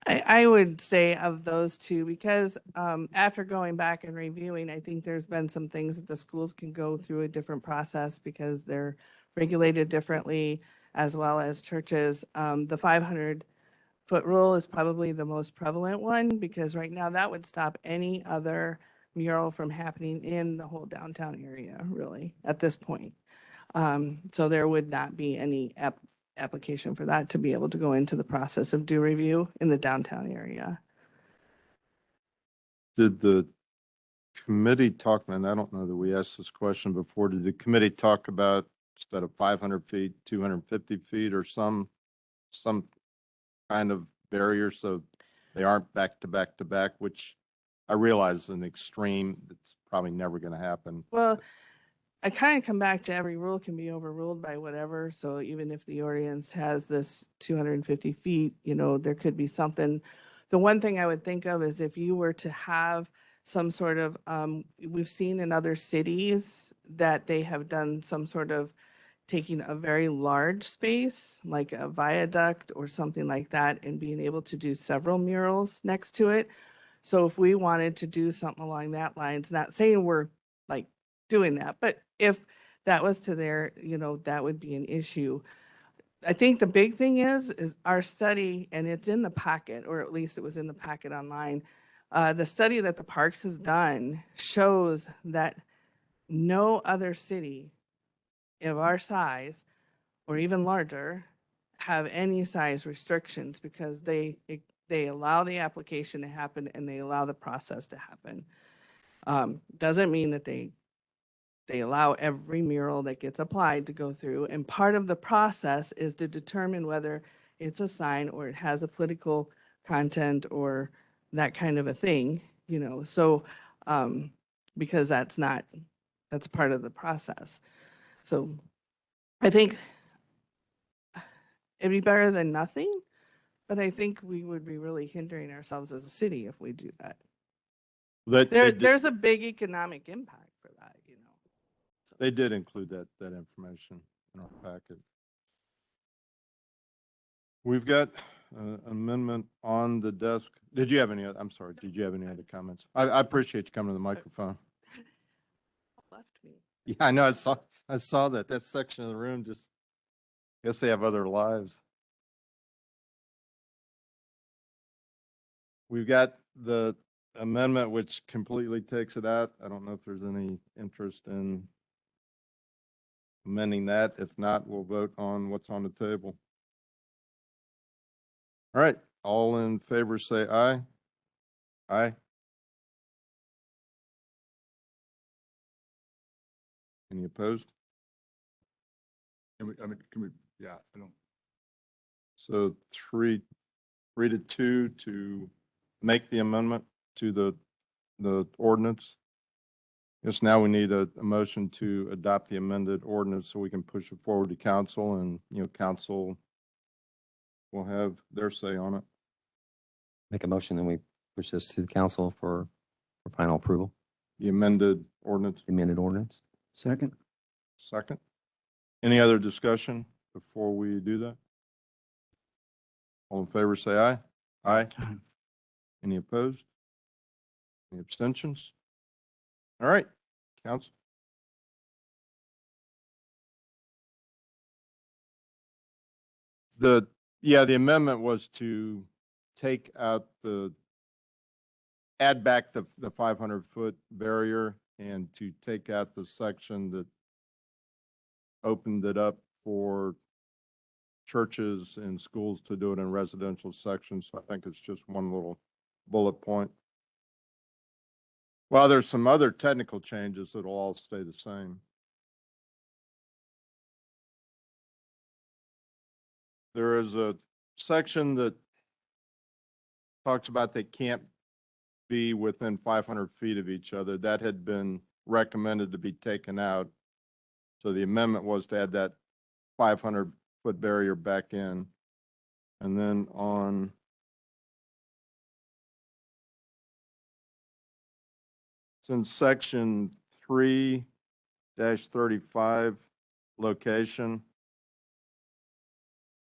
I would say of those two, because after going back and reviewing, I think there's been some things that the schools can go through a different process because they're regulated differently, as well as churches. The 500-foot rule is probably the most prevalent one, because right now that would stop any other mural from happening in the whole downtown area, really, at this point. So there would not be any application for that to be able to go into the process of due review in the downtown area. Did the committee talk, and I don't know that we asked this question before, did the committee talk about instead of 500 feet, 250 feet or some kind of barrier so they aren't back to back to back, which I realize is an extreme that's probably never going to happen. Well, I kind of come back to every rule can be overruled by whatever. So even if the ordinance has this 250 feet, you know, there could be something. The one thing I would think of is if you were to have some sort of, we've seen in other cities that they have done some sort of taking a very large space, like a viaduct or something like that, and being able to do several murals next to it. So if we wanted to do something along that lines, not saying we're like doing that, but if that was to their, you know, that would be an issue. I think the big thing is our study, and it's in the packet, or at least it was in the packet online. The study that the Parks has done shows that no other city of our size or even larger have any size restrictions because they allow the application to happen and they allow the process to happen. Doesn't mean that they allow every mural that gets applied to go through. And part of the process is to determine whether it's a sign or it has a political content or that kind of a thing, you know. So because that's part of the process. So I think it'd be better than nothing, but I think we would be really hindering ourselves as a city if we do that. There's a big economic impact for that, you know. So. They did include that information in our packet. We've got amendment on the desk. Did you have any, I'm sorry, did you have any other comments? I appreciate you coming to the microphone. Left me. Yeah, I know, I saw that, that section of the room just, guess they have other lives. We've got the amendment which completely takes it out. I don't know if there's any interest in amending that. If not, we'll vote on what's on the table. All right, all in favor say aye. Aye. Any opposed? Can we, yeah, I don't. So 3-2 to make the amendment to the ordinance. Yes, now we need a motion to adopt the amended ordinance so we can push it forward to council, and, council will have their say on it. Make a motion, then we push this to the council for final approval, The amended ordinance. amended ordinance. Second? Second. Any other discussion before we do that? All in favor, say aye. Aye. Any opposed? Any abstentions? All right, council. The amendment was to take out add back the 500-foot barrier and to take out the section that opened it up for churches and schools to do it in residential sections. So I think it's just one little bullet point. Well, there's some other technical changes that'll all stay the same. There is a section that talks about they can't be within 500 feet of each other. That had been recommended to be taken out. So the amendment was to add that 500-foot barrier back in. And then on since section 3-35 location,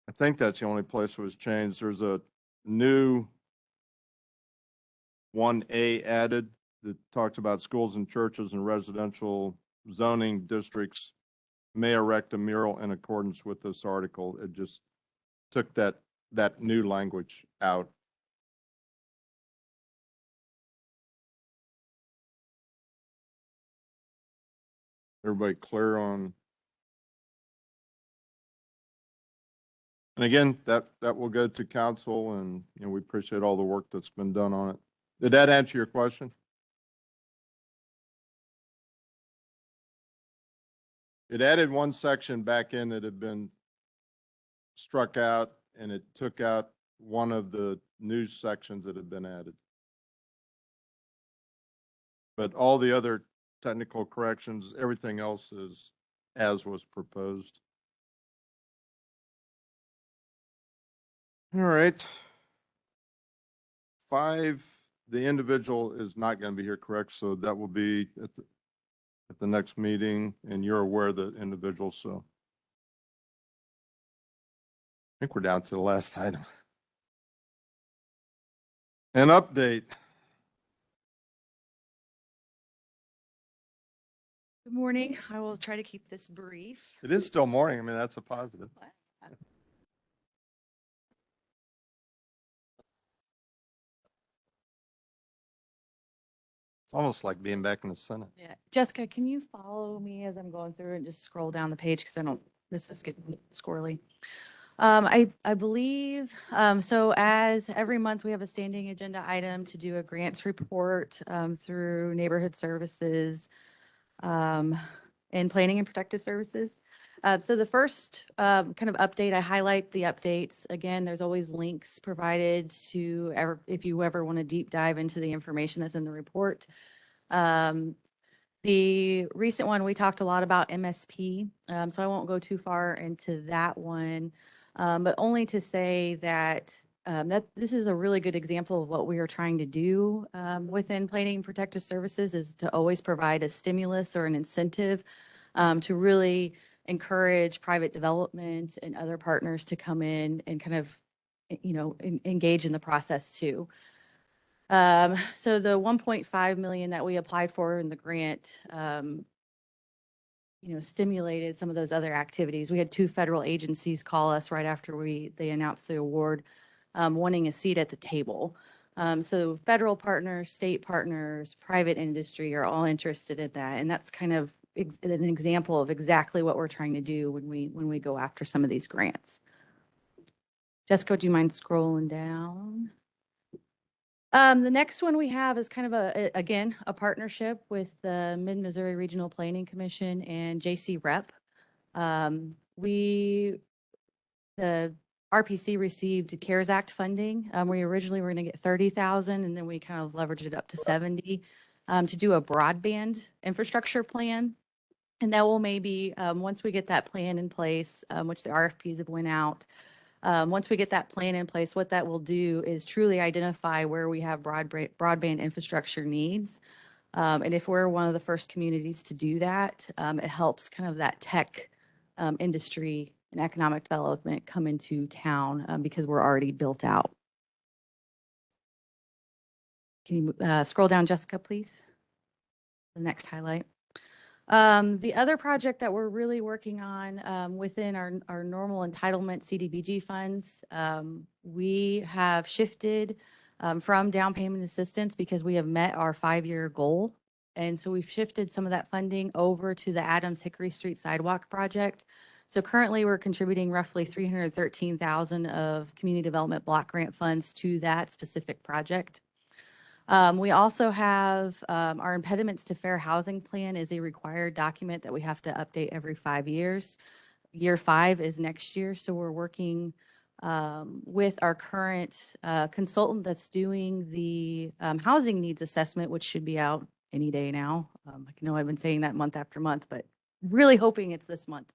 I think that's the only place it was changed. There's a new 1A added that talks about schools and churches and residential zoning districts may erect a mural in accordance with this article. It just took that new language out. Everybody clear on? And again, that will go to council, and we appreciate all the work that's been done on it. Did that answer your question? It added one section back in that had been struck out, and it took out one of the new sections that had been added. But all the other technical corrections, everything else is as was proposed. All right. 5, the individual is not going to be here, correct? So that will be at the next meeting, and you're aware of the individual, so. I think we're down to the last item. An update. Good morning. I will try to keep this brief. It is still morning. I mean, that's a positive. It's almost like being back in the Senate. Yeah. Jessica, can you follow me as I'm going through and just scroll down the page? Because this is getting squirrely. I believe, so as every month we have a standing agenda item to do a grants report through neighborhood services and planning and protective services. So the first kind of update, I highlight the updates. Again, there's always links provided to if you ever want to deep dive into the information that's in the report. The recent one, we talked a lot about MSP, so I won't go too far into that one, but only to say that this is a really good example of what we are trying to do within planning and protective services, is to always provide a stimulus or an incentive to really encourage private development and other partners to come in and kind of engage in the process too. So the 1.5 million that we applied for in the grant, stimulated some of those other activities. We had 2 federal agencies call us right after they announced the award, wanting a seat at the table. So federal partners, state partners, private industry are all interested in that. And that's kind of an example of exactly what we're trying to do when we go after some of these grants. Jessica, do you mind scrolling down? The next one we have is kind of again, a partnership with the Mid-Missouri Regional Planning Commission and JC Rep. The RPC received CARES Act funding. We originally were going to get 30,000 and then we kind of leveraged it up to 70 to do a broadband infrastructure plan. And that will maybe, once we get that plan in place, which the RFPs have went out, once we get that plan in place, what that will do is truly identify where we have broadband infrastructure needs. And if we're one of the first communities to do that, it helps kind of that tech industry and economic development come into town because we're already built out. Can you scroll down, Jessica, please? The next highlight. The other project that we're really working on within our normal entitlement CDBG funds, we have shifted from down payment assistance because we have met our 5-year goal. And so we've shifted some of that funding over to the Adams Hickory Street Sidewalk project. So currently we're contributing roughly $313,000 of community development block grant funds to that specific project. We also have our impediments to fair housing plan is a required document that we have to update every 5 years. Year 5 is next year. So we're working with our current consultant that's doing the housing needs assessment, which should be out any day now. I know I've been saying that month after month, but really hoping it's this month.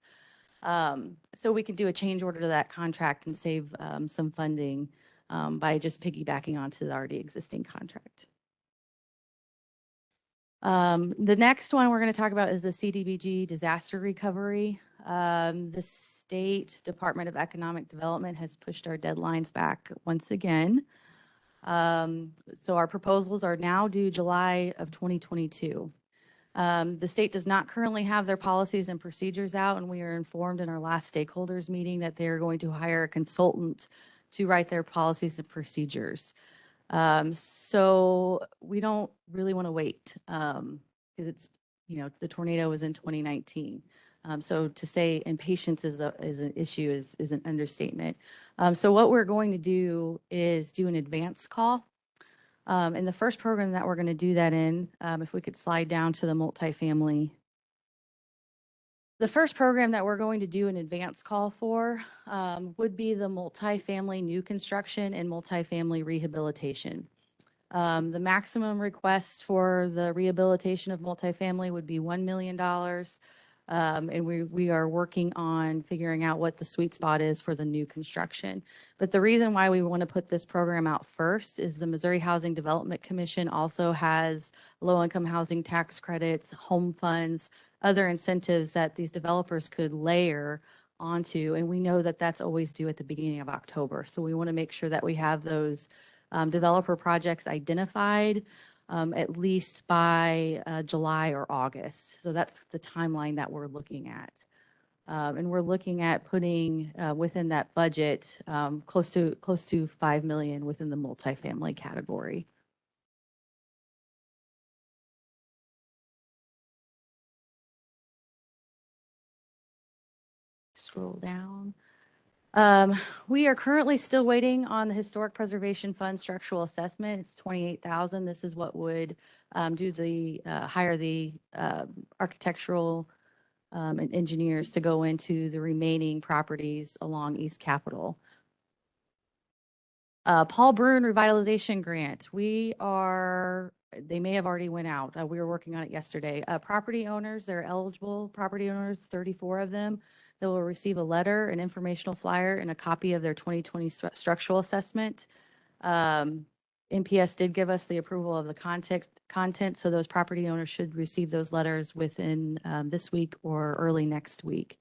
So we can do a change order to that contract and save some funding by just piggybacking onto the already existing contract. The next one we're going to talk about is the CDBG disaster recovery. The State Department of Economic Development has pushed our deadlines back once again. So our proposals are now due July of 2022. The state does not currently have their policies and procedures out, and we are informed in our last stakeholders meeting that they are going to hire a consultant to write their policies and procedures. So we don't really want to wait because it's, the tornado was in 2019. So to say impatience is an issue is an understatement. So what we're going to do is do an advance call. And the first program that we're going to do that in, if we could slide down to the multifamily. The first program that we're going to do an advance call for would be the multifamily new construction and multifamily rehabilitation. The maximum request for the rehabilitation of multifamily would be $1 million. And we are working on figuring out what the sweet spot is for the new construction. But the reason why we want to put this program out first is the Missouri Housing Development Commission also has low-income housing tax credits, home funds, other incentives that these developers could layer onto. And we know that that's always due at the beginning of October. So we want to make sure that we have those developer projects identified at least by July or August. So that's the timeline that we're looking at. And we're looking at putting within that budget close to 5 million within the multifamily category. Scroll down. We are currently still waiting on the Historic Preservation Fund structural assessment. It's 28,000. This is what would do the hire the architectural and engineers to go into the remaining properties along East Capitol. Paul Brun Revitalization Grant. They may have already went out. We were working on it yesterday. Property owners, they're eligible property owners, 34 of them. They will receive a letter, an informational flyer, and a copy of their 2020 structural assessment. NPS did give us the approval of the content, so those property owners should receive those letters within this week or early next week.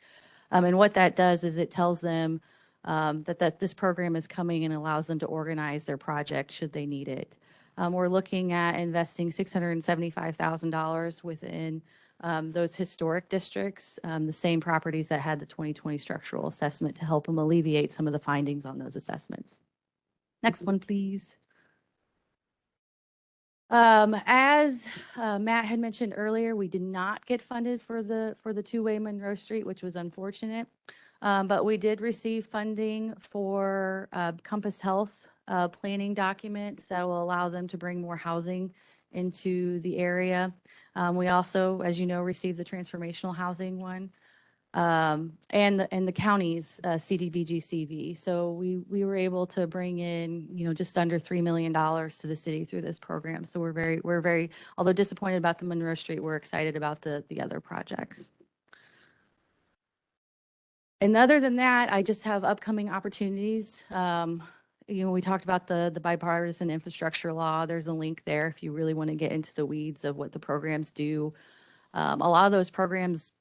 And what that does is it tells them that this program is coming and allows them to organize their project should they need it. We're looking at investing $675,000 within those historic districts, the same properties that had the 2020 structural assessment to help them alleviate some of the findings on those assessments. Next one, please. As Matt had mentioned earlier, we did not get funded for the two-way Monroe Street, which was unfortunate. But we did receive funding for Compass Health planning document that will allow them to bring more housing into the area. We also, as you know, received the transformational housing one and the county's CDBG-CV. So we were able to bring in, just under $3 million to the city through this program. So we're very, although disappointed about the Monroe Street, we're excited about the other projects. And other than that, I just have upcoming opportunities. We talked about the bipartisan infrastructure law. There's a link there if you really want to get into the weeds of what the programs do. A lot of those programs,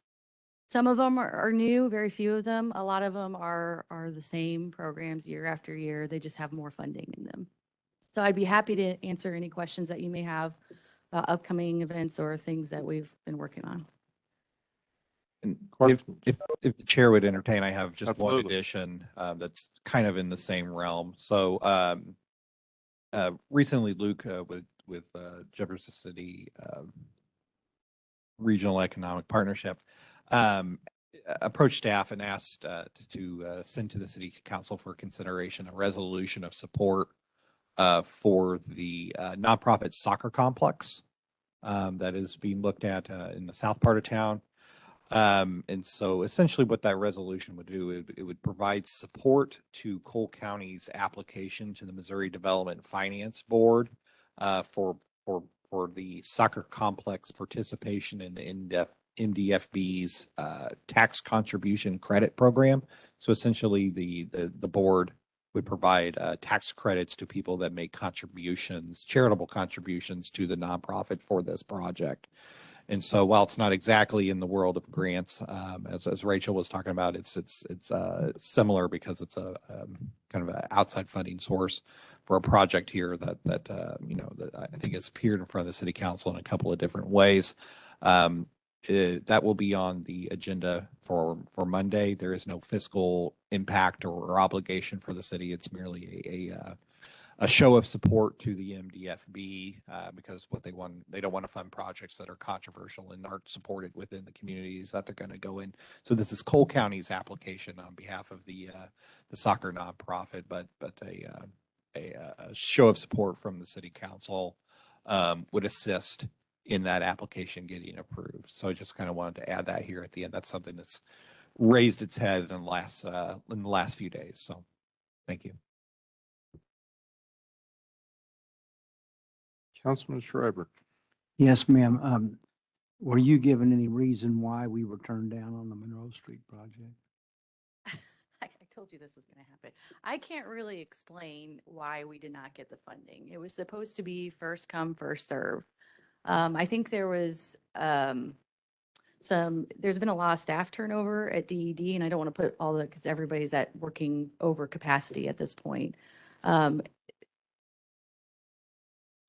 some of them are new, very few of them. A lot of them are the same programs year after year. They just have more funding in them. So I'd be happy to answer any questions that you may have about upcoming events or things that we've been working on. And if the chair would entertain, I have just one Absolutely. addition that's kind of in the same realm. So recently, Luke, with Jefferson City Regional Economic Partnership, approached staff and asked to send to the City Council for consideration a resolution of support for the nonprofit soccer complex that is being looked at in the south part of town. And so essentially what that resolution would do, it would provide support to Cole County's application to the Missouri Development Finance Board for the soccer complex participation in the MDFB's tax contribution credit program. So essentially the board would provide tax credits to people that make contributions, charitable contributions to the nonprofit for this project. And so while it's not exactly in the world of grants, as Rachel was talking about, it's similar because it's a kind of an outside funding source for a project here that I think has appeared in front of the city council in a couple of different ways. That will be on the agenda for Monday. There is no fiscal impact or obligation for the city. It's merely a show of support to the MDFB because what they don't want to fund projects that are controversial and aren't supported within the communities that they're going to go in. So this is Cole County's application on behalf of the soccer nonprofit, but a show of support from the city council would assist in that application getting approved. So I just kind of wanted to add that here at the end. That's something that's raised its head in the last few days. So thank you. Councilman Schreiber. Yes, ma'am. Were you given any reason why we were turned down on the Monroe Street project? I told you this was going to happen. I can't really explain why we did not get the funding. It was supposed to be first come, first serve. I think there was there's been a lot of staff turnover at DED, and I don't want to put all because everybody's at working over capacity at this point.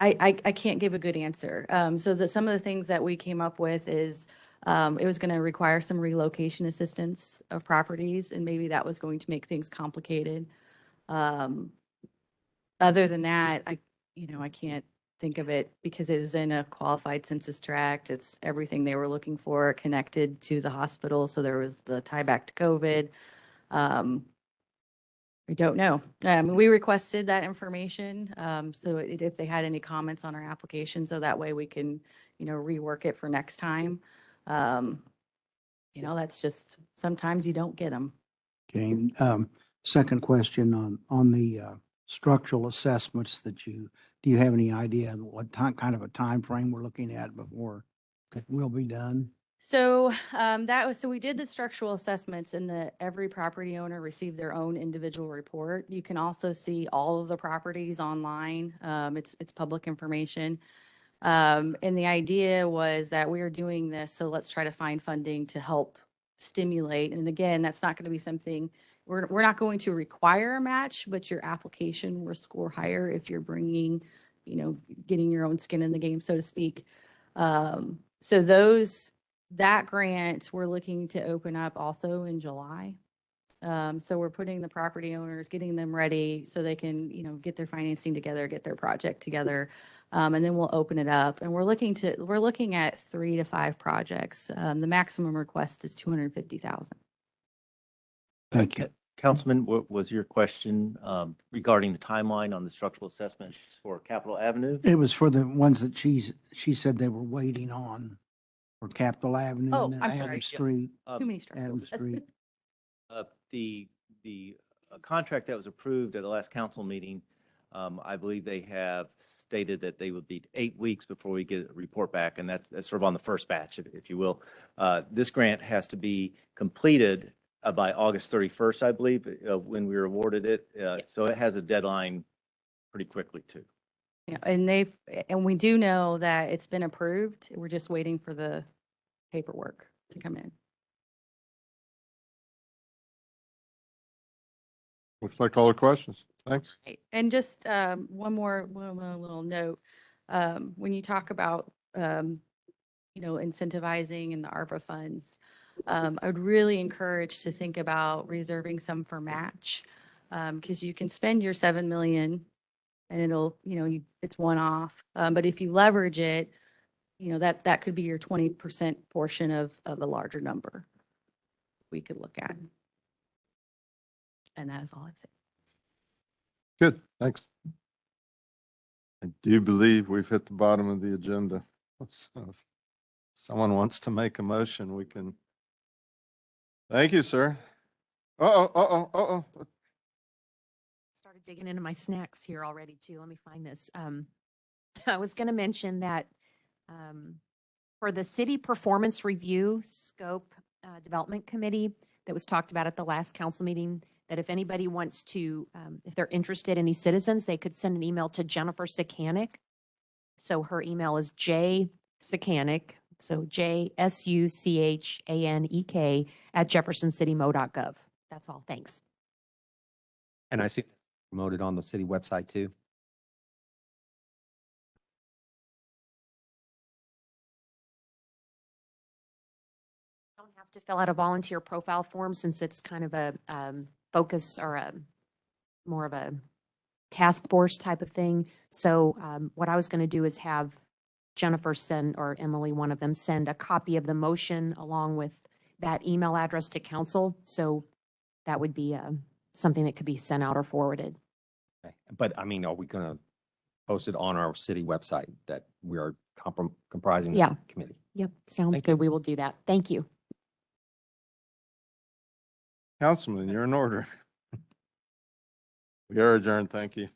I can't give a good answer. So some of the things that we came up with is it was going to require some relocation assistance of properties, and maybe that was going to make things complicated. Other than that, I can't think of it because it was in a qualified census tract. It's everything they were looking for connected to the hospital. So there was the tie back to COVID. I don't know. We requested that information. So if they had any comments on our application, so that way we can, rework it for next time. That's just, sometimes you don't get them. Okay. Second question on the structural assessments do you have any idea what kind of a time frame we're looking at before it will be done? So we did the structural assessments, and every property owner received their own individual report. You can also see all of the properties online. It's public information. And the idea was that we are doing this, so let's try to find funding to help stimulate. And again, that's not going to be something we're not going to require a match, but your application will score higher if you're bringing, getting your own skin in the game, so to speak. So that grant, we're looking to open up also in July. So we're putting the property owners, getting them ready so they can, get their financing together, get their project together. And then we'll open it up, and we're looking at 3 to 5 projects. The maximum request is 250,000. Thank you. Councilman, what was your question regarding the timeline on the structural assessment for Capitol Avenue? It was for the ones that she said they were waiting on for Capitol Avenue Oh, and then I'm sorry. Adams Street. Too many Adams structures. Street. The contract that was approved at the last council meeting, I believe they have stated that they would be 8 weeks before we get a report back, and that's sort of on the first batch, if you will. This grant has to be completed by August 31st, I believe, when we were awarded it. So it has a deadline pretty quickly too. Yeah, and we do know that it's been approved. We're just waiting for the paperwork to come in. Looks like all the questions. Thanks. Right. And just one more little note. When you talk about, incentivizing in the ARPA funds, I would really encourage to think about reserving some for match, because you can spend your 7 million and it'll, it's one off. But if you leverage it, that could be your 20% portion of a larger number we could look at. And that is all I've said. Good, thanks. I do believe we've hit the bottom of the agenda. So if someone wants to make a motion, we can. Thank you, sir. Started digging into my snacks here already too. Let me find this. I was going to mention that for the city performance review scope development committee that was talked about at the last council meeting, that if anybody wants to, if they're interested, any citizens, they could send an email to Jennifer Sakanik. So her email is jsakanik, so JSUCHANEK @jeffersoncitymo.gov. That's all. Thanks. And I see promoted on the city website too. Don't have to fill out a volunteer profile form since it's kind of a focus or a more of a task force type of thing. So what I was going to do is have Jennifer send, or Emily, one of them, send a copy of the motion along with that email address to council. So that would be something that could be sent out or forwarded. Okay. But I mean, are we going to post it on our city website that we are comprising Yeah. the committee? Yep. Sounds Thank good. We will do that. Thank you. Councilman, you're in order. We are adjourned. Thank you.